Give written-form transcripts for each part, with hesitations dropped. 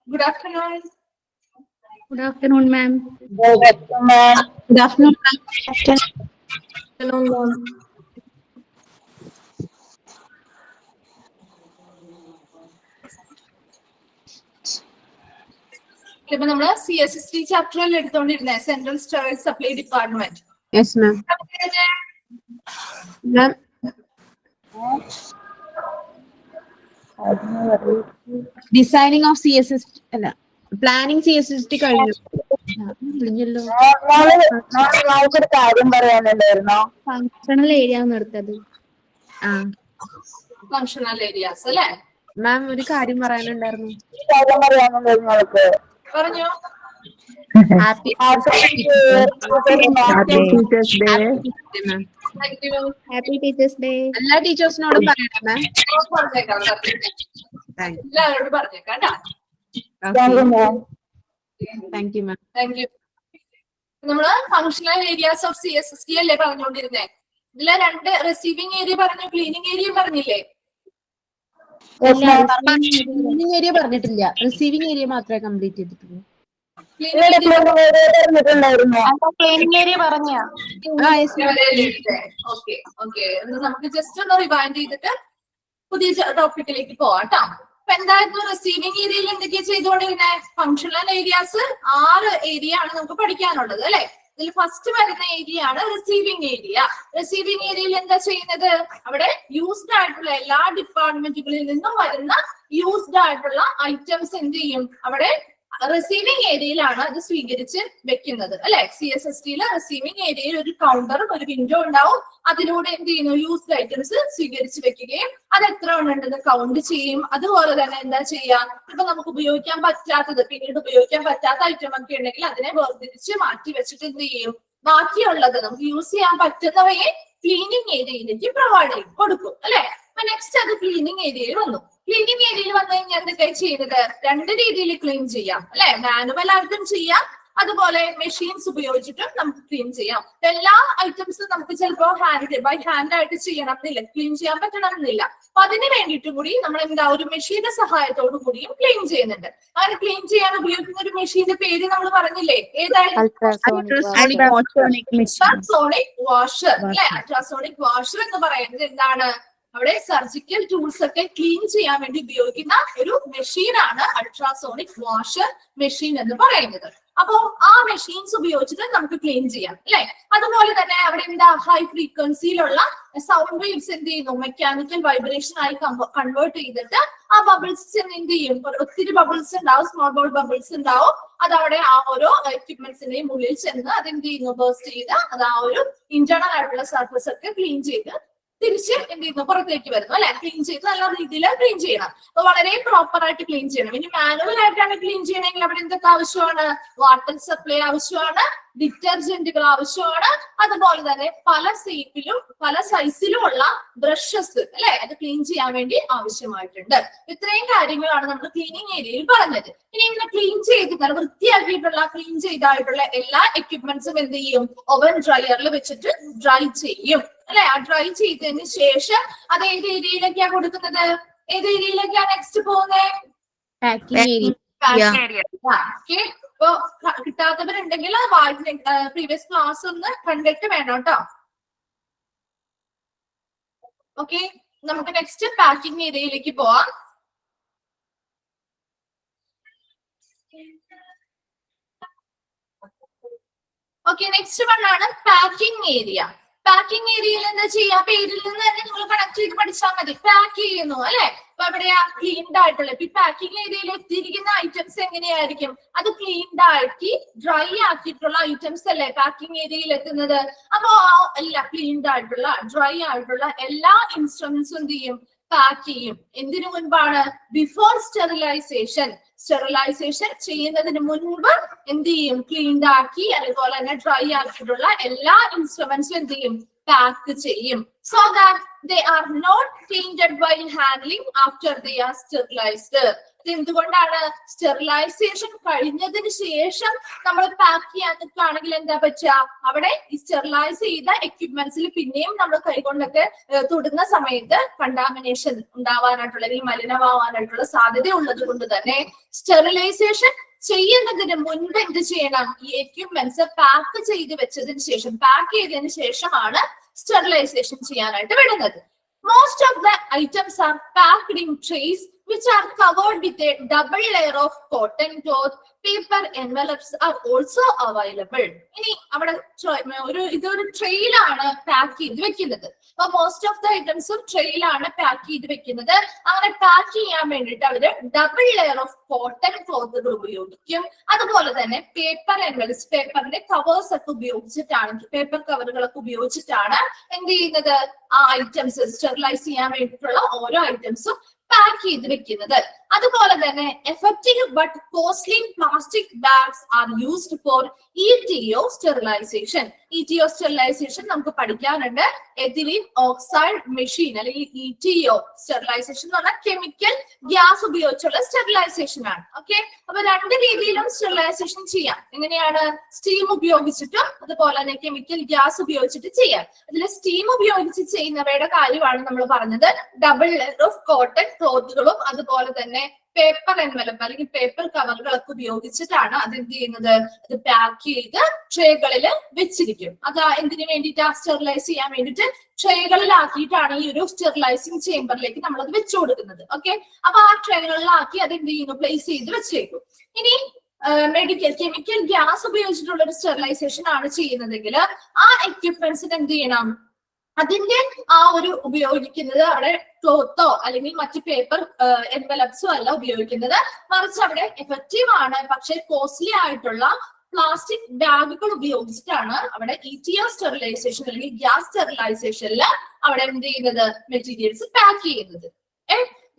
Good afternoon. Good afternoon, ma'am. Good afternoon. Good afternoon. Afternoon, ma'am. ഇപ്പൊ നമ്മള് CSST ചാപ്റ്ററിൽ എടുത്തോണ്ടിരുന്നേ central storage supply department. Yes, ma'am. Ma'am, designing of CSST അല്ല planning CSST കഴിഞ്ഞു. കഴിഞ്ഞല്ലോ. ഒരു കാര്യം പറയാനുണ്ടായിരുന്നോ? ഫങ്ഷണൽ ഏരിയ എടുത്തത്. ഫങ്ഷണൽ ഏരിയാസ് അല്ലേ? മാം ഒരു കാര്യം പറയാനുണ്ടായിരുന്നു. കാര്യം പറയാനുണ്ടായിരുന്നു നിങ്ങൾക്ക്. പറഞ്ഞോ. Happy teachers day. Thank you. Happy teachers day. എല്ലാ ടീച്ചേഴ്സിനോടും പറയണം മാം. പറഞ്ഞേക്കാം. എല്ലാവരോടും പറഞ്ഞേക്കാം കേട്ടോ. Thank you ma'am. Thank you. നമ്മള് ഫങ്ഷണൽ ഏരിയാസ് ഓഫ് CSST അല്ലേ പറഞ്ഞുകൊണ്ടിരുന്നേ. ഇതിലെ രണ്ട് റിസീവിംഗ് ഏരിയ പറഞ്ഞു, ക്ലീനിങ് ഏരിയ പറഞ്ഞില്ലേ? ക്ലീനിങ് ഏരിയ പറഞ്ഞിട്ടില്ല, റിസീവിംഗ് ഏരിയ മാത്രമേ കംപ്ലീറ്റ് ചെയ്തിട്ടുള്ളൂ. ക്ലീനിങ് ഏരിയ പറഞ്ഞ ഓക്കെ. നമുക്ക് ജസ്റ്റ് ഒന്ന് റിവൈൻഡ് ചെയ്തിട്ട് പുതിയ ടോപ്പിക്കിലേക്ക് പോവാം കേട്ടോ. അപ്പൊ എന്തായിരുന്നു റിസീവിംഗ് ഏരിയയിൽ എന്തൊക്കെയാ ചെയ്തുകൊണ്ടിരുന്നേ? ഫങ്ഷണൽ ഏരിയാസ് 6 ഏരിയ ആണ് നമുക്ക് പഠിക്കാനുള്ളത് അല്ലെ? ഇതിൽ ഫസ്റ്റ് വരുന്ന ഏരിയ ആണ് റിസീവിംഗ് ഏരിയ. റിസീവിംഗ് ഏരിയയിൽ എന്താ ചെയ്യുന്നത്? അവിടെ യൂസ്ഡ് ആയിട്ടുള്ള എല്ലാ ഡിപ്പാർട്ട്മെന്റുകളിൽ നിന്നും വരുന്ന യൂസ്ഡ് ആയിട്ടുള്ള ഐറ്റംസ് എന്ത് ചെയ്യും? അവിടെ റിസീവിംഗ് ഏരിയയിലാണ് അത് സ്വീകരിച്ച് വെക്കുന്നത് അല്ലെ? CSSTയില് റിസീവിംഗ് ഏരിയയിൽ ഒരു കൗണ്ടറും ഒരു വിൻഡോ ഉണ്ടാവും. അതിലൂടെ എന്ത് ചെയ്യുന്നു? യൂസ്ഡ് ഐറ്റംസ് സ്വീകരിച്ച് വെക്കുകയും അത് എത്ര ഉണ്ടെന്ന് കൗണ്ട് ചെയ്യും. അതുപോലെ തന്നെ എന്താ ചെയ്യാ? ഇപ്പൊ നമുക്ക് ഉപയോഗിക്കാൻ പറ്റാത്തത്, പിന്നീട് ഉപയോഗിക്കാൻ പറ്റാത്ത ഐറ്റം ഒക്കെ ഉണ്ടെങ്കിൽ അതിനെ വേർതിരിച്ച് മാറ്റി വെച്ചിട്ട് എന്ത് ചെയ്യും? ബാക്കിയുള്ളത് നമുക്ക് യൂസ് ചെയ്യാൻ പറ്റുന്നവയെ ക്ലീനിങ് ഏരിയയിലേക്ക് പ്രൊവൈഡ് കൊടുക്കും അല്ലെ? അപ്പൊ നെക്സ്റ്റ് അത് ക്ലീനിങ് ഏരിയയിൽ വന്നു. ക്ലീനിങ് ഏരിയയിൽ വന്നു കഴിഞ്ഞാൽ എന്തൊക്കെ ചെയ്യുന്നത്? 2 രീതിയിൽ ക്ലീൻ ചെയ്യാം അല്ലെ? മാനുവൽ ആയിട്ടും ചെയ്യാം, അതുപോലെ മെഷീൻസ് ഉപയോഗിച്ചിട്ടും നമുക്ക് ക്ലീൻ ചെയ്യാം. എല്ലാ ഐറ്റംസും നമുക്ക് ചിലപ്പോ ബൈ ഹാൻഡ് ആയിട്ട് ചെയ്യണം എന്നില്ല, ക്ലീൻ ചെയ്യാൻ പറ്റണം എന്നില്ല. അപ്പൊ അതിന് വേണ്ടിയിട്ട് കൂടി നമ്മൾ എന്താ ഒരു മെഷീന്റെ സഹായത്തോടു കൂടിയും ക്ലീൻ ചെയ്യുന്നുണ്ട്. അങ്ങനെ ക്ലീൻ ചെയ്യാൻ ഉപയോഗിക്കുന്ന ഒരു മെഷീന്റെ പേര് നമ്മൾ പറഞ്ഞില്ലേ? ഏതായാലും അൾട്രാസോണിക് വാഷർ അല്ലെ? അൾട്രാസോണിക് വാഷർ എന്ന് പറയുന്നത് എന്താണ്? അവിടെ സർജിക്കൽ ടൂൾസ് ഒക്കെ ക്ലീൻ ചെയ്യാൻ വേണ്ടി ഉപയോഗിക്കുന്ന ഒരു മെഷീനാണ് അൾട്രാസോണിക് വാഷർ മെഷീൻ എന്ന് പറയുന്നത്. അപ്പോ ആ മെഷീൻസ് ഉപയോഗിച്ചിട്ട് നമുക്ക് ക്ലീൻ ചെയ്യാം അല്ലെ? അതുപോലെ തന്നെ അവിടെ എന്താ ഹൈ ഫ്രീക്വൻസിയിലുള്ള സൗണ്ട് വേവ്സ് എന്ത് ചെയ്യുന്നു? മെക്കാനിക്കൽ വൈബ്രേഷൻ ആയി കൺവേർട്ട് ചെയ്തിട്ട് ആ ബബിൾസ് എന്ത് ചെയ്യും? ഒത്തിരി ബബിൾസ് ഉണ്ടാവും, സ്മോൾ ബോൾ ബബിൾസ് ഉണ്ടാവും. അതവിടെ ആ ഓരോ എക്യുപ്മെന്റ്സിന്റെയും ഉള്ളിൽ ചെന്ന് അതെന്ത് ചെയ്യുന്നു? ബേസ്റ്റ് ചെയ്ത് അത് ആ ഒരു ഇന്റേണൽ ആയിട്ടുള്ള സർഫസ് ഒക്കെ ക്ലീൻ ചെയ്ത് തിരിച്ച് എന്ത് ചെയ്യുന്നു? പുറത്തേക്ക് വരുന്നു അല്ലെ? ക്ലീൻ ചെയ്ത് നല്ല രീതിയിൽ ക്ലീൻ ചെയ്യണം. അപ്പൊ വളരെ പ്രോപ്പർ ആയിട്ട് ക്ലീൻ ചെയ്യണം. ഇനി മാനുവൽ ആയിട്ടാണ് ക്ലീൻ ചെയ്യണമെങ്കിൽ അവിടെ എന്തൊക്കെ ആവശ്യമാണ്? വാട്ടർ സപ്ലൈ ആവശ്യമാണ്, ഡിറ്റർജന്റുകൾ ആവശ്യമാണ്, അതുപോലെ തന്നെ പല ഷേപ്പിലും പല സൈസിലും ഉള്ള ബ്രഷസ് അല്ലെ? അത് ക്ലീൻ ചെയ്യാൻ വേണ്ടി ആവശ്യമായിട്ടുണ്ട്. ഇത്രയും കാര്യങ്ങളാണ് നമ്മൾ ക്ലീനിങ് ഏരിയയിൽ പറഞ്ഞത്. ഇനി ഇങ്ങനെ ക്ലീൻ ചെയ്ത് വൃത്തിയാക്കിയിട്ടുള്ള ക്ലീൻ ചെയ്തായിട്ടുള്ള എല്ലാ എക്യുപ്മെന്റ്സും എന്ത് ചെയ്യും? ഓവൻ ഡ്രയറിൽ വെച്ചിട്ട് ഡ്രൈ ചെയ്യും അല്ലെ? ആ ഡ്രൈ ചെയ്തതിന് ശേഷം അത് ഏത് ഏരിയയിലേക്കാണ് കൊടുക്കുന്നത്? ഏത് ഏരിയയിലേക്കാണ് നെക്സ്റ്റ് പോകുന്നത്? ഇപ്പൊ കിട്ടാത്തവരുണ്ടെങ്കിൽ പ്രീവിയസ് ക്ലാസ് ഒന്ന് കണ്ടിട്ട് വേണം കേട്ടോ. ഓക്കെ, നമുക്ക് നെക്സ്റ്റ് പാക്കിംഗ് ഏരിയയിലേക്ക് പോവാം. ഓക്കെ, നെക്സ്റ്റ് വൺ ആണ് പാക്കിംഗ് ഏരിയ. പാക്കിംഗ് ഏരിയയിൽ എന്താ ചെയ്യാ? പേരിൽ നിന്ന് തന്നെ നിങ്ങൾ കണക്ട് ചെയ്ത് പഠിച്ചാൽ മതി. പാക്ക് ചെയ്യുന്നു അല്ലെ? അപ്പൊ എവിടെയാ? ക്ലീൻഡ് ആയിട്ടുള്ള ഈ പാക്കിംഗ് ഏരിയയിൽ എത്തിയിരിക്കുന്ന ഐറ്റംസ് എങ്ങനെയായിരിക്കും? അത് ക്ലീൻഡ് ആക്കി ഡ്രൈ ആക്കിയിട്ടുള്ള ഐറ്റംസ് അല്ലേ പാക്കിംഗ് ഏരിയയിൽ എത്തുന്നത്? അപ്പൊ എല്ലാ ക്ലീൻഡ് ആയിട്ടുള്ള ഡ്രൈ ആയിട്ടുള്ള എല്ലാ ഇൻസ്ട്രുമെന്റ്സും എന്ത് ചെയ്യും? പാക്ക് ചെയ്യും. എന്തിനു മുൻപാണ്? Before sterilisation. സ്റ്റെറിലൈസേഷൻ ചെയ്യുന്നതിന് മുൻപ് എന്ത് ചെയ്യും? ക്ലീൻഡ് ആക്കി അതുപോലെ തന്നെ ഡ്രൈ ആക്കിയിട്ടുള്ള എല്ലാ ഇൻസ്ട്രുമെന്റ്സും എന്ത് ചെയ്യും? പാക്ക് ചെയ്യും. So that they are not tainted while handling after they are sterilized. എന്തുകൊണ്ടാണ് സ്റ്റെറിലൈസേഷൻ കഴിഞ്ഞതിന് ശേഷം നമ്മൾ പാക്ക് ചെയ്യാൻ നിൽക്കുകയാണെങ്കിൽ എന്താ പറ്റുക, അവിടെ ഈ സ്റ്റെറിലൈസ് ചെയ്ത എക്യുപ്മെന്റ്സിൽ പിന്നെയും നമ്മൾ കൈകൊണ്ടൊക്കെ തൊടുന്ന സമയത്ത് കണ്ടാമിനേഷൻ ഉണ്ടാവാനായിട്ടുള്ള അല്ലെങ്കിൽ മലിനമാവാനായിട്ടുള്ള സാധ്യത ഉള്ളത് കൊണ്ട് തന്നെ സ്റ്റെറിലൈസേഷൻ ചെയ്യുന്നതിന് മുൻപ് എന്ത് ചെയ്യണം, ഈ എക്യുപ്മെന്റ്സ് പാക്ക് ചെയ്ത് വെച്ചതിന് ശേഷം, പാക്ക് ചെയ്തതിന് ശേഷമാണ് സ്റ്റെറിലൈസേഷൻ ചെയ്യാനായിട്ട് വിടുന്നത്. Most of the items are packed in trays which are covered with a double layer of cotton cloth. Paper envelopes are also available. ഇനി അവിടെ ഇതൊരു ട്രെയിലാണ് പാക്ക് ചെയ്ത് വെക്കുന്നത്. അപ്പൊ മോസ്റ്റ് ഓഫ് ദ ഐറ്റംസും ട്രെയിലാണ് പാക്ക് ചെയ്ത് വെക്കുന്നത്. അങ്ങനെ പാക്ക് ചെയ്യാൻ വേണ്ടിയിട്ട് അവര് ഡബിൾ ലെയർ ഓഫ് കോട്ടൺ ക്ലോത്തുകൾ ഉപയോഗിക്കും. അതുപോലെ തന്നെ പേപ്പർ എൻവെലപ്സ്, പേപ്പറിന്റെ കവേഴ്സ് ഒക്കെ ഉപയോഗിച്ചിട്ടാണ്, പേപ്പർ കവറുകളൊക്കെ ഉപയോഗിച്ചിട്ടാണ് എന്ത് ചെയ്യുന്നത്, ആ ഐറ്റംസ് സ്റ്റെറിലൈസ് ചെയ്യാൻ വേണ്ടിയിട്ടുള്ള ഓരോ ഐറ്റംസും പാക്ക് ചെയ്ത് വെക്കുന്നത്. അതുപോലെ തന്നെ effective but costly plastic bags are used for ETO sterilization. ETO sterilization നമുക്ക് പഠിക്കാനുണ്ട്. എഥിലീൻ ഓക്സൈഡ് മെഷീൻ അല്ലെങ്കിൽ ETO സ്റ്റെറിലൈസേഷൻ എന്ന് പറഞ്ഞാൽ കെമിക്കൽ ഗ്യാസ് ഉപയോഗിച്ചുള്ള സ്റ്റെറിലൈസേഷൻ ആണ്. ഓക്കെ, അപ്പൊ രണ്ട് രീതിയിലും സ്റ്റെറിലൈസേഷൻ ചെയ്യാം. എങ്ങനെയാണ്, സ്റ്റീം ഉപയോഗിച്ചിട്ടും അതുപോലെ തന്നെ കെമിക്കൽ ഗ്യാസ് ഉപയോഗിച്ചിട്ട് ചെയ്യാം. അതിൽ സ്റ്റീം ഉപയോഗിച്ച് ചെയ്യുന്നവയുടെ കാര്യമാണ് നമ്മൾ പറഞ്ഞത്. ഡബിൾ ലെയർ ഓഫ് കോട്ടൺ ക്ലോത്തുകളും അതുപോലെ തന്നെ പേപ്പർ എൻവലപ്പ് അല്ലെങ്കിൽ പേപ്പർ കവറുകളൊക്കെ ഉപയോഗിച്ചിട്ടാണ് അതെന്ത് ചെയ്യുന്നത്, അത് പാക്ക് ചെയ്ത് ട്രേകളിൽ വെച്ചിരിക്കും. അത് എന്തിനു വേണ്ടിയിട്ടാ, സ്റ്റെറിലൈസ് ചെയ്യാൻ വേണ്ടിയിട്ട് ട്രേകളിലാക്കിയിട്ടാണ് ഈ ഒരു സ്റ്റെറിലൈസിങ് ചേംബറിലേക്ക് നമ്മൾ അത് വെച്ചു കൊടുക്കുന്നത്. ഓക്കെ, അപ്പൊ ആ ട്രേകളിലാക്കി അത് എന്ത് ചെയ്യുന്നു, പ്ലേസ് ചെയ്ത് വെച്ചേക്കും. ഇനി കെമിക്കൽ ഗ്യാസ് ഉപയോഗിച്ചിട്ടുള്ള ഒരു സ്റ്റെറിലൈസേഷൻ ആണ് ചെയ്യുന്നതെങ്കിൽ ആ എക്യുപ്മെന്റ്സിന് എന്ത് ചെയ്യണം, അതിന്റെ ആ ഒരു ഉപയോഗിക്കുന്നത് അവിടെ ക്ലോത്തോ അല്ലെങ്കിൽ മറ്റു പേപ്പർ എൻവലപ്സോ അല്ല ഉപയോഗിക്കുന്നത്, മറിച്ച് അവിടെ എഫക്റ്റീവ് ആണ് പക്ഷെ കോസ്റ്റ്ലി ആയിട്ടുള്ള പ്ലാസ്റ്റിക് ബാഗുകൾ ഉപയോഗിച്ചിട്ടാണ് അവിടെ ETO സ്റ്റെറിലൈസേഷൻ അല്ലെങ്കിൽ ഗ്യാസ് സ്റ്റെറിലൈസേഷനിൽ അവിടെ എന്ത് ചെയ്യുന്നത്, മെറ്റീരിയൽസ് പാക്ക് ചെയ്യുന്നത്.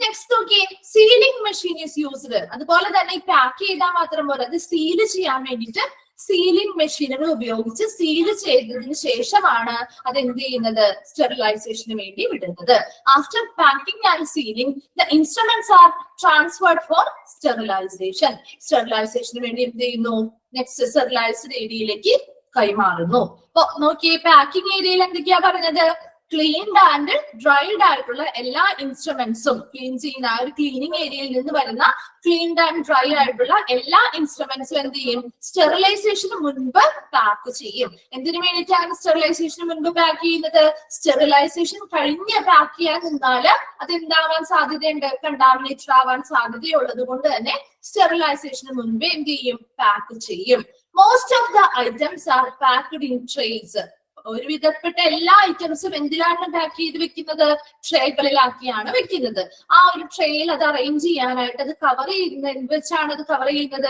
നെക്സ്റ്റ് നോക്കിയേ, സീലിംഗ് മെഷീൻ ഈസ് യൂസ്ഡ്. അതുപോലെ തന്നെ ഈ പാക്ക് ചെയ്താൽ മാത്രം പോലെ അത് സീല് ചെയ്യാൻ വേണ്ടിയിട്ട് സീലിംഗ് മെഷീനുകൾ ഉപയോഗിച്ച് സീൽ ചെയ്തതിന് ശേഷമാണ് അത് എന്ത് ചെയ്യുന്നത്, സ്റ്റെറിലൈസേഷന് വേണ്ടി വിടുന്നത്. After packing and sealing the instruments are transferred for sterilisation. സ്റ്റെറിലൈസേഷന് വേണ്ടി എന്ത് ചെയ്യുന്നു, നെക്സ്റ്റ് സ്റ്റെറിലൈസ്ഡ് ഏരിയയിലേക്ക് കൈമാറുന്നു. അപ്പൊ നോക്കിയേ, പാക്കിംഗ് ഏരിയയിൽ എന്തൊക്കെയാ പറഞ്ഞത്, ക്ലീൻഡ് ആൻഡ് ഡ്രൈഡ് ആയിട്ടുള്ള എല്ലാ ഇൻസ്ട്രുമെന്റ്സും, ക്ലീൻ ചെയ്യുന്ന ആ ഒരു ക്ലീനിങ് ഏരിയയിൽ നിന്ന് വരുന്ന ക്ലീൻഡ് ആൻഡ് ഡ്രൈ ആയിട്ടുള്ള എല്ലാ ഇൻസ്ട്രുമെന്റ്സും എന്ത് ചെയ്യും, സ്റ്റെറിലൈസേഷന് മുൻപ് പാക്ക് ചെയ്യും. എന്തിനു വേണ്ടിയിട്ടാണ് സ്റ്റെറിലൈസേഷന് മുൻപ് പാക്ക് ചെയ്യുന്നത്, സ്റ്റെറിലൈസേഷൻ കഴിഞ്ഞ് പാക്ക് ചെയ്യാൻ നിന്നാല് അത് എന്താവാൻ സാധ്യതയുണ്ട്, കണ്ടാമിനേറ്റഡ് ആവാൻ സാധ്യതയുള്ളത് കൊണ്ട് തന്നെ സ്റ്റെറിലൈസേഷന് മുൻപ് എന്ത് ചെയ്യും, പാക്ക് ചെയ്യും. Most of the items are packed in trays. ഒരുവിധപ്പെട്ട എല്ലാ ഐറ്റംസും എന്തിലാണ് പാക്ക് ചെയ്ത് വെക്കുന്നത്, ട്രേകളിലാക്കിയാണ് വെക്കുന്നത്. ആ ഒരു ട്രേയിൽ അത് അറേഞ്ച് ചെയ്യാനായിട്ട് അത് കവർ ചെയ്യുന്നത് എന്ത് വെച്ചാണ് അത് കവർ ചെയ്യുന്നത്,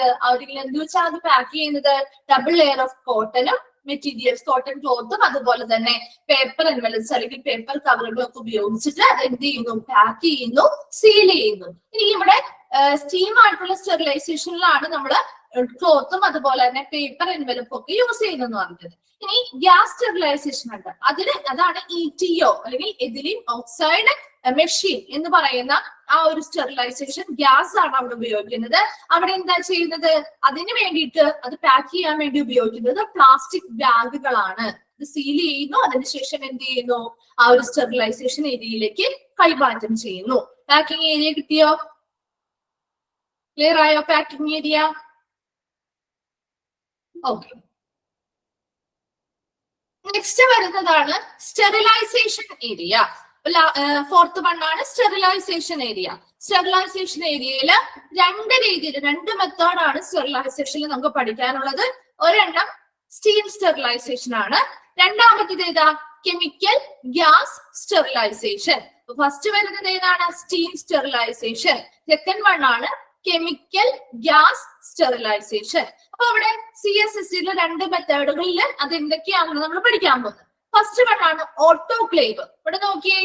എന്ത് വെച്ചാണ് അത് പാക്ക് ചെയ്യുന്നത്, ഡബിൾ ലെയർ ഓഫ് കോട്ടനും മെറ്റീരിയൽസ്, കോട്ടൺ ക്ലോത്തും അതുപോലെ തന്നെ പേപ്പർ എൻവലപ്സ് അല്ലെങ്കിൽ പേപ്പർ കവറുകളൊക്കെ ഉപയോഗിച്ചിട്ട് അത് എന്ത് ചെയ്യുന്നു, പാക്ക് ചെയ്യുന്നു, സീൽ ചെയ്യുന്നു. ഇനി ഇവിടെ സ്റ്റീം ആയിട്ടുള്ള സ്റ്റെറിലൈസേഷനിലാണ് നമ്മൾ ക്ലോത്തും അതുപോലെ തന്നെ പേപ്പർ എൻവലപ്പും ഒക്കെ യൂസ് ചെയ്യുന്നെന്ന് പറഞ്ഞത്. ഇനി ഗ്യാസ് സ്റ്റെറിലൈസേഷൻ ഉണ്ട്, അതാണ് ETO അല്ലെങ്കിൽ എഥിലീൻ ഓക്സൈഡ് മെഷീൻ എന്ന് പറയുന്ന ആ ഒരു സ്റ്റെറിലൈസേഷൻ ഗ്യാസ് ആണ് അവിടെ ഉപയോഗിക്കുന്നത്. അവിടെ എന്താ ചെയ്യുന്നത്, അതിന് വേണ്ടിയിട്ട് അത് പാക്ക് ചെയ്യാൻ വേണ്ടി ഉപയോഗിക്കുന്നത് പ്ലാസ്റ്റിക് ബാഗുകളാണ്. ഇത് സീൽ ചെയ്യുന്നു, അതിനുശേഷം എന്ത് ചെയ്യുന്നു, ആ ഒരു സ്റ്റെറിലൈസേഷൻ ഏരിയയിലേക്ക് കൈമാറ്റം ചെയ്യുന്നു. പാക്കിംഗ് ഏരിയ കിട്ടിയോ, ക്ലിയർ ആയോ പാക്കിംഗ് ഏരിയ? ഓക്കെ, നെക്സ്റ്റ് വരുന്നതാണ് സ്റ്റെറിലൈസേഷൻ ഏരിയ. ഫോർത്ത് വൺ ആണ് സ്റ്റെറിലൈസേഷൻ ഏരിയ. സ്റ്റെറിലൈസേഷൻ ഏരിയയിൽ രണ്ട് മെത്തേഡാണ് സ്റ്റെറിലൈസേഷനിൽ നമുക്ക് പഠിക്കാനുള്ളത്. ഒരെണ്ണം സ്റ്റീം സ്റ്റെറിലൈസേഷൻ ആണ്, രണ്ടാമത്തേത് ഏതാ, കെമിക്കൽ ഗ്യാസ് സ്റ്റെറിലൈസേഷൻ. ഫസ്റ്റ് വരുന്നത് ഏതാണ്, സ്റ്റീം സ്റ്റെറിലൈസേഷൻ. സെക്കൻഡ് വൺ ആണ് കെമിക്കൽ ഗ്യാസ് സ്റ്റെറിലൈസേഷൻ. അപ്പൊ അവിടെ CSST രണ്ട് മെത്തേഡുകളിൽ അത് എന്തൊക്കെയാണെന്ന് നമ്മൾ പഠിക്കാൻ പോകുന്നത്. ഫസ്റ്റ് വൺ ആണ് ഓട്ടോക്ലേവ്. ഇവിടെ നോക്കിയേ,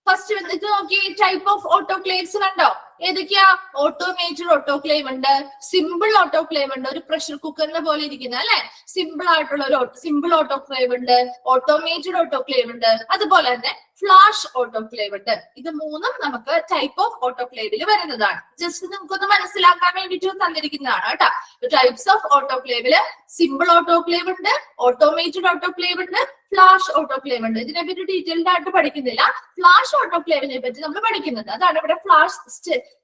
ഫസ്റ്റ് ഇത് നോക്കിയേ, ടൈപ്പ് ഓഫ് ഓട്ടോക്ലേവ്സ് കണ്ടോ, ഏതൊക്കെയാ? ഓട്ടോമേറ്റഡ് ഓട്ടോക്ലേവ് ഉണ്ട്, സിമ്പിൾ ഓട്ടോക്ലേവ് ഉണ്ട്, ഒരു പ്രഷർ കുക്കറിനെ പോലെ ഇരിക്കുന്ന അല്ലെ സിമ്പിൾ ആയിട്ടുള്ള ഒരു സിമ്പിൾ ഓട്ടോക്ലേവ് ഉണ്ട്, ഓട്ടോമേറ്റഡ് ഓട്ടോക്ലേവ് ഉണ്ട്, അതുപോലെ തന്നെ ഫ്ലാഷ് ഓട്ടോക്ലേവ് ഉണ്ട്. ഇത് മൂന്നും നമുക്ക് ടൈപ്പ് ഓഫ് ഓട്ടോക്ലേവിൽ വരുന്നതാണ്. ജസ്റ്റ് നമുക്കൊന്ന് മനസ്സിലാക്കാൻ വേണ്ടിയിട്ട് തന്നിരിക്കുന്നതാണ് കേട്ടോ. ടൈപ്സ് ഓഫ് ഓട്ടോക്ലേവില് സിമ്പിൾ ഓട്ടോക്ലേവ് ഉണ്ട്, ഓട്ടോമേറ്റഡ് ഓട്ടോക്ലേവ് ഉണ്ട്, ഫ്ലാഷ് ഓട്ടോക്ലേവ് ഉണ്ട്. ഇതിനെപ്പറ്റി ഡീറ്റെയിൽഡ് ആയിട്ട് പഠിക്കുന്നില്ല. ഫ്ലാഷ് ഓട്ടോക്ലേവിനെ പറ്റി നമ്മൾ പഠിക്കുന്നത്. അതാണ് ഇവിടെ ഫ്ലാഷ്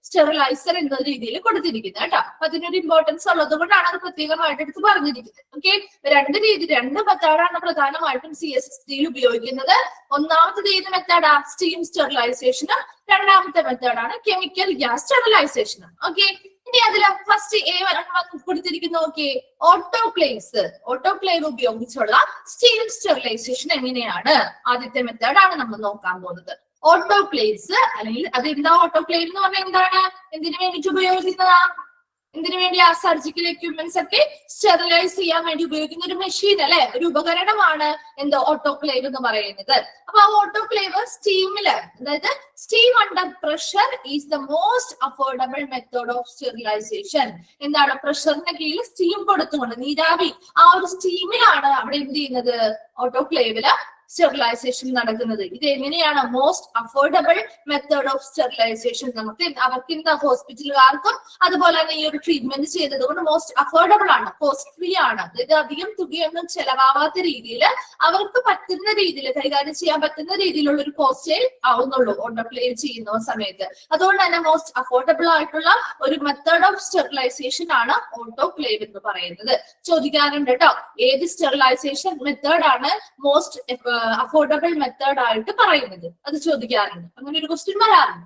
സ്റ്റെറിലൈസർ എന്ന രീതിയിൽ കൊടുത്തിരിക്കുന്നത് കേട്ടോ. അപ്പൊ അതിനൊരു ഇമ്പോർട്ടൻസ് ഉള്ളത് കൊണ്ടാണ് അത് പ്രത്യേകമായിട്ട് എടുത്ത് പറഞ്ഞിരിക്കുന്നത്. ഓക്കെ, രണ്ട് മെത്തേഡാണ് പ്രധാനമായിട്ടും CSSD ഉപയോഗിക്കുന്നത്. ഒന്നാമത്തെ ഏത് മെത്തേഡാ? സ്റ്റീം സ്റ്റെറിലൈസേഷനും രണ്ടാമത്തെ മെത്തേഡാണ് കെമിക്കൽ ഗ്യാസ് സ്റ്റെറിലൈസേഷനും. ഓക്കെ, ഇനി അതില് ഫസ്റ്റ് കൊടുത്തിരിക്കുന്നു. ഓക്കെ, ഓട്ടോക്ലേവ്സ്. ഓട്ടോക്ലേവ് ഉപയോഗിച്ചുള്ള സ്റ്റീം സ്റ്റെറിലൈസേഷൻ എങ്ങനെയാണ്? ആദ്യത്തെ മെത്തേഡാണ് നമ്മൾ നോക്കാൻ പോകുന്നത്. ഓട്ടോക്ലേവ്സ് അല്ലെങ്കിൽ അതെന്താ? ഓട്ടോക്ലേവ് എന്ന് പറഞ്ഞാൽ എന്താണ്? എന്തിനു വേണ്ടിട്ട് ഉപയോഗിക്കുന്നതാ? എന്തിനു വേണ്ടി? ആ സർജിക്കൽ എക്യുപ്മെന്റ്സ് ഒക്കെ സ്റ്റെറിലൈസ് ചെയ്യാൻ വേണ്ടി ഉപയോഗിക്കുന്ന ഒരു മെഷീൻ അല്ലെ, ഒരു ഉപകരണമാണ് എന്തോ ഓട്ടോക്ലേവ് എന്ന് പറയുന്നത്. അപ്പൊ ആ ഓട്ടോക്ലേവ് സ്റ്റീമില്, അതായത് steam under pressure is the most affordable method of sterilization. എന്താണ്? പ്രഷറിന് കീഴിൽ സ്റ്റീം കൊടുത്തുകൊണ്ട്, നീരാവി ആ ഒരു സ്റ്റീമിലാണ് അവിടെ എന്ത് ചെയ്യുന്നത്? ഓട്ടോക്ലേവില് സ്റ്റെറിലൈസേഷൻ നടക്കുന്നത്. ഇത് എങ്ങനെയാണ്? Most affordable method of sterilization. നമുക്ക് അവർക്ക് ഇന്ന് ഹോസ്പിറ്റലുകാർക്കും അതുപോലെ തന്നെ ഈ ഒരു ട്രീറ്റ്മെന്റ് ചെയ്തത് കൊണ്ട് മോസ്റ്റ് അഫോർഡബിൾ ആണ്, കോസ്റ്റ് ഫ്രീ ആണ്. ഇത് അധികം തുകയൊന്നും ചെലവാകാത്ത രീതിയിൽ അവർക്ക് പറ്റുന്ന രീതിയിൽ കൈകാര്യം ചെയ്യാൻ പറ്റുന്ന രീതിയിലുള്ള ഒരു കോസ്റ്റേ ആവുന്നുള്ളൂ ഓട്ടോക്ലേവ് ചെയ്യുന്ന സമയത്ത്. അതുകൊണ്ട് തന്നെ മോസ്റ്റ് അഫോർഡബിൾ ആയിട്ടുള്ള ഒരു മെത്തേഡ് ഓഫ് സ്റ്റെറിലൈസേഷൻ ആണ് ഓട്ടോക്ലേവ് എന്ന് പറയുന്നത്. ചോദിക്കാറുണ്ട് കേട്ടോ, ഏത് സ്റ്റെറിലൈസേഷൻ മെത്തേഡ് ആണ് മോസ്റ്റ് അഫോർഡബിൾ മെത്തേഡ് ആയിട്ട് പറയുന്നത്? അത് ചോദിക്കാറുണ്ട്. അങ്ങനെ ഒരു ക്വസ്റ്റ്യൻ വരാറുണ്ട്.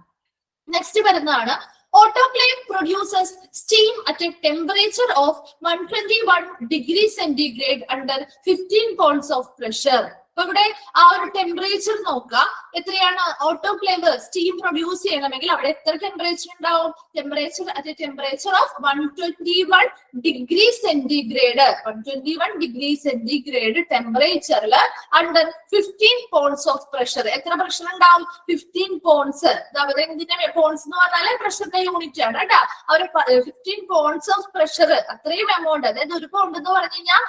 നെക്സ്റ്റ് വരുന്നതാണ് autoclave produces steam at a temperature of 121 degrees centigrade under 15 pounds of pressure. അപ്പൊ ഇവിടെ ആ ഒരു ടെമ്പറേച്ചർ നോക്കുക. എത്രയാണ്? ഓട്ടോക്ലേവ് സ്റ്റീം പ്രൊഡ്യൂസ് ചെയ്യണമെങ്കിൽ അവിടെ എത്ര ടെമ്പറേച്ചർ ഉണ്ടാവും? Temperature of 121 degree centigrade. 121 degree centigrade ടെമ്പറേച്ചറിൽ അണ്ടർ 15 pounds ഓഫ് പ്രഷർ. എത്ര പ്രഷർ ഉണ്ടാവും? 15 pounds. അതായത് എന്തിന്റെ പോൺസ് എന്ന് പറഞ്ഞാൽ പ്രഷറിന്റെ യൂണിറ്റ് ആണ് കേട്ടോ. അവർ 15 pounds ഓഫ് പ്രഷർ, അത്രയും എമൗണ്ട്, അതായത് ഒരു പൗണ്ട് എന്ന് പറഞ്ഞു കഴിഞ്ഞാൽ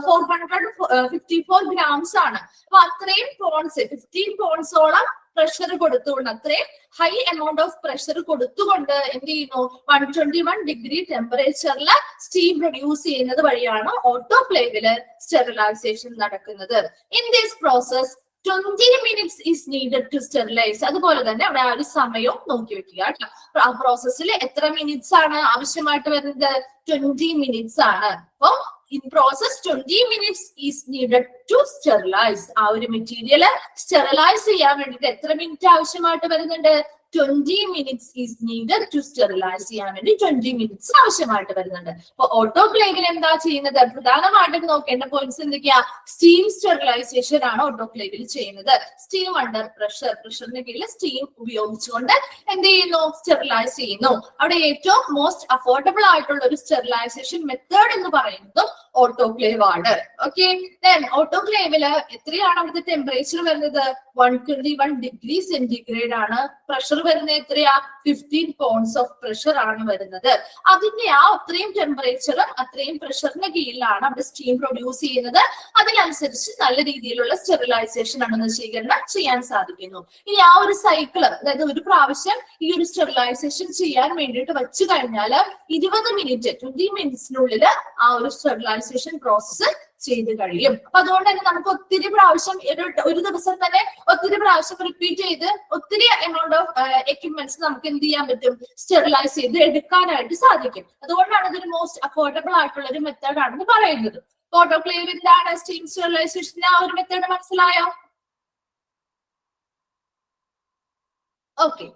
454 grams ആണ്. അപ്പൊ അത്രയും പോൺസ്, 15 poundsോളം പ്രഷർ കൊടുത്തുകൊണ്ട്, അത്രയും ഹൈ എമൗണ്ട് ഓഫ് പ്രഷർ കൊടുത്തുകൊണ്ട് എന്ത് ചെയ്യുന്നു? 121 ഡിഗ്രി ടെമ്പറേച്ചറിൽ സ്റ്റീം പ്രൊഡ്യൂസ് ചെയ്യുന്നത് വഴിയാണ് ഓട്ടോക്ലേവില് സ്റ്റെറിലൈസേഷൻ നടക്കുന്നത്. In this process 20 minutes is needed to sterilize. അതുപോലെ തന്നെ അവിടെ ആ ഒരു സമയവും നോക്കി വെക്കുക കേട്ടോ. ആ പ്രോസസ്സിൽ എത്ര മിനിറ്റ്സ് ആണ് ആവശ്യമായിട്ട് വരുന്നത്? 20 minutes ആണ്. അപ്പൊ in process 20 minutes is needed to sterilize. ആ ഒരു മെറ്റീരിയൽ സ്റ്റെറിലൈസ് ചെയ്യാൻ വേണ്ടിട്ട് എത്ര മിനിറ്റ് ആവശ്യമായിട്ട് വരുന്നുണ്ട്? 20 minutes is needed to sterilize ചെയ്യാൻ വേണ്ടി 20 minutes ആവശ്യമായിട്ട് വരുന്നുണ്ട്. അപ്പൊ ഓട്ടോക്ലേവിൽ എന്താ ചെയ്യുന്നത്? പ്രധാനമായിട്ടും നോക്കേണ്ട പോയിന്റ്സ് എന്തൊക്കെയാ? സ്റ്റീം സ്റ്റെറിലൈസേഷൻ ആണ് ഓട്ടോക്ലേവിൽ ചെയ്യുന്നത്. സ്റ്റീം അണ്ടർ പ്രഷർ, പ്രഷറിന് കീഴിൽ സ്റ്റീം ഉപയോഗിച്ചുകൊണ്ട് എന്ത് ചെയ്യുന്നു? സ്റ്റെറിലൈസ് ചെയ്യുന്നു. അവിടെ ഏറ്റവും മോസ്റ്റ് അഫോർഡബിൾ ആയിട്ടുള്ള ഒരു സ്റ്റെറിലൈസേഷൻ മെത്തേഡ് എന്ന് പറയുന്നത് ഓട്ടോക്ലേവ് ആണ്. ഓക്കെ, ദെൻ ഓട്ടോക്ലേവില് എത്രയാണ് അവിടുത്തെ ടെമ്പറേച്ചർ വരുന്നത്? 121 ഡിഗ്രി സെന്റിഗ്രേഡ് ആണ്. പ്രഷർ വരുന്നത് എത്രയാ? 15 pounds ഓഫ് പ്രഷർ ആണ് വരുന്നത്. അതിന്റെ ആ അത്രയും ടെമ്പറേച്ചറും അത്രയും പ്രഷറിന് കീഴിലാണ് അവിടെ സ്റ്റീം പ്രൊഡ്യൂസ് ചെയ്യുന്നത്. അതിനനുസരിച്ച് നല്ല രീതിയിലുള്ള സ്റ്റെറിലൈസേഷൻ ആണ് നശീകരണം ചെയ്യാൻ സാധിക്കുന്നു. ഇനി ആ ഒരു സൈക്കിള്, അതായത് ഒരു പ്രാവശ്യം ഈ ഒരു സ്റ്റെറിലൈസേഷൻ ചെയ്യാൻ വേണ്ടിയിട്ട് വെച്ചു കഴിഞ്ഞാൽ 20 മിനിറ്റ് 20 മിനിറ്റ്സിനുള്ളിൽ ആ ഒരു സ്റ്റെറിലൈസേഷൻ പ്രോസസ്സ് ചെയ്ത് കഴിയും. അപ്പൊ അതുകൊണ്ട് തന്നെ നമുക്ക് ഒത്തിരി പ്രാവശ്യം ഒരു ദിവസം തന്നെ ഒത്തിരി പ്രാവശ്യം റിപ്പീറ്റ് ചെയ്ത് ഒത്തിരി എമൗണ്ട് ഓഫ് എക്യുപ്മെന്റ്സ് നമുക്ക് എന്ത് ചെയ്യാൻ പറ്റും? സ്റ്റെറിലൈസ് ചെയ്ത് എടുക്കാനായിട്ട് സാധിക്കും. അതുകൊണ്ടാണ് ഇതൊരു മോസ്റ്റ് അഫോർഡബിൾ ആയിട്ടുള്ള ഒരു മെത്തേഡ് ആണെന്ന് പറയുന്നത്. ഓട്ടോക്ലേവ് എന്താണ്? സ്റ്റീം സ്റ്റെറിലൈസേഷന്റെ ആ ഒരു മെത്തേഡ് മനസ്സിലായോ? ഓക്കെ,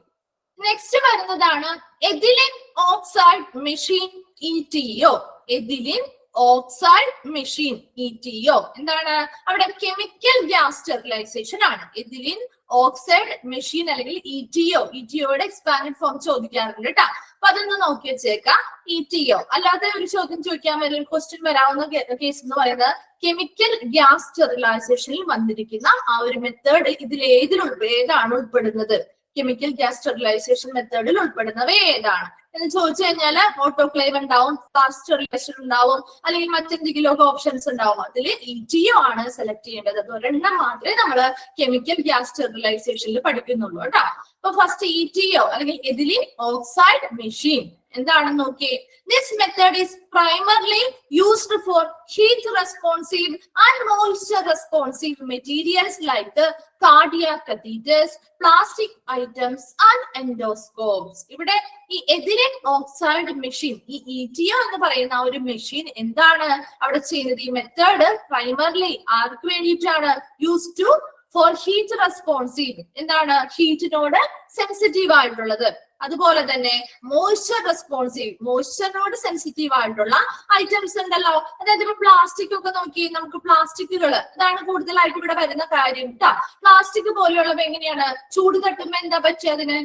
നെക്സ്റ്റ് വരുന്നതാണ് ethylene oxide machine ETO. Ethylene oxide machine ETO എന്താണ്? അവിടെ കെമിക്കൽ ഗ്യാസ് സ്റ്റെറിലൈസേഷൻ ആണ്. എഥിലിൻ ഓക്സൈഡ് മെഷീൻ അല്ലെങ്കിൽ ETOയുടെ എക്സ്പാൻഡ് ഫോം ചോദിക്കാറുണ്ട് കേട്ടോ. അപ്പൊ അതൊന്ന് നോക്കി വെച്ചേക്കാം. ETO അല്ലാതെ ഒരു ചോദ്യം ചോദിക്കാൻ വരെ ഒരു ക്വസ്റ്റ്യൻ വരാവുന്ന കേസ് എന്ന് പറയുന്നത് കെമിക്കൽ ഗ്യാസ് സ്റ്റെറിലൈസേഷനിൽ വന്നിരിക്കുന്ന ആ ഒരു മെത്തേഡ് ഇതിൽ ഏതാണ് ഉൾപ്പെടുന്നത്? കെമിക്കൽ ഗ്യാസ് സ്റ്റെറിലൈസേഷൻ മെത്തേഡിൽ ഉൾപ്പെടുന്നവ ഏതാണ് എന്ന് ചോദിച്ചു കഴിഞ്ഞാൽ ഓട്ടോക്ലേവ് ഉണ്ടാവും, ഫാസ്റ്റ് സ്റ്റെറിലൈസേഷൻ ഉണ്ടാവും, അല്ലെങ്കിൽ മറ്റെന്തെങ്കിലുമൊക്കെ ഓപ്ഷൻസ് ഉണ്ടാവും. അതിൽ ETO ആണ് സെലക്ട് ചെയ്യേണ്ടത്. അത് ഒരെണ്ണം മാത്രമേ നമ്മൾ കെമിക്കൽ ഗ്യാസ് സ്റ്റെറിലൈസേഷനിൽ പഠിക്കുന്നുള്ളൂ കേട്ടോ. അപ്പൊ ഫസ്റ്റ് ETO അല്ലെങ്കിൽ എഥിലീൻ ഓക്സൈഡ് മെഷീൻ എന്താണെന്ന് നോക്കിയേ. This method is primarily used for heat responsive and moisture responsive materials like the cardiac catheters, plastic items and endoscopes. ഇവിടെ ഈ എഥിലീൻ ഓക്സൈഡ് മെഷീൻ, ഈ ETO എന്ന് പറയുന്ന ഒരു മെഷീൻ എന്താണ് അവിടെ ചെയ്യുന്നത്? ഈ മെത്തേഡ് പ്രൈമർലി ആർക്ക് വേണ്ടിയിട്ടാണ്? Use to for heat responsive, എന്താണ് ഹീറ്റിനോട് സെൻസിറ്റീവ് ആയിട്ടുള്ളത്. അതുപോലെ തന്നെ മോയ്സ്ചർ റെസ്പോൺസീവ്, മോയ്സ്ചറിനോട് സെൻസിറ്റീവ് ആയിട്ടുള്ള ഐറ്റംസ് ഉണ്ടല്ലോ. അതായത് ഇപ്പൊ പ്ലാസ്റ്റിക് ഒക്കെ നോക്കി, നമുക്ക് പ്ലാസ്റ്റിക്കുകൾ ഇതാണ് കൂടുതലായിട്ട് ഇവിടെ വരുന്ന കാര്യം കേട്ടോ. പ്ലാസ്റ്റിക് പോലെയുള്ളവ എങ്ങനെയാണ്? ചൂട് തട്ടുമ്പോ എന്താ പറ്റുക? അതിന്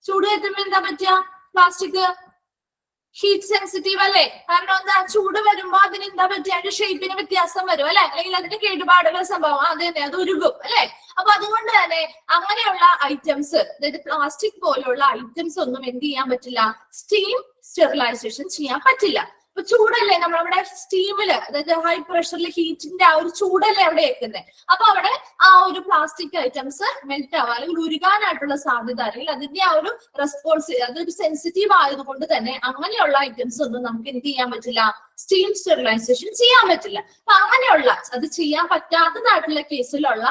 ചൂട് തട്ടുമ്പോ എന്താ പറ്റുക? പ്ലാസ്റ്റിക് ഹീറ്റ് സെൻസിറ്റീവ് അല്ലേ? കാരണം എന്താ, ചൂട് വരുമ്പോ അതിന് എന്താ പറ്റുക? അതിന്റെ ഷേപ്പിന് വ്യത്യാസം വരും അല്ലെ, അല്ലെങ്കിൽ അതിന്റെ കേടുപാടുകൾ സംഭവം അത് തന്നെ, അത് ഉരുകും അല്ലെ. അപ്പൊ അതുകൊണ്ട് തന്നെ അങ്ങനെയുള്ള ഐറ്റംസ്, അതായത് പ്ലാസ്റ്റിക് പോലെയുള്ള ഐറ്റംസ് ഒന്നും എന്ത് ചെയ്യാൻ പറ്റില്ല? സ്റ്റീം സ്റ്റെറിലൈസേഷൻ ചെയ്യാൻ പറ്റില്ല. ഇപ്പൊ ചൂടല്ലേ നമ്മളവിടെ സ്റ്റീമില്, അതായത് ഹൈ പ്രഷറിൽ ഹീറ്റിന്റെ ആ ഒരു ചൂടല്ലേ അവിടെ വെക്കുന്നത്. അപ്പൊ അവിടെ ആ ഒരു പ്ലാസ്റ്റിക് ഐറ്റംസ് മെൽറ്റ് ആവാൻ അല്ലെങ്കിൽ ഉരുകാനായിട്ടുള്ള സാധ്യത, അല്ലെങ്കിൽ അതിന്റെ ആ ഒരു റെസ്പോൺസ്, അതൊരു സെൻസിറ്റീവ് ആയതുകൊണ്ട് തന്നെ അങ്ങനെയുള്ള ഐറ്റംസ് ഒന്നും നമുക്ക് എന്ത് ചെയ്യാൻ പറ്റില്ല? സ്റ്റീം സ്റ്റെറിലൈസേഷൻ ചെയ്യാൻ പറ്റില്ല. അപ്പൊ അങ്ങനെയുള്ള അത് ചെയ്യാൻ പറ്റാത്തതായിട്ടുള്ള കേസിലുള്ള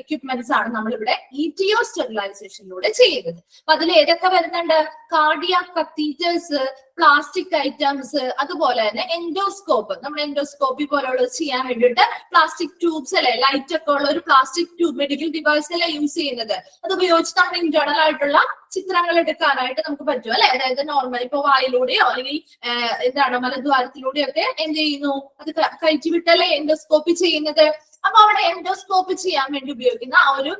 എക്യുപ്മെന്റ്സ് ആണ് നമ്മളിവിടെ ETO സ്റ്റെറിലൈസേഷനിലൂടെ ചെയ്യുന്നത്. അപ്പൊ അതിൽ ഏതൊക്കെ വരുന്നുണ്ട്? കാർഡിയാക് കത്തീറ്റേഴ്സ്, പ്ലാസ്റ്റിക് ഐറ്റംസ്, അതുപോലെ തന്നെ എൻഡോസ്കോപ്പ്. നമ്മൾ എൻഡോസ്കോപ്പി പോലുള്ളത് ചെയ്യാൻ വേണ്ടിയിട്ട് പ്ലാസ്റ്റിക് ട്യൂബ്സ് അല്ലെ, ലൈറ്റ് ഒക്കെ ഉള്ള ഒരു പ്ലാസ്റ്റിക് ട്യൂബ് മെഡിക്കൽ ഡിവൈസ് അല്ലേ യൂസ് ചെയ്യുന്നത്. അത് ഉപയോഗിച്ച് നമ്മൾ ഇന്റേണൽ ആയിട്ടുള്ള ചിത്രങ്ങൾ എടുക്കാനായിട്ട് നമുക്ക് പറ്റും അല്ലെ. അതായത് നോർമൽ ഇപ്പൊ വായിലൂടെയോ അല്ലെങ്കിൽ എന്താണ് മലദ്വാരത്തിലൂടെയോ ഒക്കെ എന്ത് ചെയ്യുന്നു, അത് കയറ്റി വിട്ടല്ലേ എൻഡോസ്കോപ്പി ചെയ്യുന്നത്. അപ്പൊ അവിടെ എൻഡോസ്കോപ്പ് ചെയ്യാൻ വേണ്ടി ഉപയോഗിക്കുന്ന ആ ഒരു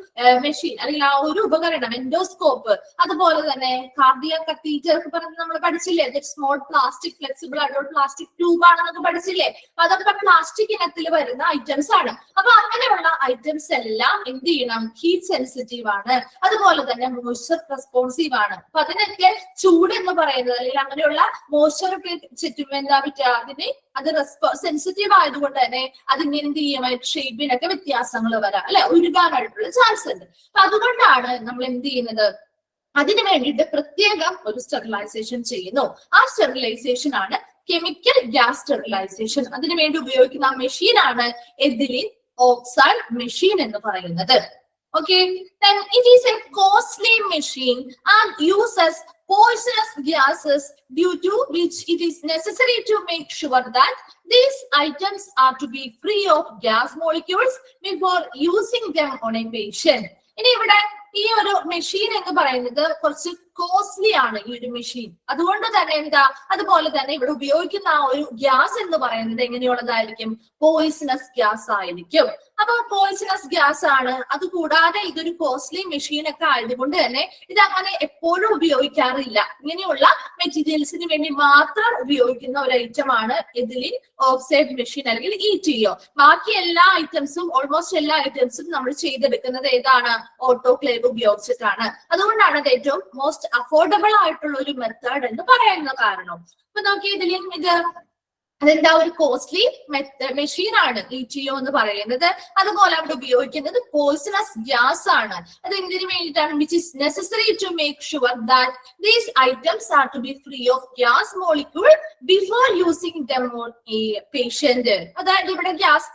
മെഷീൻ അല്ലെങ്കിൽ ആ ഒരു ഉപകരണം എൻഡോസ്കോപ്പ്. അതുപോലെ തന്നെ കാർഡിയാക് കത്തീറ്റർ പറഞ്ഞ് നമ്മൾ പഠിച്ചില്ലേ, സ്മോൾ പ്ലാസ്റ്റിക് ഫ്ലെക്സിബിൾ ആയിട്ടുള്ള പ്ലാസ്റ്റിക് ട്യൂബ് ആണെന്നൊക്കെ പഠിച്ചില്ലേ. അതൊക്കെ പ്ലാസ്റ്റിക് ഇനത്തിൽ വരുന്ന ഐറ്റംസ് ആണ്. അപ്പൊ അങ്ങനെയുള്ള ഐറ്റംസ് എല്ലാം എന്ത് ചെയ്യണം? ഹീറ്റ് സെൻസിറ്റീവ് ആണ്, അതുപോലെ തന്നെ മോയ്സ്ചർ റെസ്പോൺസീവ് ആണ്. അപ്പൊ അതിനൊക്കെ ചൂട് എന്ന് പറയുന്നത് അല്ലെങ്കിൽ അങ്ങനെയുള്ള മോയ്സ്ചർ ഒക്കെ ചുറ്റും എന്താ പറ്റുക? അതിന് അത് സെൻസിറ്റീവ് ആയതുകൊണ്ട് തന്നെ അതിന് എന്ത് ചെയ്യും? ഷേപ്പിനൊക്കെ വ്യത്യാസങ്ങൾ വരാം അല്ലെ, ഉരുകാനായിട്ടുള്ള ചാൻസ് ഉണ്ട്. അപ്പൊ അതുകൊണ്ടാണ് നമ്മൾ എന്ത് ചെയ്യുന്നത്? അതിന് വേണ്ടിയിട്ട് പ്രത്യേകം ഒരു സ്റ്റെറിലൈസേഷൻ ചെയ്യുന്നു. ആ സ്റ്റെറിലൈസേഷൻ ആണ് കെമിക്കൽ ഗ്യാസ് സ്റ്റെറിലൈസേഷൻ. അതിനു വേണ്ടി ഉപയോഗിക്കുന്ന ആ മെഷീനാണ് എഥിലീൻ ഓക്സൈഡ് മെഷീൻ എന്ന് പറയുന്നത്. Okay, then it is a costly machine and uses poisonous gases, due to which it is necessary to make sure that these items are to be free of gas molecules before using them on a patient. ഇനി ഇവിടെ ഈ ഒരു machine എന്ന് പറയുന്നത് കുറച്ച് costly ആണ് ഈ ഒരു മെഷീൻ. അതുകൊണ്ട് തന്നെ എന്താ, അതുപോലെ തന്നെ ഇവിടെ ഉപയോഗിക്കുന്ന ആ ഒരു ഗ്യാസ് എന്ന് പറയുന്നത് എങ്ങനെയുള്ളതായിരിക്കും? പോയിസണസ് ഗ്യാസ് ആയിരിക്കും. അപ്പൊ പോയിസണസ് ഗ്യാസ് ആണ്. അതുകൂടാതെ ഇതൊരു കോസ്റ്റ്ലി മെഷീൻ ഒക്കെ ആയതുകൊണ്ട് തന്നെ ഇത് അങ്ങനെ എപ്പോഴും ഉപയോഗിക്കാറില്ല. ഇങ്ങനെയുള്ള മെറ്റീരിയൽസിന് വേണ്ടി മാത്രം ഉപയോഗിക്കുന്ന ഒരു ഐറ്റം ആണ് എഥിലീൻ ഓക്സൈഡ് മെഷീൻ അല്ലെങ്കിൽ ETO. ബാക്കി എല്ലാ ഐറ്റംസും, ഓൾമോസ്റ്റ് എല്ലാ ഐറ്റംസും നമ്മൾ ചെയ്തെടുക്കുന്നത് ഏതാണ്? ഓട്ടോക്ലേവ് ഉപയോഗിച്ചിട്ടാണ്. അതുകൊണ്ടാണ് അത് ഏറ്റവും മോസ്റ്റ് അഫോർഡബിൾ ആയിട്ടുള്ള ഒരു മെത്തേഡ് എന്ന് പറയുന്ന കാരണം. അപ്പൊ നോക്കി ഇതിലും ഇത് അതെന്താ, ഒരു കോസ്റ്റ്ലി മെഷീൻ ആണ് ETO എന്ന് പറയുന്നത്. അതുപോലെ അവിടെ ഉപയോഗിക്കുന്നത് പോയിസണസ് ഗ്യാസ് ആണ്. അത് എന്തിനു വേണ്ടിയിട്ടാണ്? Which is necessary to make sure that these items are to be free of gas molecule before using them on a patient. അതായത് ഇവിടെ ഗ്യാസ്,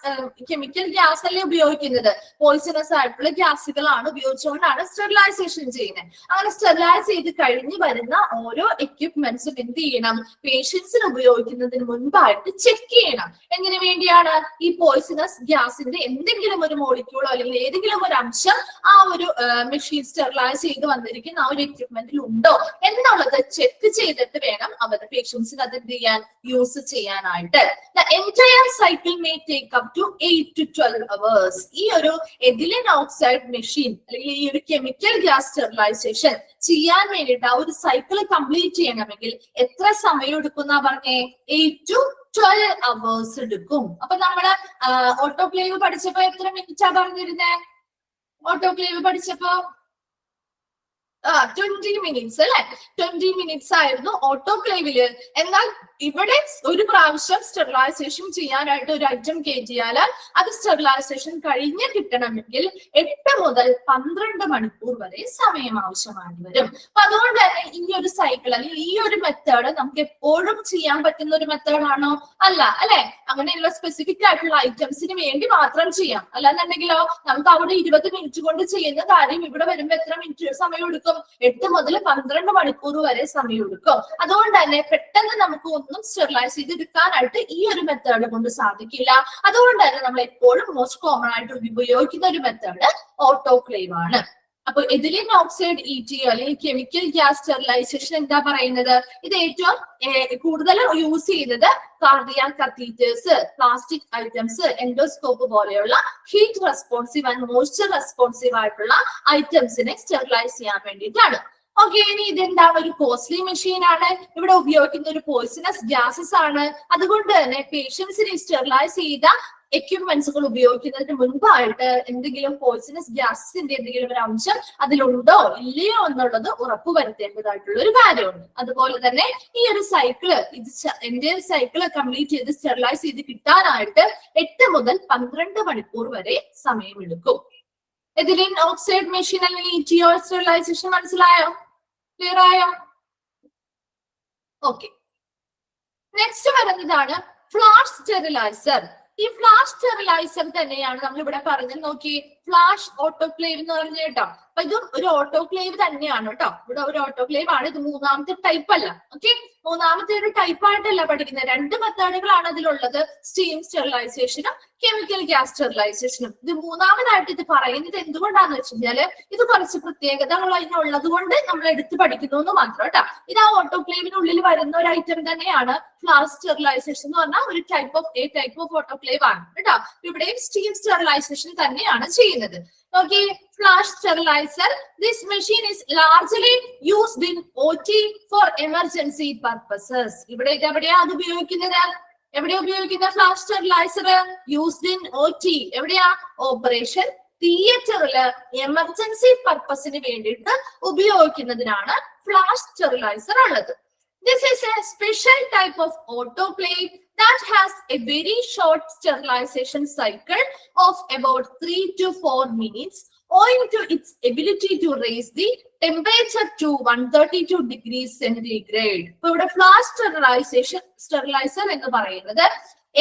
കെമിക്കൽ ഗ്യാസ് അല്ലേ ഉപയോഗിക്കുന്നത്, പോയിസണസ് ആയിട്ടുള്ള ഗ്യാസുകളാണ് ഉപയോഗിച്ചുകൊണ്ടാണ് സ്റ്റെറിലൈസേഷൻ ചെയ്യുന്നത്. അങ്ങനെ സ്റ്റെറിലൈസ് ചെയ്ത് കഴിഞ്ഞ് വരുന്ന ഓരോ എക്യുപ്മെന്റ്സും എന്ത് ചെയ്യണം? പേഷ്യൻസിന് ഉപയോഗിക്കുന്നതിന് മുൻപായിട്ട് ചെക്ക് ചെയ്യണം. എന്തിനു വേണ്ടിയാണ്? ഈ പോയിസണസ് ഗ്യാസിന്റെ എന്തെങ്കിലും ഒരു മോളിക്യൂളോ അല്ലെങ്കിൽ ഏതെങ്കിലും ഒരു അംശം ആ ഒരു മെഷീൻ സ്റ്റെറിലൈസ് ചെയ്ത് വന്നിരിക്കുന്ന ആ ഒരു എക്യുപ്മെന്റിൽ ഉണ്ടോ എന്നുള്ളത് ചെക്ക് ചെയ്തിട്ട് വേണം അവരുടെ പേഷ്യൻസിന് അത് എന്ത് ചെയ്യാൻ, യൂസ് ചെയ്യാനായിട്ട്. The entire cycle may take up to 8 to 12 hours. ഈ ഒരു എഥിലീൻ ഓക്സൈഡ് മെഷീൻ അല്ലെങ്കിൽ ഈ ഒരു കെമിക്കൽ ഗ്യാസ് സ്റ്റെറിലൈസേഷൻ ചെയ്യാൻ വേണ്ടിയിട്ട് ആ ഒരു സൈക്കിൾ കംപ്ലീറ്റ് ചെയ്യണമെങ്കിൽ എത്ര സമയം എടുക്കുന്ന പറഞ്ഞേ? 8 to 12 hours എടുക്കും. അപ്പൊ നമ്മള് ഓട്ടോക്ലേവ് പഠിച്ചപ്പോ എത്ര മിനിറ്റാ പറഞ്ഞിരുന്നേ? ഓട്ടോക്ലേവ് പഠിച്ചപ്പോ 20 മിനിറ്റ്സ് അല്ലെ, 20 മിനിറ്റ്സ് ആയിരുന്നു ഓട്ടോക്ലേവില്. എന്നാൽ ഇവിടെ ഒരു പ്രാവശ്യം സ്റ്റെറിലൈസേഷൻ ചെയ്യാനായിട്ട് ഒരു ഐറ്റം കയറ്റിയാൽ അത് സ്റ്റെറിലൈസേഷൻ കഴിഞ്ഞ് കിട്ടണമെങ്കിൽ 8 മുതൽ 12 മണിക്കൂർ വരെ സമയം ആവശ്യമായി വരും. അപ്പൊ അതുകൊണ്ട് തന്നെ ഈ ഒരു സൈക്കിൾ അല്ലെങ്കിൽ ഈ ഒരു മെത്തേഡ് നമുക്ക് എപ്പോഴും ചെയ്യാൻ പറ്റുന്ന ഒരു മെത്തേഡ് ആണോ? അല്ല അല്ലെ. അങ്ങനെയുള്ള സ്പെസിഫിക് ആയിട്ടുള്ള ഐറ്റംസിന് വേണ്ടി മാത്രം ചെയ്യാം. അല്ലാന്നുണ്ടെങ്കിലോ നമുക്ക് അവിടെ 20 മിനിറ്റ് കൊണ്ട് ചെയ്യുന്ന കാര്യം ഇവിടെ വരുമ്പോ എത്ര മിനിറ്റ് സമയം എടുക്കും? 8 മുതൽ 12 മണിക്കൂർ വരെ സമയം എടുക്കും. അതുകൊണ്ട് തന്നെ പെട്ടെന്ന് നമുക്ക് ഒന്നും സ്റ്റെറിലൈസ് ചെയ്തെടുക്കാനായിട്ട് ഈ ഒരു മെത്തേഡ് കൊണ്ട് സാധിക്കില്ല. അതുകൊണ്ട് തന്നെ നമ്മൾ എപ്പോഴും മോസ്റ്റ് കോമൺ ആയിട്ട് ഉപയോഗിക്കുന്ന ഒരു മെത്തേഡ് ഓട്ടോക്ലേവ് ആണ്. അപ്പൊ എഥിലീൻ ഓക്സൈഡ് ETO അല്ലെങ്കിൽ കെമിക്കൽ ഗ്യാസ് സ്റ്റെറിലൈസേഷൻ എന്താ പറയുന്നത്? ഇത് ഏറ്റവും കൂടുതൽ യൂസ് ചെയ്യുന്നത് cardiac catheters, plastic items, endoscope പോലെയുള്ള heat responsive and moisture responsive ആയിട്ടുള്ള ഐറ്റംസിനെ സ്റ്റെറിലൈസ് ചെയ്യാൻ വേണ്ടിയിട്ടാണ്. ഓക്കെ, ഇനി ഇതെന്താണ്? ഒരു കോസ്റ്റ്ലി മെഷീൻ ആണ്. ഇവിടെ ഉപയോഗിക്കുന്ന ഒരു പോയിസണസ് ഗ്യാസസ് ആണ്. അതുകൊണ്ട് തന്നെ പേഷ്യൻസിനെ സ്റ്റെറിലൈസ് ചെയ്ത എക്യുപ്മെന്റ്സുകൾ ഉപയോഗിക്കുന്നതിന് മുൻപായിട്ട് എന്തെങ്കിലും പോയിസണസ് ഗ്യാസസിന്റെ എന്തെങ്കിലും ഒരു അംശം അതിലുണ്ടോ ഇല്ലയോ എന്നുള്ളത് ഉറപ്പുവരുത്തേണ്ടതായിട്ടുള്ള ഒരു കാര്യമുണ്ട്. അതുപോലെ തന്നെ ഈ ഒരു സൈക്കിള് എന്റെ സൈക്കിള് കംപ്ലീറ്റ് ചെയ്ത് സ്റ്റെറിലൈസ് ചെയ്ത് കിട്ടാനായിട്ട് 8 മുതൽ 12 മണിക്കൂർ വരെ സമയമെടുക്കും. എഥിലീൻ ഓക്സൈഡ് മെഷീൻ അല്ലെങ്കിൽ ETO സ്റ്റെറിലൈസേഷൻ മനസ്സിലായോ? ക്ലിയർ ആയോ? ഓക്കെ, നെക്സ്റ്റ് വരുന്നതാണ് ഫ്ലാഷ് സ്റ്റെറിലൈസർ. ഈ ഫ്ലാഷ് സ്റ്റെറിലൈസർ തന്നെയാണ് നമ്മൾ ഇവിടെ പറഞ്ഞത്. നോക്കി, ഫ്ലാഷ് ഓട്ടോക്ലേവ് എന്ന് പറഞ്ഞു കേട്ടോ. അപ്പൊ ഇതും ഒരു ഓട്ടോക്ലേവ് തന്നെയാണ് കേട്ടോ. ഇവിടെ ഒരു ഓട്ടോക്ലേവ് ആണ്. ഇത് മൂന്നാമത്തെ ടൈപ്പ് അല്ല. ഓക്കെ, മൂന്നാമത്തെ ഒരു ടൈപ്പ് ആയിട്ടല്ല പഠിക്കുന്നത്. 2 മെത്തേഡുകളാണ് അതിലുള്ളത്, സ്റ്റീം സ്റ്റെറിലൈസേഷനും കെമിക്കൽ ഗ്യാസ് സ്റ്റെറിലൈസേഷനും. ഇത് മൂന്നാമതായിട്ട് ഇത് പറയുന്നത് എന്തുകൊണ്ടാന്ന് വെച്ച് കഴിഞ്ഞാല് ഇത് കുറച്ച് പ്രത്യേകതകൾ അതിനുള്ളത് കൊണ്ട് നമ്മൾ എടുത്ത് പഠിക്കുന്നു എന്ന് മാത്രം കേട്ടോ. ഇത് ആ ഓട്ടോക്ലേവിനുള്ളിൽ വരുന്ന ഒരു ഐറ്റം തന്നെയാണ്. ഫ്ലാഷ് സ്റ്റെറിലൈസേഷൻ എന്ന് പറഞ്ഞാൽ ഒരു ടൈപ്പ് ഓഫ് ഓട്ടോക്ലേവ് ആണ് കേട്ടോ. ഇവിടെയും സ്റ്റീം സ്റ്റെറിലൈസേഷൻ തന്നെയാണ് ചെയ്യുന്നത്. Okay, flash sterilizer. This machine is largely used in OT for emergency purposes. ഇവിടെ എവിടെയാ അത് ഉപയോഗിക്കുന്നത്? എവിടെയാ ഉപയോഗിക്കുന്ന flash steriliser? Used in OT. എവിടെയാ? ഓപ്പറേഷൻ തിയേറ്ററില് എമർജൻസി പർപ്പസിന് വേണ്ടിയിട്ട് ഉപയോഗിക്കുന്നതിനാണ് ഫ്ലാഷ് സ്റ്റെറിലൈസർ ഉള്ളത്. This is a special type of autoclave that has a very short sterilization cycle of about 3 to 4 minutes, owing to its ability to raise the temperature to 132 degrees centigrade. So, the flash sterilizer എന്ന് പറയുന്നത്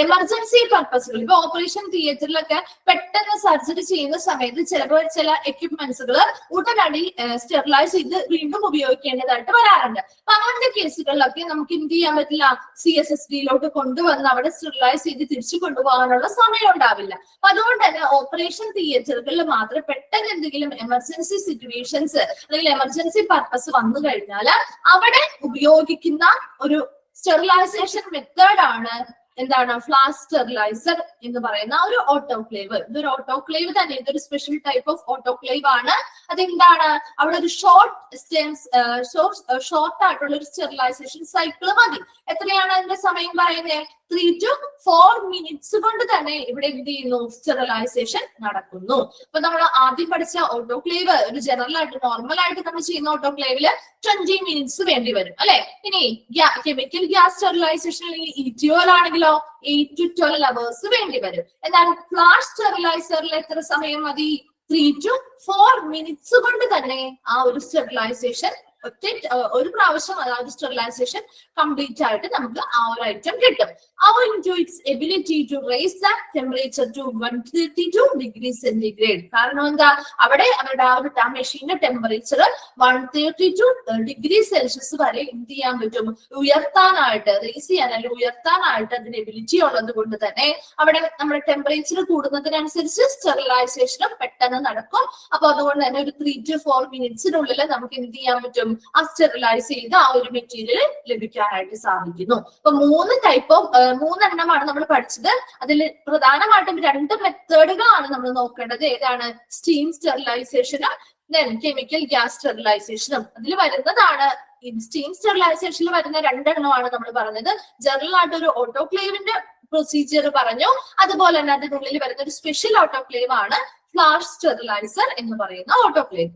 emergency പർപ്പസുകൾ, ഇപ്പൊ operation തിയേറ്ററിലൊക്കെ പെട്ടെന്ന് surgery ചെയ്യുന്ന സമയത്ത് ചിലപ്പോൾ ചില എക്യുപ്മെന്റ്സുകൾ ഉടനടി sterilise ചെയ്ത് വീണ്ടും ഉപയോഗിക്കേണ്ടതായിട്ട് വരാറുണ്ട്. അപ്പൊ അങ്ങനത്തെ കേസുകളിലൊക്കെ നമുക്ക് എന്ത് ചെയ്യാൻ പറ്റില്ല? CSSDയിലോട്ട് കൊണ്ടുവന്ന് അവിടെ സ്റ്റെറിലൈസ് ചെയ്ത് തിരിച്ചു കൊണ്ടുപോകാനുള്ള സമയം ഉണ്ടാവില്ല. അപ്പൊ അതുകൊണ്ട് തന്നെ ഓപ്പറേഷൻ തിയേറ്ററുകളിൽ മാത്രം പെട്ടെന്ന് എന്തെങ്കിലും എമർജൻസി സിറ്റുവേഷൻസ് അല്ലെങ്കിൽ എമർജൻസി പർപ്പസ് വന്നു കഴിഞ്ഞാൽ അവിടെ ഉപയോഗിക്കുന്ന ഒരു സ്റ്റെറിലൈസേഷൻ മെത്തേഡ് ആണ് എന്താണ്? ഫ്ലാഷ് സ്റ്റെറിലൈസർ എന്ന് പറയുന്ന ഒരു ഓട്ടോക്ലേവ്. ഇതൊരു ഓട്ടോക്ലേവ് തന്നെ, ഇതൊരു സ്പെഷ്യൽ ടൈപ്പ് ഓഫ് ഓട്ടോക്ലേവ് ആണ്. അതെന്താണ്? അവിടെ ഒരു ഷോർട്ട് ആയിട്ടുള്ള ഒരു സ്റ്റെറിലൈസേഷൻ സൈക്കിൾ മതി. എത്രയാണ് അതിന്റെ സമയം പറയുന്നത്? 3 to 4 minutes കൊണ്ട് തന്നെ ഇവിടെ എന്ത് ചെയ്യുന്നു? സ്റ്റെറിലൈസേഷൻ നടക്കുന്നു. അപ്പൊ നമ്മൾ ആദ്യം പഠിച്ച ഓട്ടോക്ലേവ് ഒരു ജനറൽ ആയിട്ട് നോർമൽ ആയിട്ട് നമ്മൾ ചെയ്യുന്ന ഓട്ടോക്ലേവില് 20 മിനിറ്റ്സ് വേണ്ടി വരും അല്ലെ. ഇനി കെമിക്കൽ ഗ്യാസ് സ്റ്റെറിലൈസേഷൻ അല്ലെങ്കിൽ ETO ആണെങ്കിലോ 8 to 12 hours വേണ്ടി വരും. എന്നാൽ ഫ്ലാഷ് സ്റ്റെറിലൈസറിൽ എത്ര സമയം മതി? 3 to 4 minutes കൊണ്ട് തന്നെ ആ ഒരു സ്റ്റെറിലൈസേഷൻ ഒരു പ്രാവശ്യം അതായത് സ്റ്റെറിലൈസേഷൻ കംപ്ലീറ്റ് ആയിട്ട് നമുക്ക് ആ ഒരു ഐറ്റം കിട്ടും. Owing to its ability to raise the temperature to 132 degrees centigrade. കാരണം എന്താ? അവിടെ അവരുടെ ആ മെഷീന്റെ ടെമ്പറേച്ചർ 132 ഡിഗ്രി സെൽഷ്യസ് വരെ എന്ത് ചെയ്യാൻ പറ്റും? ഉയർത്താനായിട്ട്, റേസ് ചെയ്യാൻ അല്ലെങ്കിൽ ഉയർത്താനായിട്ട് അതിന് എബിലിറ്റി ഉള്ളത് കൊണ്ട് തന്നെ അവിടെ നമ്മുടെ ടെമ്പറേച്ചർ കൂടുന്നതിനനുസരിച്ച് സ്റ്റെറിലൈസേഷനും പെട്ടെന്ന് നടക്കും. അപ്പൊ അതുകൊണ്ട് തന്നെ ഒരു 3 to 4 മിനിറ്റ്സിനുള്ളിൽ നമുക്ക് എന്ത് ചെയ്യാൻ പറ്റും? ആ സ്റ്റെറിലൈസ് ചെയ്ത് ആ ഒരു മെറ്റീരിയൽ ലഭിക്കാനായിട്ട് സാധിക്കുന്നു. അപ്പൊ 3 എണ്ണമാണ് നമ്മൾ പഠിച്ചത്. അതിൽ പ്രധാനമായിട്ടും 2 മെത്തേഡുകളാണ് നമ്മൾ നോക്കേണ്ടത്. ഏതാണ്? സ്റ്റീം സ്റ്റെറിലൈസേഷനും ദെൻ കെമിക്കൽ ഗ്യാസ് സ്റ്റെറിലൈസേഷനും. അതിൽ വരുന്നതാണ് സ്റ്റീം സ്റ്റെറിലൈസേഷനിൽ വരുന്ന 2 എണ്ണമാണ് നമ്മൾ പറഞ്ഞത്. ജനറൽ ആയിട്ട് ഒരു ഓട്ടോക്ലേവിന്റെ പ്രൊസീജിയർ പറഞ്ഞു. അതുപോലെ തന്നെ അതിനുള്ളിൽ വരുന്ന ഒരു സ്പെഷ്യൽ ഓട്ടോക്ലേവ് ആണ് ഫ്ലാഷ് സ്റ്റെറിലൈസർ എന്ന് പറയുന്ന ഓട്ടോക്ലേവ്.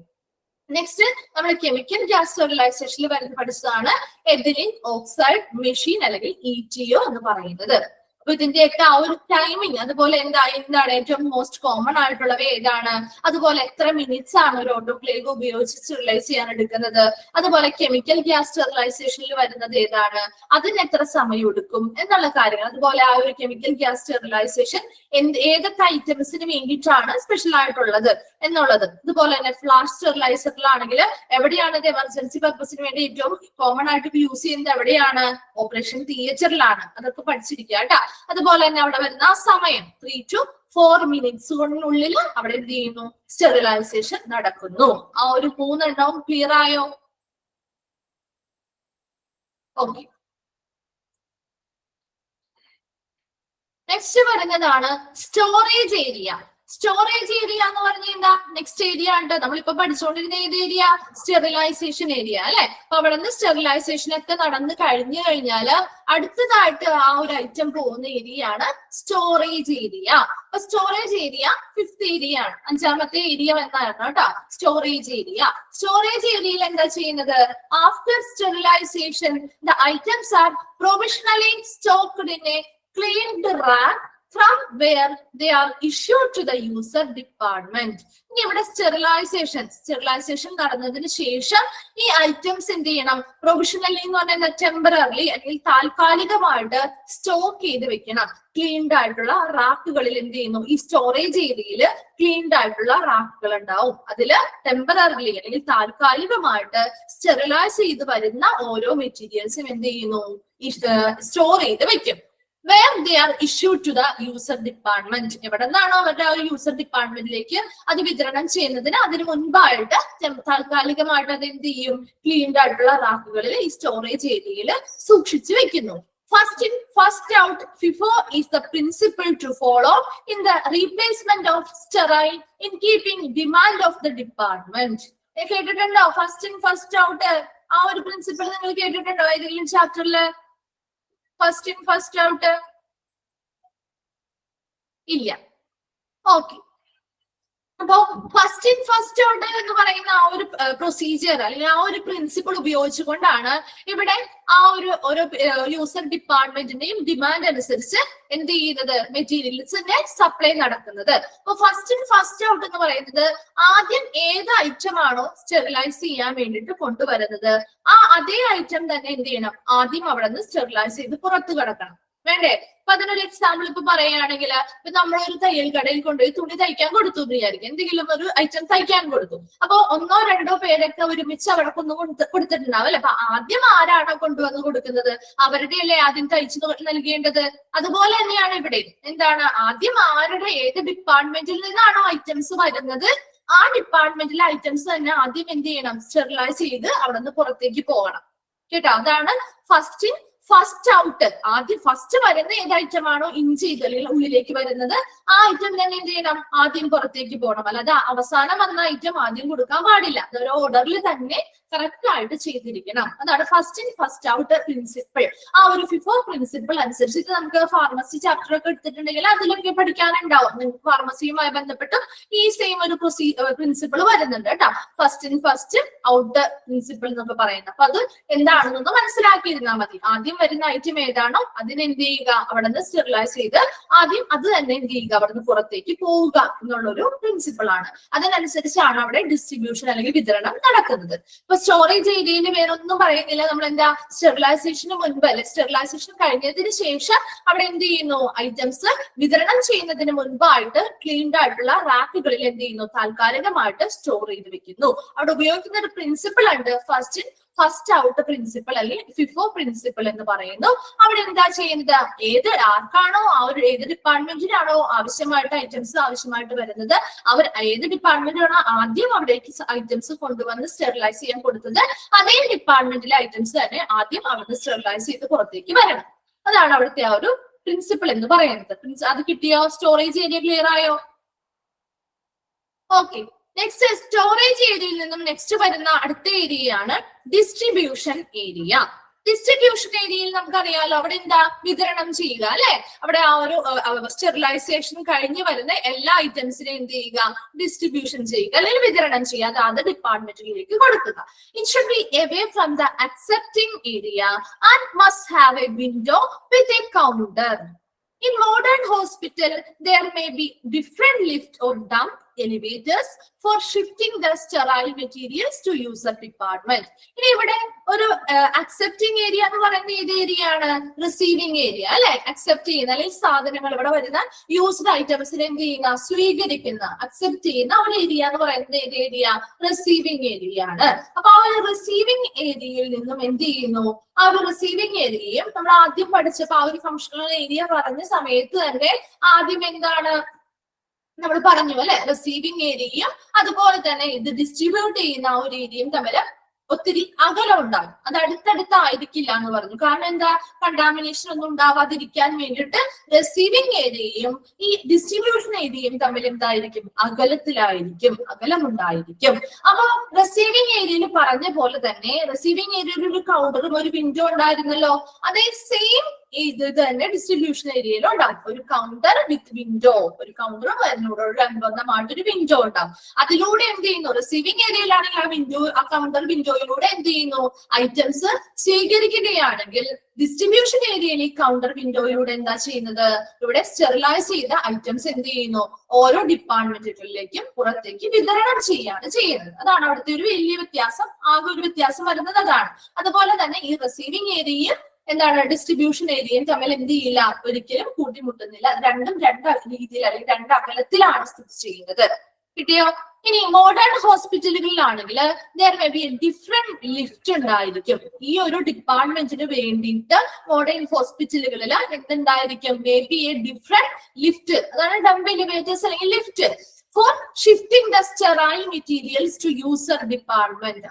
നെക്സ്റ്റ് നമ്മൾ കെമിക്കൽ ഗ്യാസ് സ്റ്റെറിലൈസേഷനിൽ വരുന്ന പഠിച്ചതാണ് എഥിലീൻ ഓക്സൈഡ് മെഷീൻ അല്ലെങ്കിൽ ETO എന്ന് പറയുന്നത്. അപ്പൊ ഇതിന്റെയൊക്കെ ആ ഒരു ടൈമിങ്, അതുപോലെ എന്താണ് ഏറ്റവും മോസ്റ്റ് കോമൺ ആയിട്ടുള്ളവ ഏതാണ്, അതുപോലെ എത്ര മിനിറ്റ്സ് ആണ് ഒരു ഓട്ടോക്ലേവ് ഉപയോഗിച്ച് സ്റ്റെറിലൈസ് ചെയ്യാൻ എടുക്കുന്നത്, അതുപോലെ കെമിക്കൽ ഗ്യാസ് സ്റ്റെറിലൈസേഷനിൽ വരുന്നത് ഏതാണ്, അതിന് എത്ര സമയം എടുക്കും എന്നുള്ള കാര്യങ്ങൾ, അതുപോലെ ആ ഒരു കെമിക്കൽ ഗ്യാസ് സ്റ്റെറിലൈസേഷൻ ഏതൊക്കെ ഐറ്റംസിന് വേണ്ടിയിട്ടാണ് സ്പെഷ്യൽ ആയിട്ടുള്ളത് എന്നുള്ളത്. അതുപോലെ തന്നെ ഫ്ലാഷ് സ്റ്റെറിലൈസറിലാണെങ്കിൽ എവിടെയാണ് ഇത് എമർജൻസി പർപ്പസിന് വേണ്ടി ഏറ്റവും കോമൺ ആയിട്ട് യൂസ് ചെയ്യുന്നത്, എവിടെയാണ്, ഓപ്പറേഷൻ തിയേറ്ററിലാണ്. അതൊക്കെ പഠിച്ചിരിക്കുക കേട്ടോ. അതുപോലെ തന്നെ അവിടെ വരുന്ന ആ സമയം 3 to 4 മിനിറ്റ്സുകളിനുള്ളിൽ അവിടെ എന്ത് ചെയ്യുന്നു, സ്റ്റെറിലൈസേഷൻ നടക്കുന്നു. ആ ഒരു 3 എണ്ണവും ക്ലിയർ ആയോ? ഓക്കെ. നെക്സ്റ്റ് വരുന്നതാണ് സ്റ്റോറേജ് ഏരിയ. സ്റ്റോറേജ് ഏരിയ എന്ന് പറഞ്ഞാൽ എന്താ, നെക്സ്റ്റ് ഏരിയ ഉണ്ട്. നമ്മളിപ്പോ പഠിച്ചുകൊണ്ടിരുന്ന ഏത് ഏരിയ, സ്റ്റെറിലൈസേഷൻ ഏരിയ അല്ലെ. അപ്പൊ അവിടെ നിന്ന് സ്റ്റെറിലൈസേഷൻ ഒക്കെ നടന്നു കഴിഞ്ഞു കഴിഞ്ഞാല് അടുത്തതായിട്ട് ആ ഒരു ഐറ്റം പോകുന്ന ഏരിയ ആണ് സ്റ്റോറേജ് ഏരിയ. അപ്പൊ സ്റ്റോറേജ് ഏരിയ 5th ഏരിയ ആണ്, 5ാമത്തെ ഏരിയ എന്നാണ് കേട്ടോ സ്റ്റോറേജ് ഏരിയ. സ്റ്റോറേജ് ഏരിയയിൽ എന്താ ചെയ്യുന്നത്, after sterilization the items are provisionally stocked in a cleaned rack from where they are issued to the user department. ഇനി ഇവിടെ സ്റ്റെറിലൈസേഷൻ നടന്നതിന് ശേഷം ഈ ഐറ്റംസ് എന്ത് ചെയ്യണം, പ്രൊവിഷണലി എന്ന് പറഞ്ഞാൽ ടെമ്പററി അല്ലെങ്കിൽ താൽക്കാലികമായിട്ട് സ്റ്റോക്ക് ചെയ്ത് വെക്കണം. ക്ലീൻഡ് ആയിട്ടുള്ള റാക്കുകളിൽ എന്ത് ചെയ്യുന്നു, ഈ സ്റ്റോറേജ് ഏരിയയിൽ ക്ലീൻഡ് ആയിട്ടുള്ള റാക്കുകൾ ഉണ്ടാവും. അതില് ടെമ്പററി അല്ലെങ്കിൽ താൽക്കാലികമായിട്ട് സ്റ്റെറിലൈസ് ചെയ്ത് വരുന്ന ഓരോ മെറ്റീരിയൽസും എന്ത് ചെയ്യുന്നു, ഈ സ്റ്റോർ ചെയ്ത് വെക്കും. where they are issued to the user department. എവിടെ നിന്നാണോ അവരുടെ ആ ഒരു യൂസർ ഡിപ്പാർട്ട്മെന്റിലേക്ക് അത് വിതരണം ചെയ്യുന്നതിന് അതിന് മുൻപായിട്ട് താൽക്കാലികമായിട്ട് അത് എന്ത് ചെയ്യും, ക്ലീൻഡ് ആയിട്ടുള്ള റാക്കുകളിൽ ഈ സ്റ്റോറേജ് ഏരിയയിൽ സൂക്ഷിച്ചു വെക്കുന്നു. First in, first out, FIFO is the principle to follow in the replacement of sterile in keeping demand of the department. കേട്ടിട്ടുണ്ടോ? ഫസ്റ്റ് ഇൻ ഫസ്റ്റ് ഔട്ട് ആ ഒരു പ്രിൻസിപ്പിൾ നിങ്ങൾ കേട്ടിട്ടുണ്ടോ ഏതെങ്കിലും ചാപ്റ്ററില്? ഫസ്റ്റ് ഇൻ ഫസ്റ്റ് ഔട്ട് ഇല്ല. ഓക്കെ. അപ്പോ first in first out എന്ന് പറയുന്ന ആ ഒരു പ്രൊസീജിയർ അല്ലെങ്കിൽ ആ ഒരു പ്രിൻസിപ്പിൾ ഉപയോഗിച്ചുകൊണ്ടാണ് ഇവിടെ ആ ഒരു യൂസർ ഡിപ്പാർട്ട്മെന്റിന്റെയും ഡിമാൻഡ് അനുസരിച്ച് എന്ത് ചെയ്യുന്നത്, മെറ്റീരിയൽസിന്റെ സപ്ലൈ നടക്കുന്നത്. അപ്പൊ ഫസ്റ്റ് ഇൻ ഫസ്റ്റ് ഔട്ട് എന്ന് പറയുന്നത് ആദ്യം ഏത് ഐറ്റം ആണോ സ്റ്റെറിലൈസ് ചെയ്യാൻ വേണ്ടിയിട്ട് കൊണ്ടുവരുന്നത് ആ അതേ ഐറ്റം തന്നെ എന്ത് ചെയ്യണം, ആദ്യം അവിടെ നിന്ന് സ്റ്റെറിലൈസ് ചെയ്ത് പുറത്തു കിടക്കണം. വേണ്ടേ? അപ്പൊ അതിനൊരു എക്സാമ്പിൾ ഇപ്പൊ പറയുകയാണെങ്കിൽ ഇപ്പൊ നമ്മളൊരു തയ്യൽ കടയിൽ കൊണ്ടുപോയി തുണി തയ്ക്കാൻ കൊടുത്തു എന്ന് വിചാരിക്കും, എന്തെങ്കിലും ഒരു ഐറ്റം തയ്ക്കാൻ കൊടുത്തു. അപ്പൊ 1 or 2 പേരൊക്കെ ഒരുമിച്ച് അവിടെ കൊടുത്തിട്ടുണ്ടാവും അല്ലെ. അപ്പൊ ആദ്യം ആരാണോ കൊണ്ടുവന്ന് കൊടുക്കുന്നത് അവരുടെ അല്ലേ ആദ്യം തയ്ച്ചു നൽകേണ്ടത്. അതുപോലെ തന്നെയാണ് ഇവിടെ എന്താണ്, ആദ്യം ആരുടെ ഏത് ഡിപ്പാർട്ട്മെന്റിൽ നിന്നാണോ ഐറ്റംസ് വരുന്നത് ആ ഡിപ്പാർട്ട്മെന്റിലെ ഐറ്റംസ് തന്നെ ആദ്യം എന്ത് ചെയ്യണം, സ്റ്റെറിലൈസ് ചെയ്ത് അവിടെ നിന്ന് പുറത്തേക്ക് പോകണം കേട്ടോ. അതാണ് ഫസ്റ്റ് ഇൻ ഫസ്റ്റ് ഔട്ട്. ആദ്യം ഫസ്റ്റ് വരുന്ന ഏത് ഐറ്റം ആണോ ഇൻ ചെയ്ത് അല്ലെങ്കിൽ ഉള്ളിലേക്ക് വരുന്നത് ആ ഐറ്റം തന്നെ എന്ത് ചെയ്യണം, ആദ്യം പുറത്തേക്ക് പോകണം. അല്ലാതെ അവസാനം വന്ന ഐറ്റം ആദ്യം കൊടുക്കാൻ പാടില്ല. അതൊരു ഓർഡറിൽ തന്നെ കറക്റ്റ് ആയിട്ട് ചെയ്തിരിക്കണം. അതാണ് first in first out principle. ആ ഒരു FIFO പ്രിൻസിപ്പിൾ അനുസരിച്ചിട്ട് നമുക്ക് ഫാർമസി ചാപ്റ്റർ ഒക്കെ എടുത്തിട്ടുണ്ടെങ്കിൽ അതിലൊക്കെ പഠിക്കാനുണ്ടാവും. നിങ്ങൾക്ക് ഫാർമസിയുമായി ബന്ധപ്പെട്ട് ഈ സെയിം ഒരു പ്രിൻസിപ്പിൾ വരുന്നുണ്ട് കേട്ടോ. First in first out principle എന്നൊക്കെ പറയുന്നത്. അപ്പൊ അത് എന്താണെന്നൊന്ന് മനസ്സിലാക്കിയിരുന്നാൽ മതി. ആദ്യം വരുന്ന ഐറ്റം ഏതാണോ അതിന് എന്ത് ചെയ്യുക, അവിടെ നിന്ന് സ്റ്റെറിലൈസ് ചെയ്ത് ആദ്യം അത് തന്നെ എന്ത് ചെയ്യുക, അവിടെ നിന്ന് പുറത്തേക്ക് പോവുക എന്നുള്ളൊരു പ്രിൻസിപ്പിൾ ആണ്. അതിനനുസരിച്ചാണ് അവിടെ ഡിസ്ട്രിബ്യൂഷൻ അല്ലെങ്കിൽ വിതരണം നടക്കുന്നത്. ഇപ്പൊ സ്റ്റോറേജ് ഏരിയയിൽ വേറൊന്നും പറയുന്നില്ല. നമ്മൾ എന്താ, സ്റ്റെറിലൈസേഷന് മുൻപ് അല്ലെ സ്റ്റെറിലൈസേഷൻ കഴിഞ്ഞതിന് ശേഷം അവിടെ എന്ത് ചെയ്യുന്നു, ഐറ്റംസ് വിതരണം ചെയ്യുന്നതിന് മുൻപായിട്ട് ക്ലീൻഡ് ആയിട്ടുള്ള റാക്കുകളിൽ എന്ത് ചെയ്യുന്നു, താൽക്കാലികമായിട്ട് സ്റ്റോർ ചെയ്ത് വെക്കുന്നു. അവിടെ ഉപയോഗിക്കുന്ന ഒരു പ്രിൻസിപ്പിൾ ഉണ്ട്, first in first out principle അല്ലെങ്കിൽ FIFO പ്രിൻസിപ്പിൾ എന്ന് പറയുന്നു. അവിടെ എന്താ ചെയ്യുന്നത്, ആർക്കാണോ ആ ഒരു ഏത് ഡിപ്പാർട്ട്മെന്റിനാണോ ആവശ്യമായിട്ട് ഐറ്റംസ് ആവശ്യമായിട്ട് വരുന്നത് അവർ ഏത് ഡിപ്പാർട്ട്മെന്റാണോ ആദ്യം അവിടേക്ക് ഐറ്റംസ് കൊണ്ടുവന്ന് സ്റ്റെറിലൈസ് ചെയ്യാൻ കൊടുത്തത് അതേ ഡിപ്പാർട്ട്മെന്റിലെ ഐറ്റംസ് തന്നെ ആദ്യം അവിടുന്ന് സ്റ്റെറിലൈസ് ചെയ്ത് പുറത്തേക്ക് വരണം. അതാണ് അവിടുത്തെ ആ ഒരു പ്രിൻസിപ്പിൾ എന്ന് പറയുന്നത്. അത് കിട്ടിയോ? സ്റ്റോറേജ് ഏരിയ ക്ലിയർ ആയോ? ഓക്കെ. നെക്സ്റ്റ് സ്റ്റോറേജ് ഏരിയയിൽ നിന്നും നെക്സ്റ്റ് വരുന്ന അടുത്ത ഏരിയയാണ് ഡിസ്ട്രിബ്യൂഷൻ ഏരിയ. ഡിസ്ട്രിബ്യൂഷൻ ഏരിയയിൽ നമുക്കറിയാലോ അവിടെ എന്താ വിതരണം ചെയ്യുക അല്ലെ. അവിടെ ആ ഒരു സ്റ്റെറിലൈസേഷൻ കഴിഞ്ഞ് വരുന്ന എല്ലാ ഐറ്റംസിനെയും എന്ത് ചെയ്യുക, ഡിസ്ട്രിബ്യൂഷൻ ചെയ്യുക അല്ലെങ്കിൽ വിതരണം ചെയ്യുക, അതാത് ഡിപ്പാർട്ട്മെന്റിലേക്ക് കൊടുക്കുക. It should be away from the accepting area and must have A window with a counter. In modern hospital, there may be different lift or dump elevators for shifting the sterile materials to user department. ഇനി ഇവിടെ ഒരു accepting area എന്ന് പറയുന്ന ഏത് area ആണ്? Receiving area അല്ലെ. Accept ചെയ്യുന്ന അല്ലെങ്കിൽ സാധനങ്ങൾ ഇവിടെ വരുന്ന യൂസ്ഡ് ഐറ്റംസിനെ എന്ത് ചെയ്യുന്ന, സ്വീകരിക്കുന്ന, അക്സെപ്റ്റ് ചെയ്യുന്ന ഒരു ഏരിയ എന്ന് പറയുന്നത് ഏത് ഏരിയ? റിസീവിംഗ് ഏരിയ ആണ്. അപ്പൊ ആ ഒരു റിസീവിംഗ് ഏരിയയിൽ നിന്നും എന്ത് ചെയ്യുന്നു, ആ ഒരു റിസീവിംഗ് ഏരിയയും നമ്മൾ ആദ്യം പഠിച്ചപ്പോ ആ ഒരു ഫങ്ഷണൽ ഏരിയ പറഞ്ഞ സമയത്ത് തന്നെ ആദ്യം എന്താണ് നമ്മൾ പറഞ്ഞു അല്ലെ, റിസീവിംഗ് ഏരിയയും അതുപോലെ തന്നെ ഇത് ഡിസ്ട്രിബ്യൂട്ട് ചെയ്യുന്ന ആ ഒരു ഏരിയയും തമ്മിൽ ഒത്തിരി അകലം ഉണ്ടാകും. അത് അടുത്തടുത്തായിരിക്കില്ല എന്ന് പറഞ്ഞു. കാരണം എന്താ, കണ്ടാമിനേഷൻ ഒന്നും ഉണ്ടാവാതിരിക്കാൻ വേണ്ടിയിട്ട് റിസീവിംഗ് ഏരിയയും ഈ ഡിസ്ട്രിബ്യൂഷൻ ഏരിയയും തമ്മിൽ എന്തായിരിക്കും, അകലത്തിലായിരിക്കും, അകലമുണ്ടായിരിക്കും. അപ്പൊ റിസീവിംഗ് ഏരിയയിൽ പറഞ്ഞ പോലെ തന്നെ റിസീവിംഗ് ഏരിയയിൽ ഒരു കൗണ്ടറും ഒരു വിൻഡോ ഉണ്ടായിരുന്നല്ലോ. അതേ സെയിം ഇത് തന്നെ ഡിസ്ട്രിബ്യൂഷൻ ഏരിയയിലും ഉണ്ടാവും. ഒരു കൗണ്ടർ വിത്ത് വിൻഡോ, ഒരു കൗണ്ടറും അതിനോട് അനുബന്ധമായിട്ടൊരു വിൻഡോ ഉണ്ടാവും. അതിലൂടെ എന്ത് ചെയ്യുന്നു, റിസീവിംഗ് ഏരിയയിലാണെങ്കിൽ ആ വിൻഡോ, ആ കൗണ്ടർ വിൻഡോയിലൂടെ എന്ത് ചെയ്യുന്നു, ഐറ്റംസ് സ്വീകരിക്കുകയാണെങ്കിൽ ഡിസ്ട്രിബ്യൂഷൻ ഏരിയയിൽ ഈ കൗണ്ടർ വിൻഡോയിലൂടെ എന്താ ചെയ്യുന്നത്, ഇവിടെ സ്റ്റെറിലൈസ് ചെയ്ത ഐറ്റംസ് എന്ത് ചെയ്യുന്നു, ഓരോ ഡിപ്പാർട്ട്മെന്റുകളിലേക്കും പുറത്തേക്ക് വിതരണം ചെയ്യാണ് ചെയ്യുന്നത്. അതാണ് അവിടുത്തെ ഒരു വലിയ വ്യത്യാസം. ആകെ ഒരു വ്യത്യാസം വരുന്നത് അതാണ്. അതുപോലെ തന്നെ ഈ റിസീവിംഗ് ഏരിയയും എന്താണ്, ഡിസ്ട്രിബ്യൂഷൻ ഏരിയയും തമ്മിൽ എന്ത് ചെയ്യില്ല, ഒരിക്കലും കൂട്ടിമുട്ടുന്നില്ല. രണ്ടും രണ്ട് രീതിയിൽ അല്ലെങ്കിൽ രണ്ട് അകലത്തിലാണ് സ്ഥിതി ചെയ്യുന്നത്. കിട്ടിയോ? ഇനി മോഡേൺ ഹോസ്പിറ്റലുകളിലാണെങ്കിൽ there may be a different lift ഉണ്ടായിരിക്കും. ഈ ഒരു ഡിപ്പാർട്ട്മെന്റിന് വേണ്ടിയിട്ട് മോഡേൺ ഹോസ്പിറ്റലുകളിൽ എന്തുണ്ടായിരിക്കും, may be a different lift, അതാണ് ഡംപ് എലിവേറ്റേഴ്സ് അല്ലെങ്കിൽ lift for shifting the sterile materials to user department.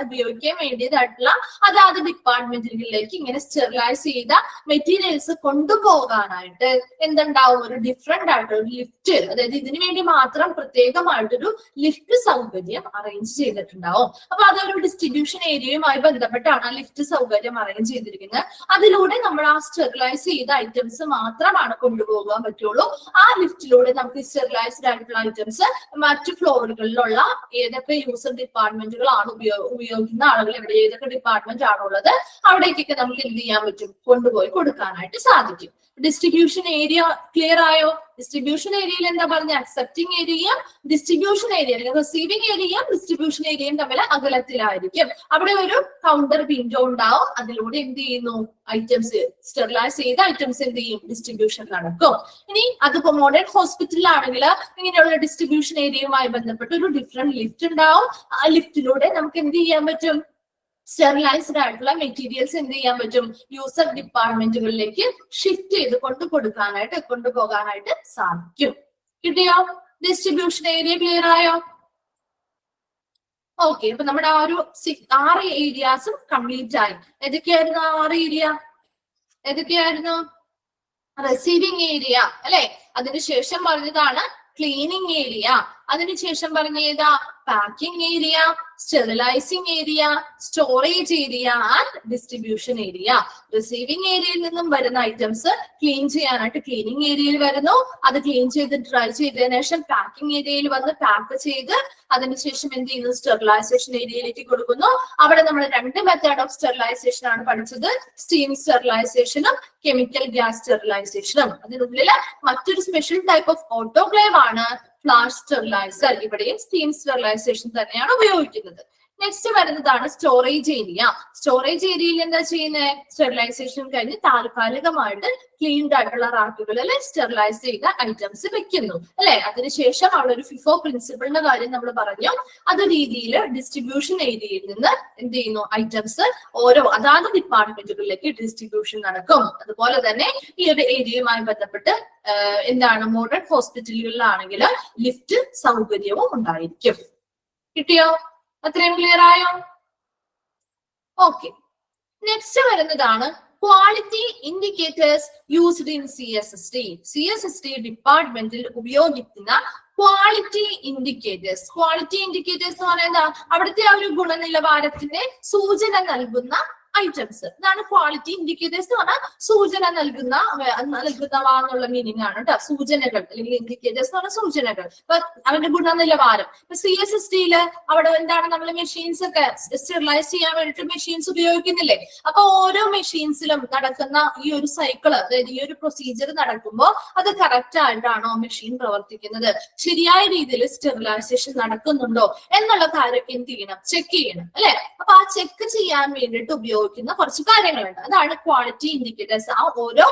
ഉപയോഗിക്കാൻ വേണ്ടിയതായിട്ടുള്ള അതാത് ഡിപ്പാർട്ട്മെന്റുകളിലേക്ക് ഇങ്ങനെ സ്റ്റെറിലൈസ് ചെയ്ത മെറ്റീരിയൽസ് കൊണ്ടുപോകാനായിട്ട് എന്തുണ്ടാവും, ഒരു ഡിഫറെന്റ് ആയിട്ടൊരു ലിഫ്റ്റ്, അതായത് ഇതിനു വേണ്ടി മാത്രം പ്രത്യേകമായിട്ടൊരു ലിഫ്റ്റ് സൗകര്യം അറേഞ്ച് ചെയ്തിട്ടുണ്ടാവും. അപ്പൊ അതൊരു ഡിസ്ട്രിബ്യൂഷൻ ഏരിയയുമായി ബന്ധപ്പെട്ടാണ് ആ ലിഫ്റ്റ് സൗകര്യം അറേഞ്ച് ചെയ്തിരിക്കുന്നത്. അതിലൂടെ നമ്മൾ ആ സ്റ്റെറിലൈസ് ചെയ്ത ഐറ്റംസ് മാത്രമാണ് കൊണ്ടുപോകാൻ പറ്റുള്ളൂ. ആ ലിഫ്റ്റിലൂടെ നമുക്ക് സ്റ്റെറിലൈസ്ഡ് ആയിട്ടുള്ള ഐറ്റംസ് മറ്റു ഫ്ലോറുകളിലുള്ള ഏതൊക്കെ യൂസർ ഡിപ്പാർട്ട്മെന്റുകളാണ് ഉപയോഗിക്കുന്ന ആളുകൾ, ഇവിടെ ഏതൊക്കെ ഡിപ്പാർട്ട്മെന്റ് ആണുള്ളത് അവിടേക്കൊക്കെ നമുക്ക് എന്ത് ചെയ്യാൻ പറ്റും, കൊണ്ടുപോയി കൊടുക്കാനായിട്ട് സാധിക്കും. ഡിസ്ട്രിബ്യൂഷൻ ഏരിയ ക്ലിയർ ആയോ? ഡിസ്ട്രിബ്യൂഷൻ ഏരിയയിൽ എന്താ പറഞ്ഞ, അക്സെപ്റ്റിംഗ് ഏരിയയും ഡിസ്ട്രിബ്യൂഷൻ ഏരിയ അല്ലെങ്കിൽ റിസീവിംഗ് ഏരിയയും ഡിസ്ട്രിബ്യൂഷൻ ഏരിയയും തമ്മിൽ അകലത്തിലായിരിക്കും. അവിടെ ഒരു കൗണ്ടർ വിൻഡോ ഉണ്ടാവും. അതിലൂടെ എന്ത് ചെയ്യുന്നു, ഐറ്റംസ് സ്റ്റെറിലൈസ് ചെയ്ത ഐറ്റംസ് എന്ത് ചെയ്യും, ഡിസ്ട്രിബ്യൂഷൻ നടക്കും. ഇനി അതിപ്പോ മോഡേൺ ഹോസ്പിറ്റലിലാണെങ്കിൽ ഇങ്ങനെയുള്ള ഡിസ്ട്രിബ്യൂഷൻ ഏരിയയുമായി ബന്ധപ്പെട്ട് ഒരു ഡിഫറെന്റ് ലിഫ്റ്റ് ഉണ്ടാവും. ആ ലിഫ്റ്റിലൂടെ നമുക്ക് എന്ത് ചെയ്യാൻ പറ്റും, സ്റ്റെറിലൈസ്ഡ് ആയിട്ടുള്ള മെറ്റീരിയൽസ് എന്ത് ചെയ്യാൻ പറ്റും, യൂസർ ഡിപ്പാർട്ട്മെന്റുകളിലേക്ക് ഷിഫ്റ്റ് ചെയ്ത് കൊണ്ടുപോകാനായിട്ട് സാധിക്കും. കിട്ടിയോ? ഡിസ്ട്രിബ്യൂഷൻ ഏരിയ ക്ലിയർ ആയോ? ഓക്കെ, അപ്പൊ നമ്മുടെ ആ ഒരു 6 ഏരിയാസും കംപ്ലീറ്റ് ആയി. ഏതൊക്കെയായിരുന്നു ആ 6 ഏരിയ? ഏതൊക്കെയായിരുന്നു? റിസീവിംഗ് ഏരിയ അല്ലെ, അതിനുശേഷം പറഞ്ഞതാണ് ക്ലീനിങ് ഏരിയ, അതിനുശേഷം പറഞ്ഞ ഏതാ, packing area, sterilising area, storage area and distribution area. Receiving ഏരിയയിൽ നിന്നും വരുന്ന ഐറ്റംസ് ക്ലീൻ ചെയ്യാനായിട്ട് ക്ലീനിങ് ഏരിയയിൽ വരുന്നു. അത് ക്ലീൻ ചെയ്ത് ഡ്രൈ ചെയ്തതിനു ശേഷം പാക്കിംഗ് ഏരിയയിൽ വന്ന് പാക്ക് ചെയ്ത് അതിനുശേഷം എന്ത് ചെയ്യുന്നു, സ്റ്റെറിലൈസേഷൻ ഏരിയയിലേക്ക് കൊടുക്കുന്നു. അവിടെ നമ്മൾ 2 മെത്തേഡ് ഓഫ് സ്റ്റെറിലൈസേഷൻ ആണ് പഠിച്ചത്, സ്റ്റീം സ്റ്റെറിലൈസേഷനും കെമിക്കൽ ഗ്യാസ് സ്റ്റെറിലൈസേഷനും. അതിനുള്ളിൽ മറ്റൊരു സ്പെഷ്യൽ ടൈപ്പ് ഓഫ് ഓട്ടോക്ലേവ് ആണ് ഫ്ലാഷ് സ്റ്റെറിലൈസർ. ഇവിടെയും സ്റ്റീം സ്റ്റെറിലൈസേഷൻ തന്നെയാണ് ഉപയോഗിക്കുന്നത്. നെക്സ്റ്റ് വരുന്നതാണ് സ്റ്റോറേജ് ഏരിയ. സ്റ്റോറേജ് ഏരിയയിൽ എന്താ ചെയ്യുന്നത്, സ്റ്റെറിലൈസേഷൻ കഴിഞ്ഞ് താൽക്കാലികമായിട്ട് ക്ലീൻഡ് ആയിട്ടുള്ള റാക്കുകളിൽ സ്റ്റെറിലൈസ് ചെയ്ത ഐറ്റംസ് വെക്കുന്നു അല്ലെ. അതിനുശേഷം അവിടെ ഒരു ഫിഫോ പ്രിൻസിപ്പിളിന്റെ കാര്യം നമ്മൾ പറഞ്ഞു. അത് രീതിയിൽ ഡിസ്ട്രിബ്യൂഷൻ ഏരിയയിൽ നിന്ന് എന്ത് ചെയ്യുന്നു, ഐറ്റംസ് ഓരോ അതാത് ഡിപ്പാർട്ട്മെന്റുകളിലേക്ക് ഡിസ്ട്രിബ്യൂഷൻ നടക്കും. അതുപോലെ തന്നെ ഈ ഒരു ഏരിയയുമായി ബന്ധപ്പെട്ട് എന്താണ്, മോഡേൺ ഹോസ്പിറ്റലുകളിലാണെങ്കിൽ ലിഫ്റ്റ് സൗകര്യവും ഉണ്ടായിരിക്കും. കിട്ടിയോ? അത്രയും ക്ലിയർ ആയോ? ഓക്കെ, നെക്സ്റ്റ് വരുന്നതാണ് quality indicators used in CSST ഡിപ്പാർട്ട്മെന്റിൽ ഉപയോഗിക്കുന്ന ക്വാളിറ്റി ഇൻഡിക്കേറ്റേഴ്സ്. ക്വാളിറ്റി ഇൻഡിക്കേറ്റേഴ്സ് എന്ന് പറയുന്നത് അവിടുത്തെ ആ ഒരു ഗുണനിലവാരത്തിന്റെ സൂചന നൽകുന്ന ഐറ്റംസ്. ഇതാണ് ക്വാളിറ്റി ഇൻഡിക്കേറ്റേഴ്സ് എന്ന് പറഞ്ഞാൽ സൂചന നൽകുന്നവ മീനിങ് ആണ് കേട്ടോ. സൂചനകൾ അല്ലെങ്കിൽ ഇൻഡിക്കേറ്റേഴ്സ് എന്ന് പറഞ്ഞാൽ സൂചനകൾ. ഇപ്പൊ അവന്റെ ഗുണനിലവാരം. ഇപ്പൊ CSST-യില് അവിടെ എന്താണ് നമ്മൾ മെഷീൻസ് ഒക്കെ സ്റ്റെറിലൈസ് ചെയ്യാൻ വേണ്ടിട്ട് മെഷീൻസ് ഉപയോഗിക്കുന്നില്ലേ? അപ്പൊ ഓരോ മെഷീൻസിലും നടക്കുന്ന ഈ ഒരു സൈക്കിള്, അതായത് ഈ ഒരു പ്രൊസീജിയർ നടക്കുമ്പോൾ അത് കറക്റ്റ് ആയിട്ടാണോ മെഷീൻ പ്രവർത്തിക്കുന്നത്, ശരിയായ രീതിയിൽ സ്റ്റെറിലൈസേഷൻ നടക്കുന്നുണ്ടോ എന്നുള്ള കാര്യം എന്ത് ചെയ്യണം? ചെക്ക് ചെയ്യണം അല്ലെ? അപ്പൊ ആ ചെക്ക് ചെയ്യാൻ വേണ്ടിയിട്ട് ഉപയോഗിക്കുന്ന കുറച്ച് കാര്യങ്ങളുണ്ട്. അതാണ് ക്വാളിറ്റി ഇൻഡിക്കേറ്റേഴ്സ്. ആ ഓരോ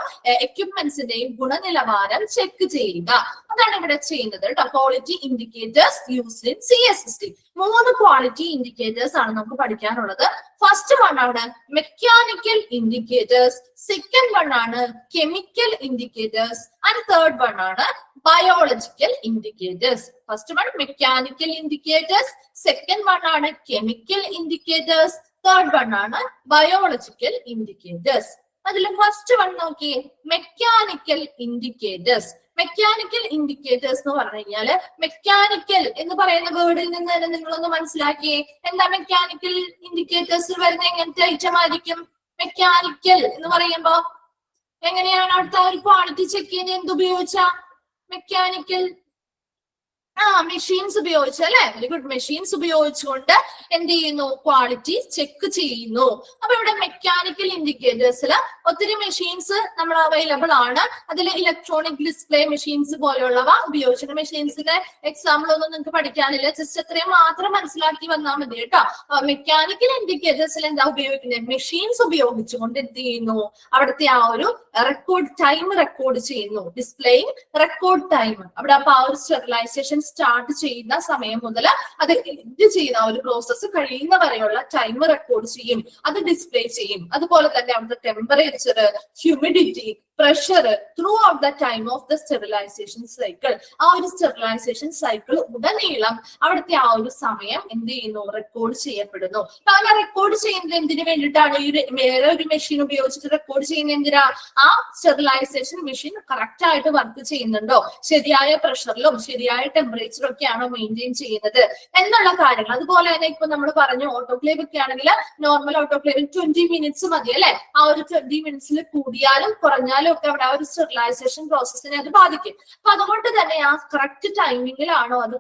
എക്യുപ്മെന്റ്സിന്റെയും ഗുണനിലവാരം ചെക്ക് ചെയ്യുക, അതാണ് ഇവിടെ ചെയ്യുന്നത് കേട്ടോ. Quality indicators used in CSST. 3 quality indicators ആണ് നമുക്ക് പഠിക്കാനുള്ളത്. ഫസ്റ്റ് വൺ ആണ് മെക്കാനിക്കൽ ഇൻഡിക്കേറ്റേഴ്സ്, സെക്കൻഡ് വൺ ആണ് chemical indicators and third one ആണ് biological indicators. First one mechanical indicators, second one ആണ് കെമിക്കൽ ഇൻഡിക്കേറ്റേഴ്സ്, തേർഡ് വൺ ആണ് ബയോളജിക്കൽ ഇൻഡിക്കേറ്റേഴ്സ്. അതിൽ first one നോക്കിയേ, മെക്കാനിക്കൽ ഇൻഡിക്കേറ്റേഴ്സ്. മെക്കാനിക്കൽ ഇൻഡിക്കേറ്റേഴ്സ് എന്ന് പറഞ്ഞു കഴിഞ്ഞാല് മെക്കാനിക്കൽ എന്ന് പറയുന്ന വേർഡിൽ നിന്ന് തന്നെ നിങ്ങളൊന്ന് മനസ്സിലാക്കിയേ. എന്താ മെക്കാനിക്കൽ ഇൻഡിക്കേറ്റേഴ്സിൽ വരുന്ന എങ്ങനത്തെ ഐറ്റം ആയിരിക്കും? മെക്കാനിക്കൽ എന്ന് പറയുമ്പോ എങ്ങനെയാണ് അടുത്ത ഒരു ക്വാളിറ്റി ചെക്ക് ചെയ്യുന്നത്? എന്തുപയോഗിച്ചാ? മെക്കാനിക്കൽ മെഷീൻസ് ഉപയോഗിച്ച് അല്ലെ? Very good. മെഷീൻസ് ഉപയോഗിച്ചുകൊണ്ട് എന്ത് ചെയ്യുന്നു? ക്വാളിറ്റി ചെക്ക് ചെയ്യുന്നു. അപ്പൊ ഇവിടെ മെക്കാനിക്കൽ ഇൻഡിക്കേറ്റേഴ്സിൽ ഒത്തിരി മെഷീൻസ് നമ്മൾ അവൈലബിൾ ആണ്. അതിൽ ഇലക്ട്രോണിക് ഡിസ്പ്ലേ മെഷീൻസ് പോലെയുള്ളവ ഉപയോഗിച്ചിട്ട്, മെഷീൻസിന്റെ എക്സാമ്പിൾ ഒന്നും നിങ്ങൾക്ക് പഠിക്കാനില്ല, ജസ്റ്റ് അത്രയും മാത്രം മനസ്സിലാക്കി വന്നാൽ മതി കേട്ടോ. മെക്കാനിക്കൽ ഇൻഡിക്കേറ്റേഴ്സിൽ എന്താ ഉപയോഗിക്കുന്നത്? മെഷീൻസ് ഉപയോഗിച്ചുകൊണ്ട് എന്ത് ചെയ്യുന്നു? അവിടുത്തെ ആ ഒരു റെക്കോർഡ് ടൈം റെക്കോർഡ് ചെയ്യുന്നു. Displaying record time. അവിടെ അപ്പൊ ആ ഒരു സ്റ്റെറിലൈസേഷൻ സ്റ്റാർട്ട് ചെയ്യുന്ന സമയം മുതൽ അത് എൻഡ് ചെയ്യുന്ന ഒരു പ്രോസസ്സ് കഴിയുന്ന വരെയുള്ള ടൈം റെക്കോർഡ് ചെയ്യും, അത് ഡിസ്പ്ലേ ചെയ്യും. അതുപോലെ തന്നെ അവിടുത്തെ temperature, humidity, pressure throughout the time of the sterilization cycle. ആ ഒരു സ്റ്റെറിലൈസേഷൻ സൈക്കിൾ ഉടനീളം അവിടുത്തെ ആ ഒരു സമയം എന്ത് ചെയ്യുന്നു? റെക്കോർഡ് ചെയ്യപ്പെടുന്നു. അങ്ങനെ റെക്കോർഡ് ചെയ്യുന്നത് എന്തിനു വേണ്ടിയിട്ടാണ്? ഈ വേറെ ഒരു മെഷീൻ ഉപയോഗിച്ചിട്ട് റെക്കോർഡ് ചെയ്യുന്നത് എന്തിനാ? ആ സ്റ്റെറിലൈസേഷൻ മെഷീൻ കറക്റ്റ് ആയിട്ട് വർക്ക് ചെയ്യുന്നുണ്ടോ, ശരിയായ പ്രഷറിലും ശരിയായ ടെമ്പറേച്ചറും ഒക്കെയാണോ മെയിൻറ്റെയിൻ ചെയ്യുന്നത് എന്നുള്ള കാര്യങ്ങൾ. അതുപോലെ തന്നെ ഇപ്പൊ നമ്മൾ പറഞ്ഞു ഓട്ടോക്ലേവ് ഒക്കെ ആണെങ്കിൽ നോർമൽ ഓട്ടോക്ലേവിൽ 20 മിനിറ്റ്സ് മതി അല്ലെ? ആ ഒരു 20 മിനിറ്റ്സിൽ കൂടിയാലും കുറഞ്ഞാലും ഒക്കെ അവിടെ ആ ഒരു സ്റ്റെറിലൈസേഷൻ പ്രോസസ്സിനെ അത് ബാധിക്കും. അപ്പൊ അതുകൊണ്ട് തന്നെ ആ കറക്റ്റ് ടൈമിങ്ങിലാണോ അത്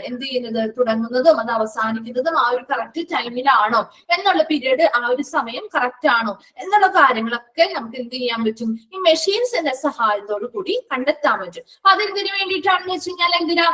എന്ത് ചെയ്യുന്നത്? തുടങ്ങുന്നതും അത് അവസാനിക്കുന്നതും ആ ഒരു കറക്റ്റ് ടൈമിലാണോ എന്നുള്ള പീരീഡ്, ആ ഒരു സമയം കറക്റ്റ് ആണോ എന്നുള്ള കാര്യങ്ങളൊക്കെ നമുക്ക് എന്ത് ചെയ്യാൻ പറ്റും? ഈ മെഷീൻസിന്റെ സഹായത്തോടു കൂടി കണ്ടെത്താൻ പറ്റും. അപ്പൊ അതെന്തിനു വേണ്ടിയിട്ടാണെന്ന് വെച്ച് കഴിഞ്ഞാൽ എന്തിനാ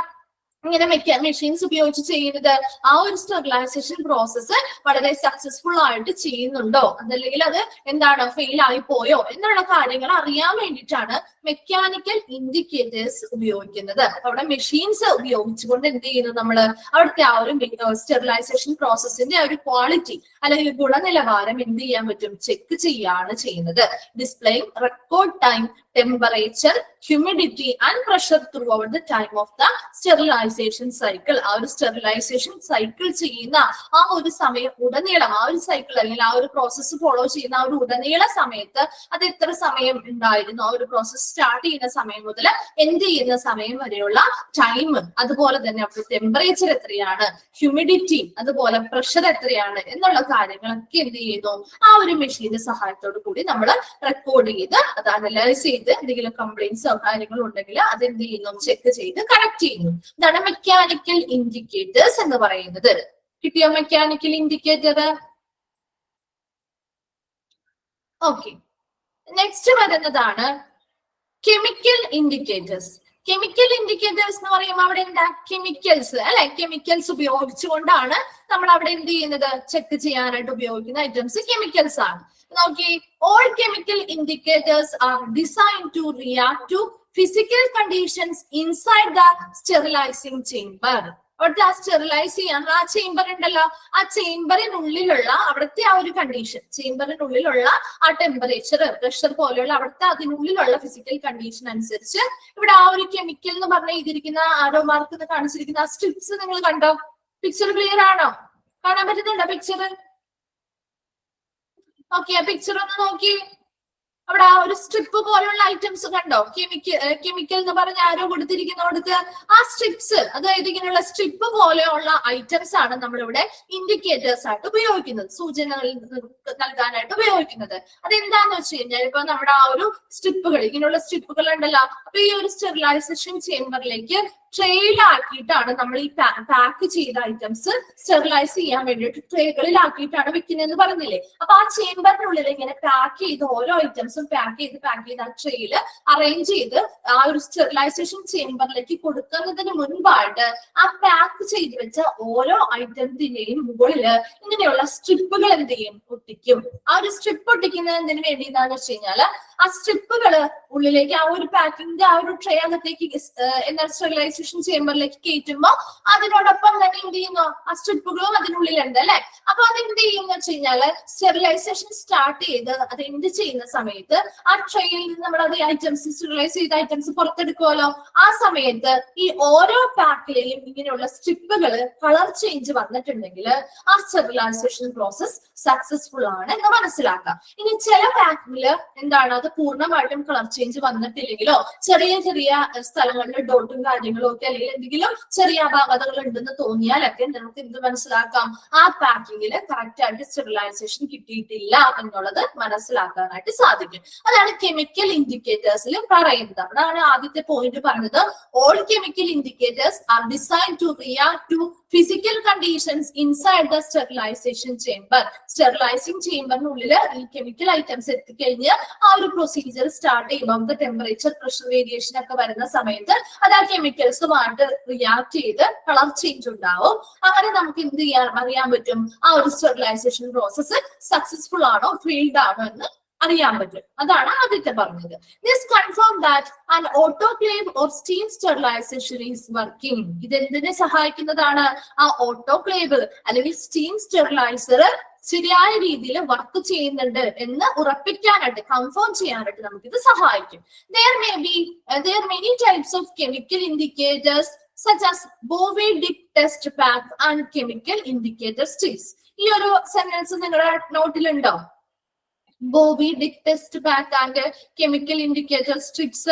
ഇങ്ങനെ മെഷീൻസ് ഉപയോഗിച്ച് ചെയ്യുന്നത്? ആ ഒരു സ്റ്റെറിലൈസേഷൻ പ്രോസസ്സ് വളരെ സക്സസ്ഫുൾ ആയിട്ട് ചെയ്യുന്നുണ്ടോ, അതല്ലെങ്കിൽ അത് എന്താണ് ഫെയിൽ ആയി പോയോ എന്നുള്ള കാര്യങ്ങൾ അറിയാൻ വേണ്ടിയിട്ടാണ് മെക്കാനിക്കൽ ഇൻഡിക്കേറ്റേഴ്സ് ഉപയോഗിക്കുന്നത്. അവിടെ മെഷീൻസ് ഉപയോഗിച്ചുകൊണ്ട് എന്ത് ചെയ്യുന്നു? നമ്മൾ അവിടുത്തെ ആ ഒരു സ്റ്റെറിലൈസേഷൻ പ്രോസസ്സിന്റെ ഒരു ക്വാളിറ്റി അല്ലെങ്കിൽ ഗുണനിലവാരം എന്ത് ചെയ്യാൻ പറ്റും? ചെക്ക് ചെയ്യാണ് ചെയ്യുന്നത്. Displaying record time, temperature, humidity and pressure throughout the time of the sterilization cycle. ആ ഒരു സ്റ്റെറിലൈസേഷൻ സൈക്കിൾ ചെയ്യുന്ന ആ ഒരു സമയം ഉടനീളം, ആ ഒരു സൈക്കിൾ അല്ലെങ്കിൽ ആ ഒരു പ്രോസസ്സ് ഫോളോ ചെയ്യുന്ന ആ ഒരു ഉടനീള സമയത്ത് അത് എത്ര സമയം ഉണ്ടായിരുന്നു, ആ ഒരു പ്രോസസ്സ് സ്റ്റാർട്ട് ചെയ്യുന്ന സമയം മുതൽ എന്ത് ചെയ്യുന്ന സമയം വരെയുള്ള ടൈം, അതുപോലെ തന്നെ അവിടെ ടെമ്പറേച്ചർ എത്രയാണ്, ഹ്യൂമിഡിറ്റി, അതുപോലെ പ്രഷർ എത്രയാണ് എന്നുള്ള കാര്യങ്ങളൊക്കെ എന്ത് ചെയ്യുന്നു? ആ ഒരു മെഷീന്റെ സഹായത്തോടു കൂടി നമ്മൾ റെക്കോർഡ് ചെയ്ത് അത് അനലൈസ് ചെയ്ത് എന്തെങ്കിലും കംപ്ലൈന്റ്സോ കാര്യങ്ങളോ ഉണ്ടെങ്കിൽ അത് എന്ത് ചെയ്യുന്നു? ചെക്ക് ചെയ്ത് കറക്റ്റ് ചെയ്യുന്നു. ഇതാണ് മെക്കാനിക്കൽ ഇൻഡിക്കേറ്റേഴ്സ് എന്ന് പറയുന്നത്. കിട്ടിയോ മെക്കാനിക്കൽ ഇൻഡിക്കേറ്റർ? ഓക്കെ, നെക്സ്റ്റ് വരുന്നതാണ് കെമിക്കൽ ഇൻഡിക്കേറ്റേഴ്സ്. കെമിക്കൽ ഇൻഡിക്കേറ്റേഴ്സ് എന്ന് പറയുമ്പോൾ അവിടെ എന്താ? കെമിക്കൽസ് അല്ലെ? കെമിക്കൽസ് ഉപയോഗിച്ചുകൊണ്ടാണ് നമ്മൾ അവിടെ എന്ത് ചെയ്യുന്നത്? ചെക്ക് ചെയ്യാനായിട്ട് ഉപയോഗിക്കുന്ന ഐറ്റംസ് കെമിക്കൽസ് ആണ്. നോക്കി, all chemical indicators are designed to react to physical conditions inside the sterilizing chamber. അവിടുത്തെ ആ സ്റ്റെറിലൈസ് ചെയ്യാനുള്ള ആ ചേംബർ ഉണ്ടല്ലോ, ആ ചേംബറിനുള്ളിലുള്ള അവിടുത്തെ ആ ഒരു കണ്ടീഷൻ, ചേംബറിനുള്ളിലുള്ള ആ ടെമ്പറേച്ചർ, പ്രഷർ പോലെയുള്ള അവിടുത്തെ അതിനുള്ളിലുള്ള ഫിസിക്കൽ കണ്ടീഷൻ അനുസരിച്ച് ഇവിടെ ആ ഒരു കെമിക്കൽ എന്ന് പറഞ്ഞ് എഴുതിയിരിക്കുന്ന ആരോ മാർക്ക് കാണിച്ചിരിക്കുന്ന ആ സ്ട്രിപ്സ് നിങ്ങൾ കണ്ടോ? പിക്ചർ ക്ലിയർ ആണോ? കാണാൻ പറ്റുന്നുണ്ടോ പിക്ചർ? ഓക്കെ, ആ പിക്ചർ ഒന്ന് നോക്കി. അവിടെ ആ ഒരു സ്ട്രിപ്പ് പോലുള്ള ഐറ്റംസ് കണ്ടോ? കെമിക്കൽ എന്ന് പറഞ്ഞ ആരോ കൊടുത്തിരിക്കുന്നോടത്ത് ആ സ്ട്രിപ്സ്, അതായത് ഇങ്ങനെയുള്ള സ്ട്രിപ്പ് പോലെയുള്ള ഐറ്റംസ് ആണ് നമ്മളിവിടെ ഇൻഡിക്കേറ്റേഴ്സ് ആയിട്ട് ഉപയോഗിക്കുന്നത്, സൂചനകൾ നൽകാനായിട്ട് ഉപയോഗിക്കുന്നത്. അതെന്താന്ന് വെച്ച് കഴിഞ്ഞാൽ ഇപ്പൊ നമ്മുടെ ആ ഒരു സ്ട്രിപ്പുകൾ, ഇങ്ങനെയുള്ള സ്ട്രിപ്പുകൾ ഉണ്ടല്ലോ, അപ്പൊ ഈ ഒരു സ്റ്റെറിലൈസേഷൻ ചേമ്പറിലേക്ക് ട്രേയിലാക്കിയിട്ടാണ് നമ്മൾ ഈ പാക്ക് ചെയ്ത ഐറ്റംസ് സ്റ്റെറിലൈസ് ചെയ്യാൻ വേണ്ടിയിട്ട് ട്രേകളിലാക്കിയിട്ടാണ് വെക്കുന്നതെന്ന് പറഞ്ഞില്ലേ. അപ്പൊ ആ ചേമ്പറിനുള്ളിൽ ഇങ്ങനെ പാക്ക് ചെയ്ത് ഓരോ ഐറ്റംസും പാക്ക് ചെയ്ത് ആ ട്രേയില് അറേഞ്ച് ചെയ്ത് ആ ഒരു സ്റ്റെറിലൈസേഷൻ ചേമ്പറിലേക്ക് കൊടുക്കുന്നതിന് മുൻപായിട്ട് ആ പാക്ക് ചെയ്ത് വെച്ച ഓരോ ഐറ്റത്തിന്റെയും മുകളില് ഇങ്ങനെയുള്ള സ്ട്രിപ്പുകൾ എന്ത് ചെയ്യും? ഒട്ടിക്കും. ആ ഒരു സ്ട്രിപ്പ് ഒട്ടിക്കുന്നതിന് വേണ്ടി എന്താന്ന് വെച്ച് കഴിഞ്ഞാല് ആ സ്ട്രിപ്പുകള് ഉള്ളിലേക്ക് ആ ഒരു പാക്കിങ്ങിന്റെ ആ ഒരു ട്രേ അകത്തേക്ക് എന്നാൽ സ്റ്റെറിലൈസേഷൻ ചേമ്പറിലേക്ക് കയറ്റുമ്പോ അതിനോടൊപ്പം തന്നെ എന്ത് ചെയ്യുന്നു? ആ സ്ട്രിപ്പുകളും അതിനുള്ളിലുണ്ട് അല്ലെ. അപ്പൊ അത് എന്ത് ചെയ്യുന്ന വെച്ച് കഴിഞ്ഞാല് സ്റ്റെറിലൈസേഷൻ സ്റ്റാർട്ട് ചെയ്ത് അത് എൻഡ് ചെയ്യുന്ന സമയത്ത് ആ ട്രേയിൽ നിന്ന് നമ്മൾ അത് ഐറ്റംസ്, സ്റ്റെറിലൈസ് ചെയ്ത ഐറ്റംസ് പുറത്തെടുക്കുമല്ലോ. ആ സമയത്ത് ഈ ഓരോ പാക്കിലെയും ഇങ്ങനെയുള്ള സ്ട്രിപ്പുകള് കളർ ചേഞ്ച് വന്നിട്ടുണ്ടെങ്കിൽ ആ സ്റ്റെറിലൈസേഷൻ പ്രോസസ് സക്സസ്ഫുൾ ആണ് എന്ന് മനസ്സിലാക്കാം. ഇനി ചില പാക്കില് എന്താണ്, അത് പൂർണ്ണമായിട്ടും കളർ ചേഞ്ച് വന്നിട്ടില്ലെങ്കിലോ ചെറിയ ചെറിയ സ്ഥലങ്ങളിൽ ഡോട്ടും കാര്യങ്ങളും ഒക്കെ അല്ലെങ്കിൽ എന്തെങ്കിലും ചെറിയ അപാകതകൾ ഉണ്ടെന്ന് തോന്നിയാലൊക്കെ നമുക്ക് എന്ത് മനസ്സിലാക്കാം? ആ പാക്കിങ്ങില് കറക്റ്റ് ആയിട്ട് സ്റ്റെറിലൈസേഷൻ കിട്ടിയിട്ടില്ല എന്നുള്ളത് മനസ്സിലാക്കാനായിട്ട് സാധിക്കും. അതാണ് കെമിക്കൽ ഇൻഡിക്കേറ്റേഴ്സിൽ പറയുന്നത്. അതാണ് ആദ്യത്തെ പോയിന്റ് പറഞ്ഞത്. All chemical indicators are design to react to physical conditions inside the sterilization chamber. Sterilizing ചേമ്പറിനുള്ളിൽ ഈ കെമിക്കൽ ഐറ്റംസ് എത്തിക്കഴിഞ്ഞ് ആ ഒരു പ്രൊസീജിയർ സ്റ്റാർട്ട് ചെയ്യുമ്പോൾ ടെമ്പറേച്ചർ, പ്രഷർ വേരിയേഷൻ ഒക്കെ വരുന്ന സമയത്ത് അത് ആ കെമിക്കൽസുമായിട്ട് റിയാക്ട് ചെയ്ത് കളർ ചേഞ്ച് ഉണ്ടാവും. അങ്ങനെ നമുക്ക് എന്ത് അറിയാൻ പറ്റും? ആ ഒരു സ്റ്റെറിലൈസേഷൻ പ്രോസസ്സ് സക്സസ്ഫുൾ ആണോ ഫെയിൽഡ് ആണോ എന്ന് അറിയാൻ പറ്റും. അതാണ് ആദ്യത്തെ പറഞ്ഞത്. This confirm that an autoclave or steam sterilization is working. ഇത് എന്തിനെ സഹായിക്കുന്നതാണ്? ആ ഓട്ടോക്ലേവ് അല്ലെങ്കിൽ സ്റ്റീം സ്റ്റെറിലൈസർ ശരിയായ രീതിയിൽ വർക്ക് ചെയ്യുന്നുണ്ട് എന്ന് ഉറപ്പിക്കാനായിട്ട്, കൺഫേം ചെയ്യാനായിട്ട് നമുക്കിത് സഹായിക്കും. There are many types of chemical indicators such as Bovie-Dick test pack and chemical indicator strips. ഈ ഒരു സെന്റൻസ് നിങ്ങളുടെ നോട്ടിലുണ്ടോ? Bovie-Dick test pack and chemical indicator strips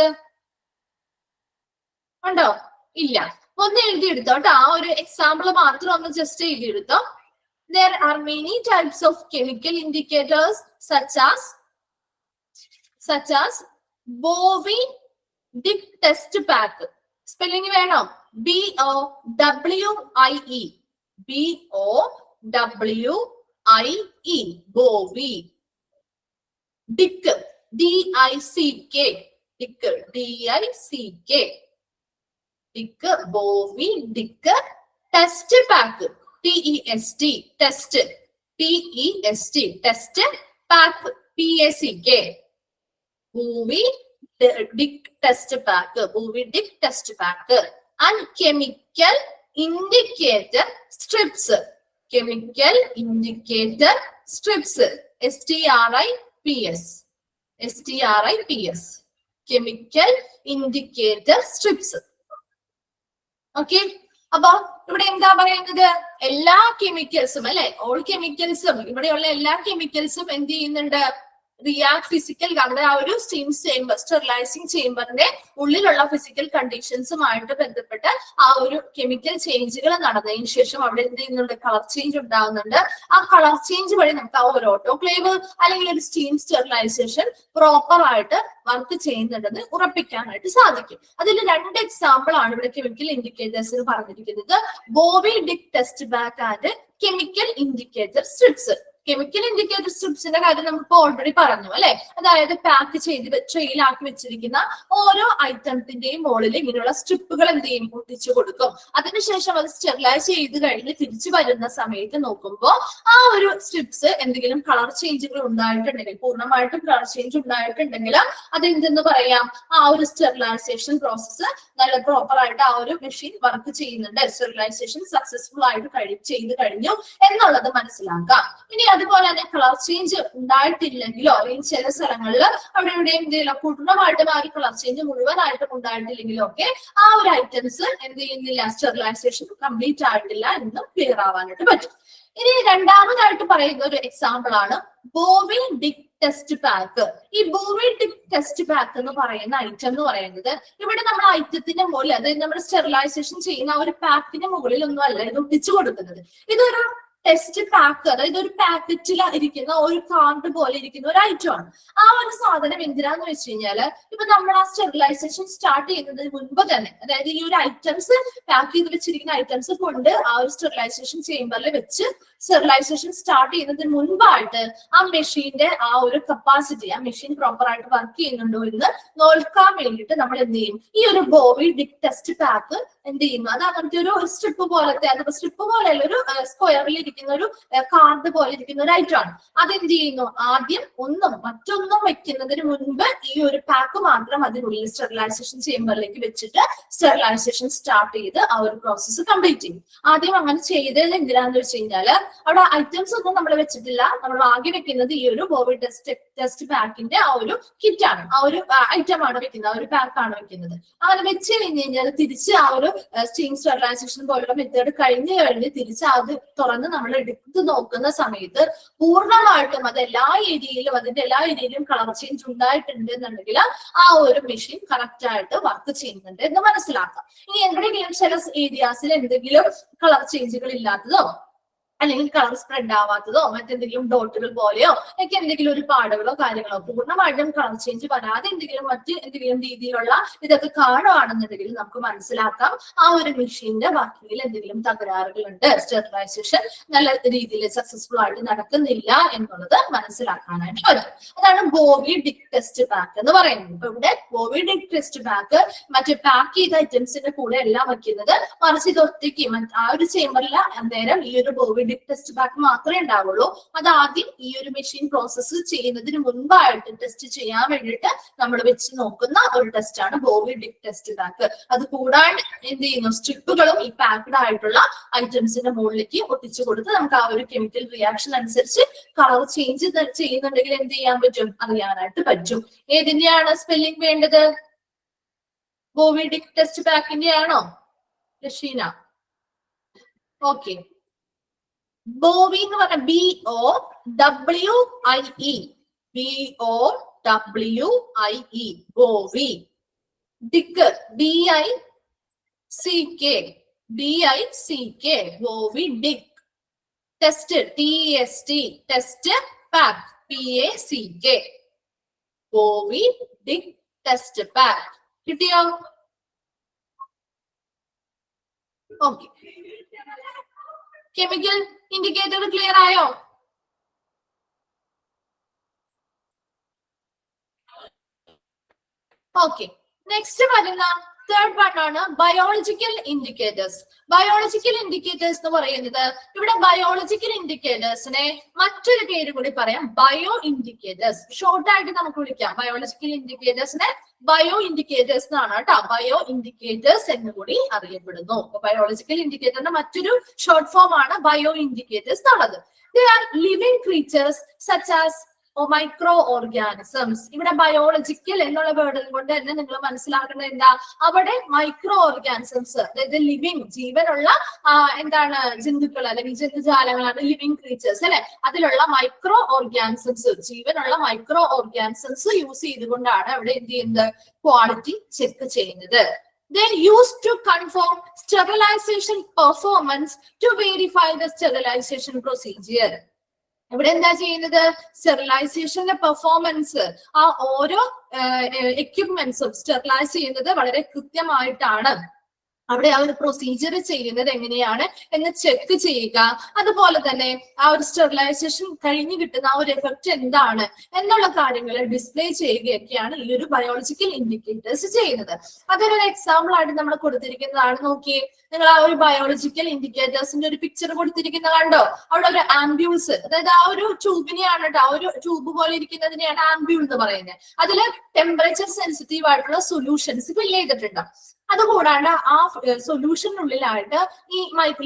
ഉണ്ടോ? ഇല്ല. ഒന്ന് എഴുതിയെടുത്തോ കേട്ടോ. ആ ഒരു എക്സാമ്പിൾ മാത്രം ഒന്ന് just എഴുതിയെടുത്തോ. There are many types of chemical indicators such as Bovie-Dick test pack. Spelling വേണോ? BOWIE. BOWIE. Bovie. Dick. DICK. Dick. DICK. Dick. Bovie-Dick test pack. TEST. Test. TEST. Test pack. PACK. Bovie-Dick test pack. Bovie-Dick test pack. And chemical indicator strips. Chemical indicator strips. STRIPS. STRIPS. Chemical indicator strips. Okay. അപ്പൊ ഇവിടെ എന്താ പറയുന്നത്? എല്ലാ കെമിക്കൽസും അല്ലെ, all കെമിക്കൽസും, ഇവിടെയുള്ള എല്ലാ കെമിക്കൽസും എന്ത് ചെയ്യുന്നുണ്ട്? റിയാക്ട് ഫിസിക്കൽ, നമ്മുടെ ആ ഒരു സ്റ്റീം ചേമ്പർ, സ്റ്റെറിലൈസിംഗ് ചേമ്പറിന്റെ ഉള്ളിലുള്ള ഫിസിക്കൽ കണ്ടീഷൻസുമായിട്ട് ബന്ധപ്പെട്ട് ആ ഒരു കെമിക്കൽ ചേഞ്ചുകൾ നടന്നതിന് ശേഷം അവിടെ എന്ത് ചെയ്യുന്നുണ്ട്? കളർ ചേഞ്ച് ഉണ്ടാകുന്നുണ്ട്. ആ കളർ ചേഞ്ച് വഴി നമുക്ക് ആ ഒരു ഓട്ടോക്ലേവ് അല്ലെങ്കിൽ ഒരു സ്റ്റീം സ്റ്റെറിലൈസേഷൻ പ്രോപ്പർ ആയിട്ട് വർക്ക് ചെയ്യുന്നുണ്ടെന്ന് ഉറപ്പിക്കാനായിട്ട് സാധിക്കും. അതിൽ 2 എക്സാമ്പിൾ ആണ് ഇവിടെ കെമിക്കൽ ഇൻഡിക്കേറ്റേഴ്സിൽ പറഞ്ഞിരിക്കുന്നത്. Bovie-Dick test pack and chemical indicator strips. Chemical indicator സ്ട്രിപ്സിന്റെ കാര്യം നമുക്ക് ഓൾറെഡി പറഞ്ഞു അല്ലെ. അതായത് പാക്ക് ചെയ്ത് ട്രെയിലാക്കി വെച്ചിരിക്കുന്ന ഓരോ ഐറ്റത്തിന്റെയും മുകളിൽ ഇങ്ങനെയുള്ള സ്ട്രിപ്പുകൾ എന്ത് ചെയ്യും? ഒട്ടിച്ചു കൊടുക്കും. അതിനുശേഷം അത് സ്റ്റെറിലൈസ് ചെയ്ത് കഴിഞ്ഞ് തിരിച്ചു വരുന്ന സമയത്ത് നോക്കുമ്പോൾ ആ ഒരു സ്ട്രിപ്സ് എന്തെങ്കിലും കളർ ചേഞ്ചുകൾ ഉണ്ടായിട്ടുണ്ടെങ്കിൽ, പൂർണ്ണമായിട്ടും കളർ ചേഞ്ച് ഉണ്ടായിട്ടുണ്ടെങ്കിൽ അതെന്തെന്ന് പറയാം? ആ ഒരു സ്റ്റെറിലൈസേഷൻ പ്രോസസ്സ് നല്ല പ്രോപ്പർ ആയിട്ട് ആ ഒരു മെഷീൻ വർക്ക് ചെയ്യുന്നുണ്ട്, സ്റ്റെറിലൈസേഷൻ സക്സസ്ഫുൾ ആയിട്ട് ചെയ്ത് കഴിഞ്ഞു എന്നുള്ളത് മനസ്സിലാക്കാം. ഇനി അതുപോലെ തന്നെ കളർ ചേഞ്ച് ഉണ്ടായിട്ടില്ലെങ്കിലോ അല്ലെങ്കിൽ ചില സ്ഥലങ്ങളിൽ അവിടെ എവിടെയും എന്തെങ്കിലും പൂർണ്ണമായിട്ടും ആ ഒരു കളർ ചേഞ്ച് മുഴുവനായിട്ടും ഉണ്ടായിട്ടില്ലെങ്കിലോ ഒക്കെ ആ ഒരു ഐറ്റംസ് എന്ത് ചെയ്യുന്നില്ല, സ്റ്റെറിലൈസേഷൻ കംപ്ലീറ്റ് ആയിട്ടില്ല എന്ന് ക്ലിയർ ആവാനായിട്ട് പറ്റും. ഇനി രണ്ടാമതായിട്ട് പറയുന്ന ഒരു എക്സാമ്പിൾ ആണ് ബോവിൻ ഡിക് ടെസ്റ്റ് പാക്ക്. ഈ ബോവിൻ ഡിക് ടെസ്റ്റ് പാക്ക് എന്ന് പറയുന്ന ഐറ്റം എന്ന് പറയുന്നത് ഇവിടെ നമ്മുടെ ഐറ്റത്തിന്റെ മുകളിൽ, അതായത് നമ്മുടെ സ്റ്റെറിലൈസേഷൻ ചെയ്യുന്ന ആ ഒരു പാക്കിന്റെ മുകളിൽ ഒന്നും അല്ല ഇത് ഒട്ടിച്ചു കൊടുക്കുന്നത്. ഇതൊരു ടെസ്റ്റ് പാക്ക്, അതായത് ഒരു പാക്കറ്റിൽ ഇരിക്കുന്ന ഒരു കാർഡ് പോലെ ഇരിക്കുന്ന ഒരു ഐറ്റം ആണ്. ആ ഒരു സാധനം എന്തിനാന്ന് വെച്ച് കഴിഞ്ഞാല് ഇപ്പൊ നമ്മൾ ആ സ്റ്റെറിലൈസേഷൻ സ്റ്റാർട്ട് ചെയ്യുന്നതിന് മുൻപ് തന്നെ, അതായത് ഈ ഒരു ഐറ്റംസ് പാക്ക് ചെയ്ത് വെച്ചിരിക്കുന്ന ഐറ്റംസ് കൊണ്ട് ആ ഒരു സ്റ്റെറിലൈസേഷൻ ചേമ്പറിൽ വെച്ച് സ്റ്റെറിലൈസേഷൻ സ്റ്റാർട്ട് ചെയ്യുന്നതിന് മുൻപായിട്ട് ആ മെഷീന്റെ ആ ഒരു കപ്പാസിറ്റി, ആ മെഷീൻ പ്രോപ്പർ ആയിട്ട് വർക്ക് ചെയ്യുന്നുണ്ടോ എന്ന് നോക്കാൻ വേണ്ടിയിട്ട് നമ്മൾ എന്ത് ചെയ്യും, ഈ ഒരു ബോവി ഡിക് ടെസ്റ്റ് പാക്ക് എന്ത് ചെയ്യുന്നു, അത് അങ്ങനത്തെ ഒരു സ്ട്രിപ്പ് പോലത്തെ, അതിപ്പോ സ്ട്രിപ്പ് പോലെയല്ല, ഒരു സ്ക്വയറിൽ ഇരിക്കുന്ന ഒരു കാർഡ് പോലെ ഇരിക്കുന്ന ഒരു ഐറ്റം ആണ്. അതെന്ത് ചെയ്യുന്നു, ആദ്യം മറ്റൊന്നും വെക്കുന്നതിന് മുൻപ് ഈ ഒരു പാക്ക് മാത്രം അതിനുള്ളിൽ സ്റ്റെറിലൈസേഷൻ ചേമ്പറിലേക്ക് വെച്ചിട്ട് സ്റ്റെറിലൈസേഷൻ സ്റ്റാർട്ട് ചെയ്ത് ആ ഒരു പ്രോസസ്സ് കംപ്ലീറ്റ് ചെയ്യും. ആദ്യം അങ്ങനെ ചെയ്തത് എന്തിനാന്ന് വെച്ച് കഴിഞ്ഞാല് അവിടെ ഐറ്റംസ് ഒന്നും നമ്മൾ വെച്ചിട്ടില്ല, നമ്മൾ ആകെ വെക്കുന്നത് ഈ ഒരു ബോവി ടെസ്റ്റ് പാക്കിന്റെ ആ ഒരു കിറ്റ് ആണ്, ആ ഒരു ഐറ്റം ആണ് വെക്കുന്നത്, ആ ഒരു പാക്ക് ആണ് വെക്കുന്നത്. അങ്ങനെ വെച്ച് കഴിഞ്ഞ് കഴിഞ്ഞാൽ തിരിച്ച് ആ ഒരു സ്റ്റീം സ്റ്റെറിലൈസേഷൻ പോലുള്ള മെത്തേഡ് കഴിഞ്ഞ് തിരിച്ച് അത് തുറന്ന് നമ്മൾ എടുത്ത് നോക്കുന്ന സമയത്ത് പൂർണ്ണമായിട്ടും അത് അതിന്റെ എല്ലാ ഏരിയയിലും കളർ ചേഞ്ച് ഉണ്ടായിട്ടുണ്ട് എന്നുണ്ടെങ്കിൽ ആ ഒരു മെഷീൻ കറക്റ്റ് ആയിട്ട് വർക്ക് ചെയ്യുന്നുണ്ട് എന്ന് മനസ്സിലാക്കാം. ഇനി എവിടെയെങ്കിലും ചില ഏരിയാസിൽ എന്തെങ്കിലും കളർ ചേഞ്ചുകൾ ഇല്ലാത്തതോ അല്ലെങ്കിൽ കളർ സ്പ്രെഡ് ആവാത്തതോ മറ്റെന്തെങ്കിലും ഡോട്ടുകൾ പോലെയോ ഒക്കെ എന്തെങ്കിലും ഒരു പാടുകളോ കാര്യങ്ങളോ പൂർണ്ണമായിട്ടും കളർ ചേഞ്ച് വരാതെ എന്തെങ്കിലും രീതിയിലുള്ള ഇതൊക്കെ കാണുകയാണെന്നുണ്ടെങ്കിൽ നമുക്ക് മനസ്സിലാക്കാം ആ ഒരു മെഷീന്റെ വർക്കിങ്ങിൽ എന്തെങ്കിലും തകരാറുകളുണ്ട്, സ്റ്റെറിലൈസേഷൻ നല്ല രീതിയിൽ സക്സസ്ഫുൾ ആയിട്ട് നടക്കുന്നില്ല എന്നുള്ളത് മനസ്സിലാക്കാനായിട്ട് പറ്റും. അതാണ് ബോവി ഡിക് ടെസ്റ്റ് പാക്ക് എന്ന് പറയുന്നത്. ഇപ്പൊ ഇവിടെ ബോവി ഡിക് ടെസ്റ്റ് പാക്ക് മറ്റേ പാക്ക് ചെയ്ത ഐറ്റംസിന്റെ കൂടെ എല്ലാം വയ്ക്കുന്നത്, മറിച്ച് ഇത് ഒറ്റയ്ക്ക് ആ ഒരു ചേമ്പറിൽ അന്നേരം ഈ ഒരു ബോവി ഡിക് ടെസ്റ്റ് പാക്ക് മാത്രമേ ഉണ്ടാവുള്ളൂ. അത് ആദ്യം ഈ ഒരു മെഷീൻ പ്രോസസ്സ് ചെയ്യുന്നതിന് മുൻപായിട്ട് ടെസ്റ്റ് ചെയ്യാൻ വേണ്ടിയിട്ട് നമ്മൾ വെച്ച് നോക്കുന്ന ഒരു ടെസ്റ്റ് ആണ് ബോവി ഡിക് ടെസ്റ്റ് പാക്ക്. അത് കൂടാണ്ട് എന്ത് ചെയ്യുന്നു, സ്ട്രിപ്പുകളും ഈ പാക്ഡ് ആയിട്ടുള്ള ഐറ്റംസിന്റെ മുകളിലേക്ക് ഒട്ടിച്ചു കൊടുത്ത് നമുക്ക് ആ ഒരു കെമിക്കൽ റിയാക്ഷൻ അനുസരിച്ച് കളർ ചേഞ്ച് ചെയ്യുന്നുണ്ടെങ്കിൽ എന്ത് ചെയ്യാൻ പറ്റും, അറിയാനായിട്ട് പറ്റും. ഏതിന്റെയാണ് സ്പെല്ലിംഗ് വേണ്ടത്, ബോവി ഡിക് ടെസ്റ്റ് പാക്കിന്റെ ആണോ രഷീന? ഓക്കെ, ബോവി എന്ന് പറഞ്ഞ BOWIE Bowie. Dick DICK Bowie Dick. Test TEST test pack PACK Bowie Dick test pack. കിട്ടിയോ? ഓക്കെ, കെമിക്കൽ ഇൻഡിക്കേറ്റർ ക്ലിയർ ആയോ? ഓക്കെ, നെക്സ്റ്റ് വരുന്ന തേർഡ് വൺ ആണ് ബയോളജിക്കൽ ഇൻഡിക്കേറ്റേഴ്സ്. ബയോളജിക്കൽ ഇൻഡിക്കേറ്റേഴ്സ് എന്ന് പറയുന്നത് ഇവിടെ ബയോളജിക്കൽ ഇൻഡിക്കേറ്റേഴ്സിനെ മറ്റൊരു പേര് കൂടി പറയാം, ബയോ ഇൻഡിക്കേറ്റേഴ്സ്. ഷോർട്ട് ആയിട്ട് നമുക്ക് വിളിക്കാം ബയോളജിക്കൽ ഇൻഡിക്കേറ്റേഴ്സിനെ ബയോ ഇൻഡിക്കേറ്റേഴ്സ് എന്നാണ് കേട്ടോ. ബയോ ഇൻഡിക്കേറ്റേഴ്സ് എന്ന് കൂടി അറിയപ്പെടുന്നു. ബയോളജിക്കൽ ഇൻഡിക്കേറ്ററിന്റെ മറ്റൊരു ഷോർട്ട് ഫോം ആണ് ബയോ ഇൻഡിക്കേറ്റേഴ്സ് എന്നുള്ളത്. They are living creatures such as micro organisms. ഇവിടെ ബയോളജിക്കൽ എന്നുള്ള വേർഡ് കൊണ്ട് തന്നെ നിങ്ങൾ മനസ്സിലാക്കേണ്ടത് എന്താ, അവിടെ മൈക്രോ ഓർഗാനിസംസ്, അതായത് ലിവിങ് ജീവനുള്ള എന്താണ് ജന്തുക്കൾ അല്ലെങ്കിൽ ജന്തുജാലങ്ങളാണ് ലിവിങ് ക്രീച്ചേഴ്സ് അല്ലെ. അതിലുള്ള മൈക്രോ ഓർഗാനിസംസ്, ജീവനുള്ള മൈക്രോ ഓർഗാനിസംസ് യൂസ് ചെയ്തുകൊണ്ടാണ് അവിടെ എന്ത് ചെയ്യുന്നത്, ക്വാളിറ്റി ചെക്ക് ചെയ്യുന്നത്. They used to confirm sterilization performance to verify the sterilization procedure. ഇവിടെ എന്താ ചെയ്യുന്നത്, സ്റ്റെറിലൈസേഷന്റെ പെർഫോമൻസ്, ആ ഓരോ എക്യുപ്മെന്റ്സും സ്റ്റെറിലൈസ് ചെയ്യുന്നത് വളരെ കൃത്യമായിട്ടാണ് അവിടെ ആ ഒരു പ്രൊസീജിയർ ചെയ്യുന്നത് എങ്ങനെയാണ് എന്ന് ചെക്ക് ചെയ്യുക. അതുപോലെ തന്നെ ആ ഒരു സ്റ്റെറിലൈസേഷൻ കഴിഞ്ഞ് കിട്ടുന്ന ആ ഒരു എഫക്റ്റ് എന്താണ് എന്നുള്ള കാര്യങ്ങൾ ഡിസ്പ്ലേ ചെയ്യുകയൊക്കെയാണ് ഈ ഒരു ബയോളജിക്കൽ ഇൻഡിക്കേറ്റേഴ്സ് ചെയ്യുന്നത്. അതിനൊരു എക്സാമ്പിൾ ആയിട്ട് നമ്മൾ കൊടുത്തിരിക്കുന്നതാണ്. നോക്കിയേ, നിങ്ങൾ ആ ഒരു ബയോളജിക്കൽ ഇൻഡിക്കേറ്റേഴ്സിന്റെ ഒരു പിക്ചർ കൊടുത്തിരിക്കുന്ന കണ്ടോ? അവിടെ ഒരു ആംബ്യൂൾസ്, അതായത് ആ ഒരു ട്യൂബിനെയാണ് കേട്ടോ, ആ ഒരു ട്യൂബ് പോലെ ഇരിക്കുന്നതിനെയാണ് ആംബ്യൂൾ എന്ന് പറയുന്നത്. അതില് ടെമ്പറേച്ചർ സെൻസിറ്റീവ് ആയിട്ടുള്ള സൊല്യൂഷൻസ് ഫിൽ ചെയ്തിട്ടുണ്ട്. അതുകൂടാണ്ട് ആ സൊല്യൂഷനുള്ളിലായിട്ട് ഈ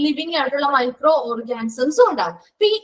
ലിവിങ് ആയിട്ടുള്ള മൈക്രോ ഓർഗാനിസംസും ഉണ്ടാവും. അപ്പൊ ഈ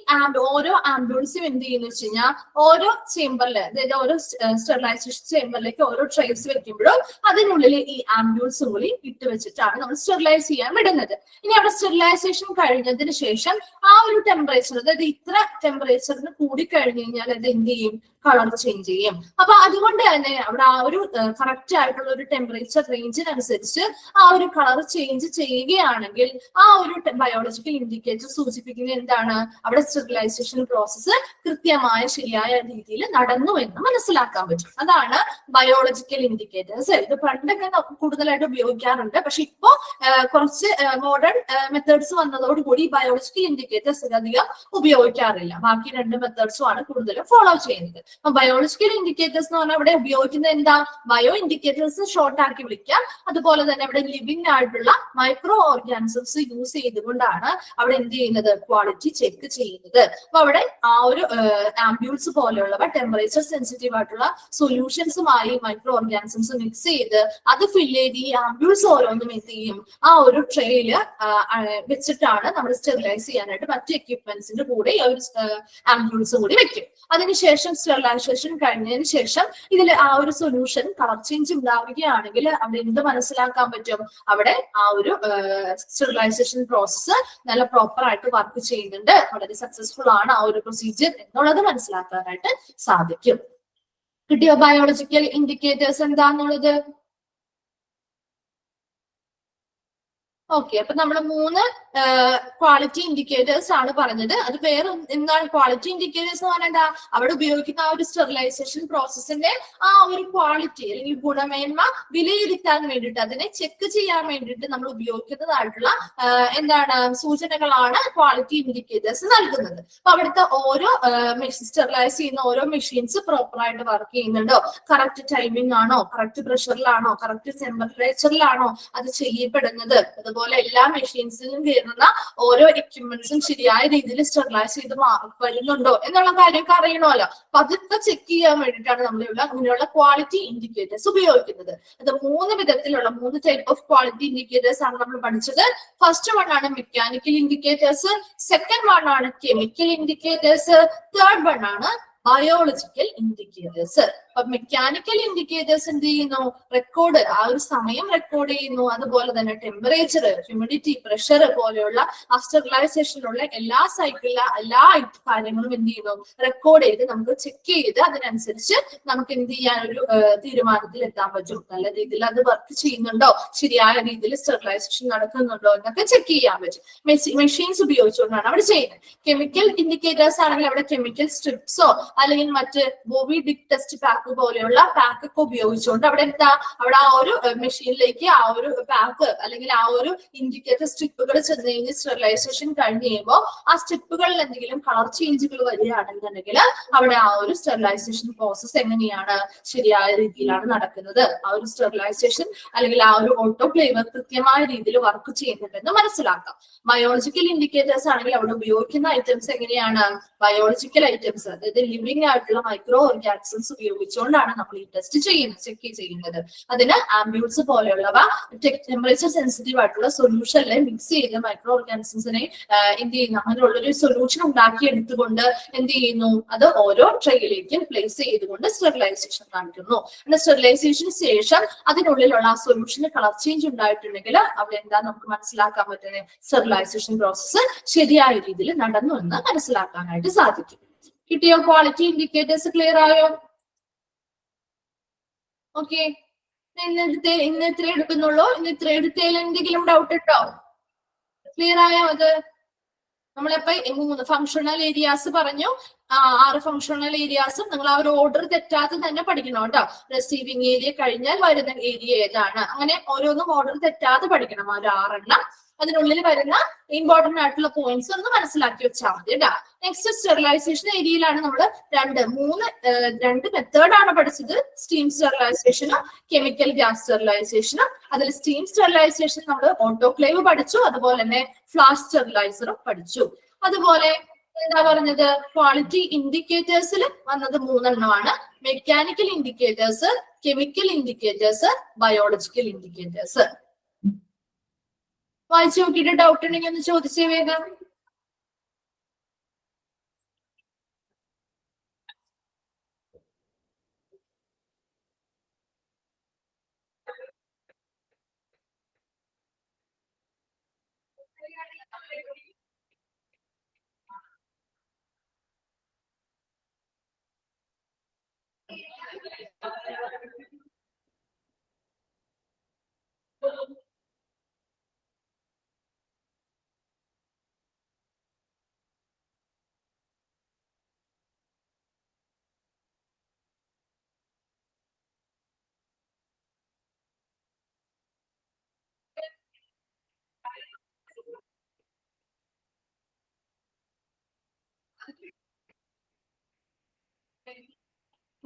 ഓരോ ആംബ്യൂൾസും എന്ത് ചെയ്യുന്ന വെച്ച് കഴിഞ്ഞാൽ ഓരോ ചേമ്പറിൽ, അതായത് ഓരോ സ്റ്റെറിലൈസേഷൻ ചേമ്പറിലേക്ക് ഓരോ ട്രേസ് വെക്കുമ്പോഴും അതിനുള്ളിൽ ഈ ആംബ്യൂൾസും കൂടി ഇട്ട് വെച്ചിട്ടാണ് നമ്മൾ സ്റ്റെറിലൈസ് ചെയ്യാൻ വിടുന്നത്. ഇനി അവിടെ സ്റ്റെറിലൈസേഷൻ കഴിഞ്ഞതിന് ശേഷം ആ ഒരു ടെമ്പറേച്ചർ, അതായത് ഇത്ര ടെമ്പറേച്ചറിന് കൂടി കഴിഞ്ഞു കഴിഞ്ഞാൽ അത് എന്ത് ചെയ്യും, കളർ ചേഞ്ച് ചെയ്യും. അപ്പൊ അതുകൊണ്ട് തന്നെ അവിടെ ആ ഒരു കറക്റ്റ് ആയിട്ടുള്ള ഒരു ടെമ്പറേച്ചർ റേഞ്ചിനനുസരിച്ച് ആ ഒരു കളർ ചേഞ്ച് ചെയ്യുകയാണെങ്കിൽ ആ ഒരു ബയോളജിക്കൽ ഇൻഡിക്കേറ്റർ സൂചിപ്പിക്കുന്നത് എന്താണ്, അവിടെ സ്റ്റെറിലൈസേഷൻ പ്രോസസ്സ് കൃത്യമായ ശരിയായ രീതിയിൽ നടന്നു എന്ന് മനസ്സിലാക്കാൻ പറ്റും. അതാണ് ബയോളജിക്കൽ ഇൻഡിക്കേറ്റേഴ്സ്. ഇത് പണ്ടൊക്കെ കൂടുതലായിട്ട് ഉപയോഗിക്കാറുണ്ട്. പക്ഷെ ഇപ്പോ കുറച്ച് മോഡേൺ മെത്തേഡ്സ് വന്നതോടുകൂടി ബയോളജിക്കൽ ഇൻഡിക്കേറ്റേഴ്സ് അധികം ഉപയോഗിക്കാറില്ല. ബാക്കി രണ്ട് മെത്തേഡ്സും ആണ് കൂടുതലും ഫോളോ ചെയ്യുന്നത്. ബയോളജിക്കൽ ഇൻഡിക്കേറ്റേഴ്സ് എന്ന് പറഞ്ഞാൽ അവിടെ ഉപയോഗിക്കുന്നത് എന്താ, ബയോ ഇൻഡിക്കേറ്റേഴ്സ് ഷോർട്ട് ആക്കി വിളിക്കാം. അതുപോലെ തന്നെ അവിടെ ലിവിങ് ആയിട്ടുള്ള മൈക്രോ ഓർഗാനിസംസ് യൂസ് ചെയ്തുകൊണ്ടാണ് അവിടെ എന്ത് ചെയ്യുന്നത്, ക്വാളിറ്റി ചെക്ക് ചെയ്യുന്നത്. അപ്പൊ അവിടെ ആ ഒരു ആംബ്യൂൾസ് പോലെയുള്ളവ ടെമ്പറേച്ചർ സെൻസിറ്റീവ് ആയിട്ടുള്ള സൊല്യൂഷൻസുമായി മൈക്രോ ഓർഗാനിസംസ് മിക്സ് ചെയ്ത് അത് ഫില്ല് ചെയ്ത് ഈ ആംബ്യൂൾസ് ഓരോന്നും എന്ത് ചെയ്യും, ആ ഒരു ട്രേയില് വെച്ചിട്ടാണ് നമ്മൾ സ്റ്റെറിലൈസ് ചെയ്യാനായിട്ട് മറ്റു എക്യുപ്മെന്റ്സിന്റെ കൂടെ ഈ ഒരു ആംബ്യൂൾസും കൂടി വെക്കും. അതിനുശേഷം സ്റ്റെറിലൈസേഷൻ കഴിഞ്ഞതിന് ശേഷം ഇതിൽ ആ ഒരു സൊല്യൂഷൻ കളർ ചേഞ്ച് ഉണ്ടാവുകയാണെങ്കിൽ അവിടെ എന്ത് മനസ്സിലാക്കാൻ പറ്റും, അവിടെ ആ ഒരു സ്റ്റെറിലൈസേഷൻ പ്രോസസ്സ് നല്ല പ്രോപ്പർ ആയിട്ട് വർക്ക് ചെയ്യുന്നുണ്ട്, വളരെ സക്സസ്ഫുൾ ആണ് ആ ഒരു പ്രൊസീജിയർ എന്നുള്ളത് മനസ്സിലാക്കാനായിട്ട് സാധിക്കും. കിട്ടിയോ ബയോളജിക്കൽ ഇൻഡിക്കേറ്റേഴ്സ് എന്താന്നുള്ളത്? ഓക്കെ, അപ്പൊ നമ്മൾ 3 ക്വാളിറ്റി ഇൻഡിക്കേറ്റേഴ്സ് ആണ് പറഞ്ഞത്. അത് വേറെ എന്താണ് ക്വാളിറ്റി ഇൻഡിക്കേറ്റേഴ്സ് എന്ന് പറഞ്ഞാൽ എന്താ, അവിടെ ഉപയോഗിക്കുന്ന ആ ഒരു സ്റ്റെറിലൈസേഷൻ പ്രോസസ്സിന്റെ ആ ഒരു ക്വാളിറ്റി അല്ലെങ്കിൽ ഗുണമേന്മ വിലയിരുത്താൻ വേണ്ടിയിട്ട്, അതിനെ ചെക്ക് ചെയ്യാൻ വേണ്ടിയിട്ട് നമ്മൾ ഉപയോഗിക്കുന്നതായിട്ടുള്ള എന്താണ് സൂചനകളാണ് ക്വാളിറ്റി ഇൻഡിക്കേറ്റേഴ്സ് നൽകുന്നത്. അപ്പൊ അവിടുത്തെ ഓരോ സ്റ്റെറിലൈസ് ചെയ്യുന്ന ഓരോ മെഷീൻസ് പ്രോപ്പർ ആയിട്ട് വർക്ക് ചെയ്യുന്നുണ്ടോ, കറക്റ്റ് ടൈമിംഗ് ആണോ, കറക്റ്റ് പ്രഷറിലാണോ, കറക്റ്റ് ടെമ്പറേച്ചറിലാണോ അത് ചെയ്യപ്പെടുന്നത്, അതുപോലെ എല്ലാ മെഷീൻസിലും കയറുന്ന ഓരോ എക്യുപ്മെന്റ്സും ശരിയായ രീതിയിൽ സ്റ്റെറിലൈസ് ചെയ്ത് വരുന്നുണ്ടോ എന്നുള്ള കാര്യമൊക്കെ അറിയണമല്ലോ. അപ്പൊ അതൊക്കെ ചെക്ക് ചെയ്യാൻ വേണ്ടിയിട്ടാണ് നമ്മളിവിടെ അങ്ങനെയുള്ള ക്വാളിറ്റി ഇൻഡിക്കേറ്റേഴ്സ് ഉപയോഗിക്കുന്നത്. അത് 3 വിധത്തിലുള്ള 3 ടൈപ്പ് ഓഫ് ക്വാളിറ്റി ഇൻഡിക്കേറ്റേഴ്സ് ആണ് നമ്മൾ പഠിച്ചത്. ഫസ്റ്റ് വൺ ആണ് മെക്കാനിക്കൽ ഇൻഡിക്കേറ്റേഴ്സ്, സെക്കൻഡ് വൺ ആണ് കെമിക്കൽ ഇൻഡിക്കേറ്റേഴ്സ്, തേർഡ് വൺ ആണ് ബയോളജിക്കൽ ഇൻഡിക്കേറ്റേഴ്സ്. അപ്പൊ മെക്കാനിക്കൽ ഇൻഡിക്കേറ്റേഴ്സ് എന്ത് ചെയ്യുന്നു, റെക്കോർഡ് ആ ഒരു സമയം റെക്കോർഡ് ചെയ്യുന്നു. അതുപോലെ തന്നെ ടെമ്പറേച്ചർ, ഹ്യൂമിഡിറ്റി, പ്രഷർ പോലെയുള്ള ആ സ്റ്റെറിലൈസേഷനിലുള്ള എല്ലാ സൈക്കിളിലെ എല്ലാ കാര്യങ്ങളും എന്ത് ചെയ്യുന്നു, റെക്കോർഡ് ചെയ്ത് നമുക്ക് ചെക്ക് ചെയ്ത് അതിനനുസരിച്ച് നമുക്ക് എന്ത് ചെയ്യാൻ ഒരു തീരുമാനത്തിൽ എത്താൻ പറ്റും. നല്ല രീതിയിൽ അത് വർക്ക് ചെയ്യുന്നുണ്ടോ, ശരിയായ രീതിയിൽ സ്റ്റെറിലൈസേഷൻ നടക്കുന്നുണ്ടോ എന്നൊക്കെ ചെക്ക് ചെയ്യാൻ പറ്റും. മെഷീൻസ് ഉപയോഗിച്ചുകൊണ്ടാണ് അവിടെ ചെയ്യുന്നത്. കെമിക്കൽ ഇൻഡിക്കേറ്റേഴ്സ് ആണെങ്കിൽ അവിടെ കെമിക്കൽ സ്ട്രിപ്സോ അല്ലെങ്കിൽ മറ്റ് ബോബി ഡിക് ടെസ്റ്റ് പാക്ക് പോലെയുള്ള പാക്ക് ഒക്കെ ഉപയോഗിച്ചുകൊണ്ട് അവിടെ എന്താ, അവിടെ ആ ഒരു മെഷീനിലേക്ക് ആ ഒരു പാക്ക് അല്ലെങ്കിൽ ആ ഒരു ഇൻഡിക്കേറ്റർ സ്ട്രിപ്പുകൾ ചെന്ന് കഴിഞ്ഞ് സ്റ്റെറിലൈസേഷൻ കഴിഞ്ഞ് കഴിയുമ്പോൾ ആ സ്ട്രിപ്പുകളിൽ എന്തെങ്കിലും കളർ ചേഞ്ചുകൾ വരികയാണെന്നുണ്ടെങ്കിൽ അവിടെ ആ ഒരു സ്റ്റെറിലൈസേഷൻ പ്രോസസ് എങ്ങനെയാണ്, ശരിയായ രീതിയിലാണ് നടക്കുന്നത്, ആ ഒരു സ്റ്റെറിലൈസേഷൻ അല്ലെങ്കിൽ ആ ഒരു ഓട്ടോക്ലേവ് കൃത്യമായ രീതിയിൽ വർക്ക് ചെയ്യുന്നുണ്ടെന്ന് മനസ്സിലാക്കാം. ബയോളജിക്കൽ ഇൻഡിക്കേറ്റേഴ്സ് ആണെങ്കിൽ അവിടെ ഉപയോഗിക്കുന്ന ഐറ്റംസ് എങ്ങനെയാണ്, ബയോളജിക്കൽ ഐറ്റംസ്, അതായത് ലിവിങ് ആയിട്ടുള്ള മൈക്രോ ഓർഗാനിസംസ് ഉപയോഗിച്ചുകൊണ്ടാണ് നമ്മൾ ഈ ടെസ്റ്റ് ചെയ്യുന്നത്, ചെക്ക് ചെയ്യുന്നത്. അതിന് ആംബ്യൂൾസ് പോലെയുള്ളവ ടെമ്പറേച്ചർ സെൻസിറ്റീവ് ആയിട്ടുള്ള സൊല്യൂഷനിൽ മിക്സ് ചെയ്ത് മൈക്രോ ഓർഗാനിസംസിനെ എന്ത് ചെയ്യുന്നു, അങ്ങനെയുള്ളൊരു സൊല്യൂഷൻ ഉണ്ടാക്കി എടുത്തുകൊണ്ട് എന്ത് ചെയ്യുന്നു, അത് ഓരോ ട്രേയിലേക്ക് പ്ലേസ് ചെയ്തുകൊണ്ട് സ്റ്റെറിലൈസേഷൻ കാണിക്കുന്നു. പിന്നെ സ്റ്റെറിലൈസേഷന് ശേഷം അതിനുള്ളിലുള്ള ആ സൊല്യൂഷന് കളർ ചേഞ്ച് ഉണ്ടായിട്ടുണ്ടെങ്കിൽ അവിടെ എന്താ നമുക്ക് മനസ്സിലാക്കാൻ പറ്റുന്നത്, സ്റ്റെറിലൈസേഷൻ പ്രോസസ്സ് ശരിയായ രീതിയിൽ നടന്നു എന്ന് മനസ്സിലാക്കാനായിട്ട് സാധിക്കും. കിട്ടിയോ? ക്വാളിറ്റി ഇൻഡിക്കേറ്റേഴ്സ് ക്ലിയർ ആയോ? ഓക്കെ, ഇന്ന് ഇത്ര എടുക്കുന്നുള്ളൂ. ഇന്ന് ഇത്ര എടുത്തതിൽ എന്തെങ്കിലും ഡൗട്ട് ഉണ്ടോ? ക്ലിയർ ആയോ? അത് നമ്മളിപ്പോ 3 ഫങ്ഷണൽ ഏരിയാസ് പറഞ്ഞു. 6 ഫങ്ഷണൽ ഏരിയാസും നിങ്ങൾ ആ ഒരു ഓർഡർ തെറ്റാതെ തന്നെ പഠിക്കണം കേട്ടോ. റിസീവിംഗ് ഏരിയ കഴിഞ്ഞാൽ വരുന്ന ഏരിയ ഏതാണ്, അങ്ങനെ ഓരോന്നും ഓർഡർ തെറ്റാതെ പഠിക്കണം. ആ ഒരു 6 എണ്ണം അതിനുള്ളിൽ വരുന്ന ഇമ്പോർട്ടന്റ് ആയിട്ടുള്ള പോയിന്റ്സ് ഒന്ന് മനസ്സിലാക്കി വെച്ചാൽ മതി കേട്ടോ. നെക്സ്റ്റ് സ്റ്റെറിലൈസേഷൻ ഏരിയയിലാണ് നമ്മൾ 2 മെത്തേഡാണ് പഠിച്ചത്. സ്റ്റീം സ്റ്റെറിലൈസേഷനും കെമിക്കൽ ഗ്യാസ് സ്റ്റെറിലൈസേഷനും. അതിൽ സ്റ്റീം സ്റ്റെറിലൈസേഷൻ നമ്മൾ ഓട്ടോക്ലേവ് പഠിച്ചു, അതുപോലെ തന്നെ ഫ്ലാഷ് സ്റ്റെറിലൈസറും പഠിച്ചു. അതുപോലെ എന്താ പറഞ്ഞത്, ക്വാളിറ്റി ഇൻഡിക്കേറ്റേഴ്സിൽ വന്നത് 3 എണ്ണമാണ്. Mechanical indicators, chemical indicators, biological indicators. വായിച്ചു നോക്കിയിട്ട് ഡൗട്ട് ഉണ്ടെങ്കിൽ ഒന്ന് ചോദിച്ചേ വേഗം.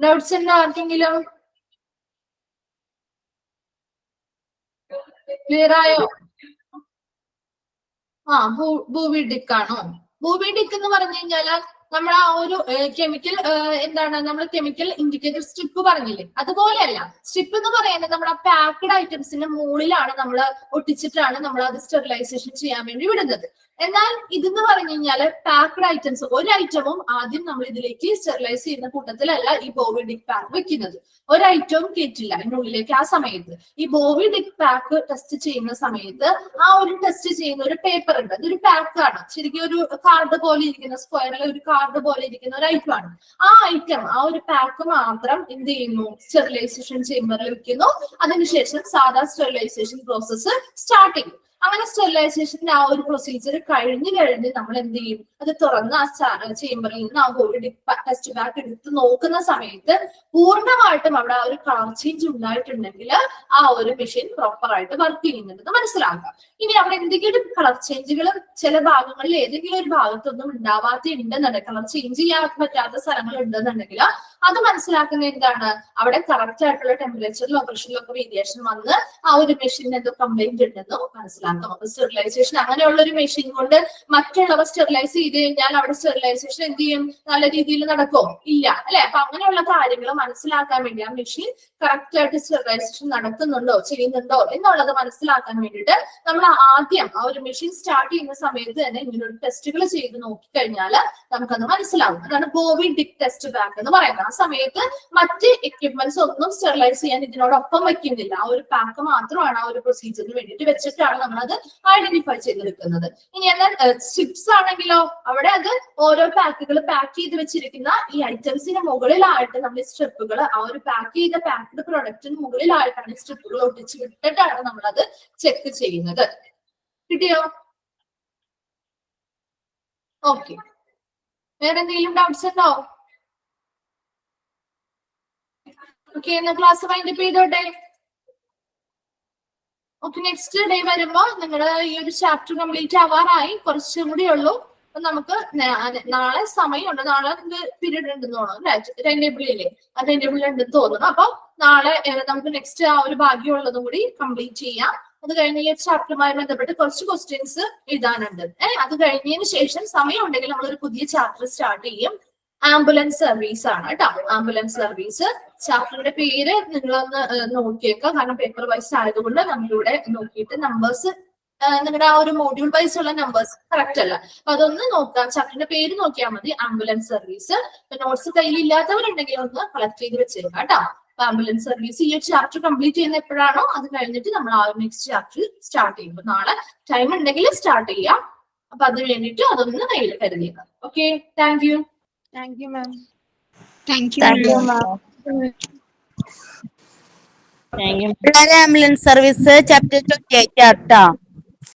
ഡൗട്ട്സ് ഉണ്ടോ ആർക്കെങ്കിലും? ക്ലിയർ ആയോ? ഭൂവി ഡിക്ക് ആണോ? ഭൂവി ഡിക്ക് എന്ന് പറഞ്ഞു കഴിഞ്ഞാല് നമ്മൾ ആ ഒരു കെമിക്കൽ എന്താണ് നമ്മൾ കെമിക്കൽ ഇൻഡിക്കേറ്റർ സ്ട്രിപ്പ് പറഞ്ഞില്ലേ, അതുപോലെയല്ല. സ്ട്രിപ്പ് എന്ന് പറയുന്നത് നമ്മുടെ പാക്ഡ് ഐറ്റംസിന്റെ മുകളിലാണ് നമ്മൾ ഒട്ടിച്ചിട്ടാണ് നമ്മൾ അത് സ്റ്റെറിലൈസേഷൻ ചെയ്യാൻ വേണ്ടി വിടുന്നത്. എന്നാൽ ഇതെന്ന് പറഞ്ഞു കഴിഞ്ഞാൽ പാക്ഡ് ഐറ്റംസ് ഒരു ഐറ്റവും ആദ്യം നമ്മൾ ഇതിലേക്ക് സ്റ്റെറിലൈസ് ചെയ്യുന്ന കൂട്ടത്തിലല്ല ഈ ബോവി ഡിക്ക് പാക്ക് വെക്കുന്നത്. ഒരു ഐറ്റവും കേറ്റില്ല അതിനുള്ളിലേക്ക്. ആ സമയത്ത് ഈ ബോവി ഡിക്ക് പാക്ക് ടെസ്റ്റ് ചെയ്യുന്ന സമയത്ത് ആ ഒരു ടെസ്റ്റ് ചെയ്യുന്ന ഒരു പേപ്പർ ഉണ്ട്, അതൊരു പാക്ക് ആണ്. ശരിക്കും ഒരു കാർഡ് പോലെ ഇരിക്കുന്ന സ്ക്വയറിൽ ഒരു കാർഡ് പോലെ ഇരിക്കുന്ന ഒരു ഐറ്റം ആണ്. ആ ഐറ്റം ആ ഒരു പാക്ക് മാത്രം എന്ത് ചെയ്യുന്നു, സ്റ്റെറിലൈസേഷൻ ചേമ്പറിൽ വെക്കുന്നു. അതിനുശേഷം സാധാ സ്റ്റെറിലൈസേഷൻ പ്രോസസ്സ് സ്റ്റാർട്ട് ചെയ്യും. അങ്ങനെ സ്റ്റെറിലൈസേഷന്റെ ആ ഒരു പ്രൊസീജിയർ കഴിഞ്ഞ് നമ്മൾ എന്ത് ചെയ്യും, അത് തുറന്ന് ആ ചേമ്പറിൽ നിന്ന് ആ ബോവി ഡിക്ക് ടെസ്റ്റ് ബാക്ക് എടുത്ത് നോക്കുന്ന സമയത്ത് പൂർണ്ണമായിട്ടും അവിടെ ആ ഒരു കളർ ചേഞ്ച് ഉണ്ടായിട്ടുണ്ടെങ്കിൽ ആ ഒരു മെഷീൻ പ്രോപ്പർ ആയിട്ട് വർക്ക് ചെയ്യുന്നുണ്ടെന്ന് മനസ്സിലാക്കാം. ഇനി അവിടെ എന്തെങ്കിലും കളർ ചേഞ്ചുകൾ ചില ഭാഗങ്ങളിൽ ഏതെങ്കിലും ഒരു ഭാഗത്തൊന്നും ഉണ്ടാവാത്തുണ്ടെന്നുണ്ടെങ്കിൽ, കളർ ചേഞ്ച് ചെയ്യാൻ പറ്റാത്ത സ്ഥലങ്ങൾ ഉണ്ടെന്നുണ്ടെങ്കിൽ അത് മനസ്സിലാക്കുന്ന എന്താണ്, അവിടെ കറക്റ്റ് ആയിട്ടുള്ള ടെമ്പറേച്ചറിലോ പ്രഷറിലോ ഒക്കെ വേരിയേഷൻ വന്ന് ആ ഒരു മെഷീൻ എന്തോ കംപ്ലൈന്റ് ഉണ്ടെന്നോ മനസ്സിലാക്കാം. അപ്പൊ സ്റ്റെറിലൈസേഷൻ അങ്ങനെയുള്ള ഒരു മെഷീൻ കൊണ്ട് മറ്റുള്ളവ സ്റ്റെറിലൈസ് ചെയ്ത് കഴിഞ്ഞാൽ അവിടെ സ്റ്റെറിലൈസേഷൻ എന്ത് ചെയ്യും, നല്ല രീതിയിൽ നടക്കോ? ഇല്ല, അല്ലെ? അപ്പൊ അങ്ങനെയുള്ള കാര്യങ്ങൾ മനസ്സിലാക്കാൻ വേണ്ടി ആ മെഷീൻ കറക്റ്റ് ആയിട്ട് സ്റ്റെറിലൈസേഷൻ നടത്തുന്നുണ്ടോ ചെയ്യുന്നുണ്ടോ എന്നുള്ളത് മനസ്സിലാക്കാൻ വേണ്ടിയിട്ട് നമ്മൾ ആദ്യം ആ ഒരു മെഷീൻ സ്റ്റാർട്ട് ചെയ്യുന്ന സമയത്ത് തന്നെ ഇങ്ങനൊരു ടെസ്റ്റുകൾ ചെയ്ത് നോക്കിക്കഴിഞ്ഞാൽ നമുക്കത് മനസ്സിലാവും. അതാണ് ബോവി ഡിക്ക് ടെസ്റ്റ് ബാക്ക് എന്ന് പറയുന്നത്. ആ സമയത്ത് മറ്റ് എക്യുപ്മെന്റ്സ് ഒന്നും സ്റ്റെറിലൈസ് ചെയ്യാൻ ഇതിനോടൊപ്പം വെക്കുന്നില്ല. ആ ഒരു പാക്ക് മാത്രമാണ് ആ ഒരു പ്രൊസീജിയറിന് വേണ്ടിയിട്ട് വെച്ചിട്ടാണ് നമ്മളത് ഐഡന്റിഫൈ ചെയ്തെടുക്കുന്നത്. ഇനി എന്നാൽ സ്ട്രിപ്സ് ആണെങ്കിലോ അവിടെ അത് ഓരോ പാക്കുകൾ പാക്ക് ചെയ്ത് വെച്ചിരിക്കുന്ന ഈ ഐറ്റംസിന് മുകളിലായിട്ട് നമ്മൾ സ്ട്രിപ്പുകൾ ആ ഒരു പാക്ക് ചെയ്ത പാക്ക്ഡ് പ്രൊഡക്റ്റിന് മുകളിലായിട്ടാണ് സ്ട്രിപ്പുകൾ ഒട്ടിച്ച് വിട്ടിട്ടാണ് നമ്മളത് ചെക്ക് ചെയ്യുന്നത്. കിട്ടിയോ? ഓക്കെ, വേറെ എന്തെങ്കിലും ഡൗട്ട്സ് ഉണ്ടോ? ഓക്കെ, എന്നാ ക്ലാസ് വൈൻഡപ്പ് ചെയ്തോട്ടെ. ഓക്കെ, നെക്സ്റ്റ് ഡേ വരുമ്പോ നിങ്ങളുടെ ഈ ഒരു ചാപ്റ്റർ കംപ്ലീറ്റ് ആവാറായി, കുറച്ചും കൂടി ഉള്ളൂ. അപ്പൊ നമുക്ക് നാളെ സമയമുണ്ട്. നാളെ പീരീഡ് ഉണ്ടെന്ന് തോന്നുന്നു അല്ലെ, ടൈം ടേബിളില്ലേ? ആ ടൈം ടേബിളിൽ ഉണ്ടെന്ന് തോന്നുന്നു. അപ്പൊ നാളെ നമുക്ക് നെക്സ്റ്റ് ആ ഒരു ഭാഗ്യമുള്ളതും കൂടി കംപ്ലീറ്റ് ചെയ്യാം. അത് കഴിഞ്ഞ് ഈ ചാപ്റ്ററുമായി ബന്ധപ്പെട്ട് കുറച്ച് ക്വസ്റ്റ്യൻസ് എഴുതാനുണ്ട്. അത് കഴിഞ്ഞതിന് ശേഷം സമയം ഉണ്ടെങ്കിൽ നമ്മളൊരു പുതിയ ചാപ്റ്റർ സ്റ്റാർട്ട് ചെയ്യും. ആംബുലൻസ് സർവീസ് ആണ് കേട്ടോ. ആംബുലൻസ് സർവീസ് ചാപ്റ്ററിന്റെ പേര് നിങ്ങളൊന്ന് നോക്കിയേക്കാം, കാരണം പേപ്പർ വൈസ് ആയതുകൊണ്ട് നമ്മളിവിടെ നോക്കിയിട്ട് നമ്പേഴ്സ് നിങ്ങളുടെ ആ ഒരു മോഡ്യൂൾ വൈസ് ഉള്ള നമ്പേഴ്സ് കറക്റ്റ് അല്ല. അപ്പൊ അതൊന്ന് നോക്കാം, ചാപ്റ്ററിന്റെ പേര് നോക്കിയാൽ മതി, ആംബുലൻസ് സർവീസ്. നോട്ട്സ് കയ്യിൽ ഇല്ലാത്തവരുണ്ടെങ്കിൽ ഒന്ന് കളക്ട് ചെയ്ത് വെച്ചേക്കാം കേട്ടോ. ആംബുലൻസ് സർവീസ് ഈ ഒരു ചാപ്റ്റർ കംപ്ലീറ്റ് ചെയ്യുന്ന എപ്പോഴാണോ അത് കഴിഞ്ഞിട്ട് നമ്മൾ ആ നെക്സ്റ്റ് ചാപ്റ്റർ സ്റ്റാർട്ട് ചെയ്യും. നാളെ ടൈം ഉണ്ടെങ്കിൽ സ്റ്റാർട്ട് ചെയ്യാം. അപ്പൊ അതിന് വേണ്ടിയിട്ട് അതൊന്ന് കയ്യിൽ കരുതിയേക്കാം. Okay, thank you. Thank you, ma'am. Thank you, ma'am. Ambulance service chapter 28 ആട്ടോ.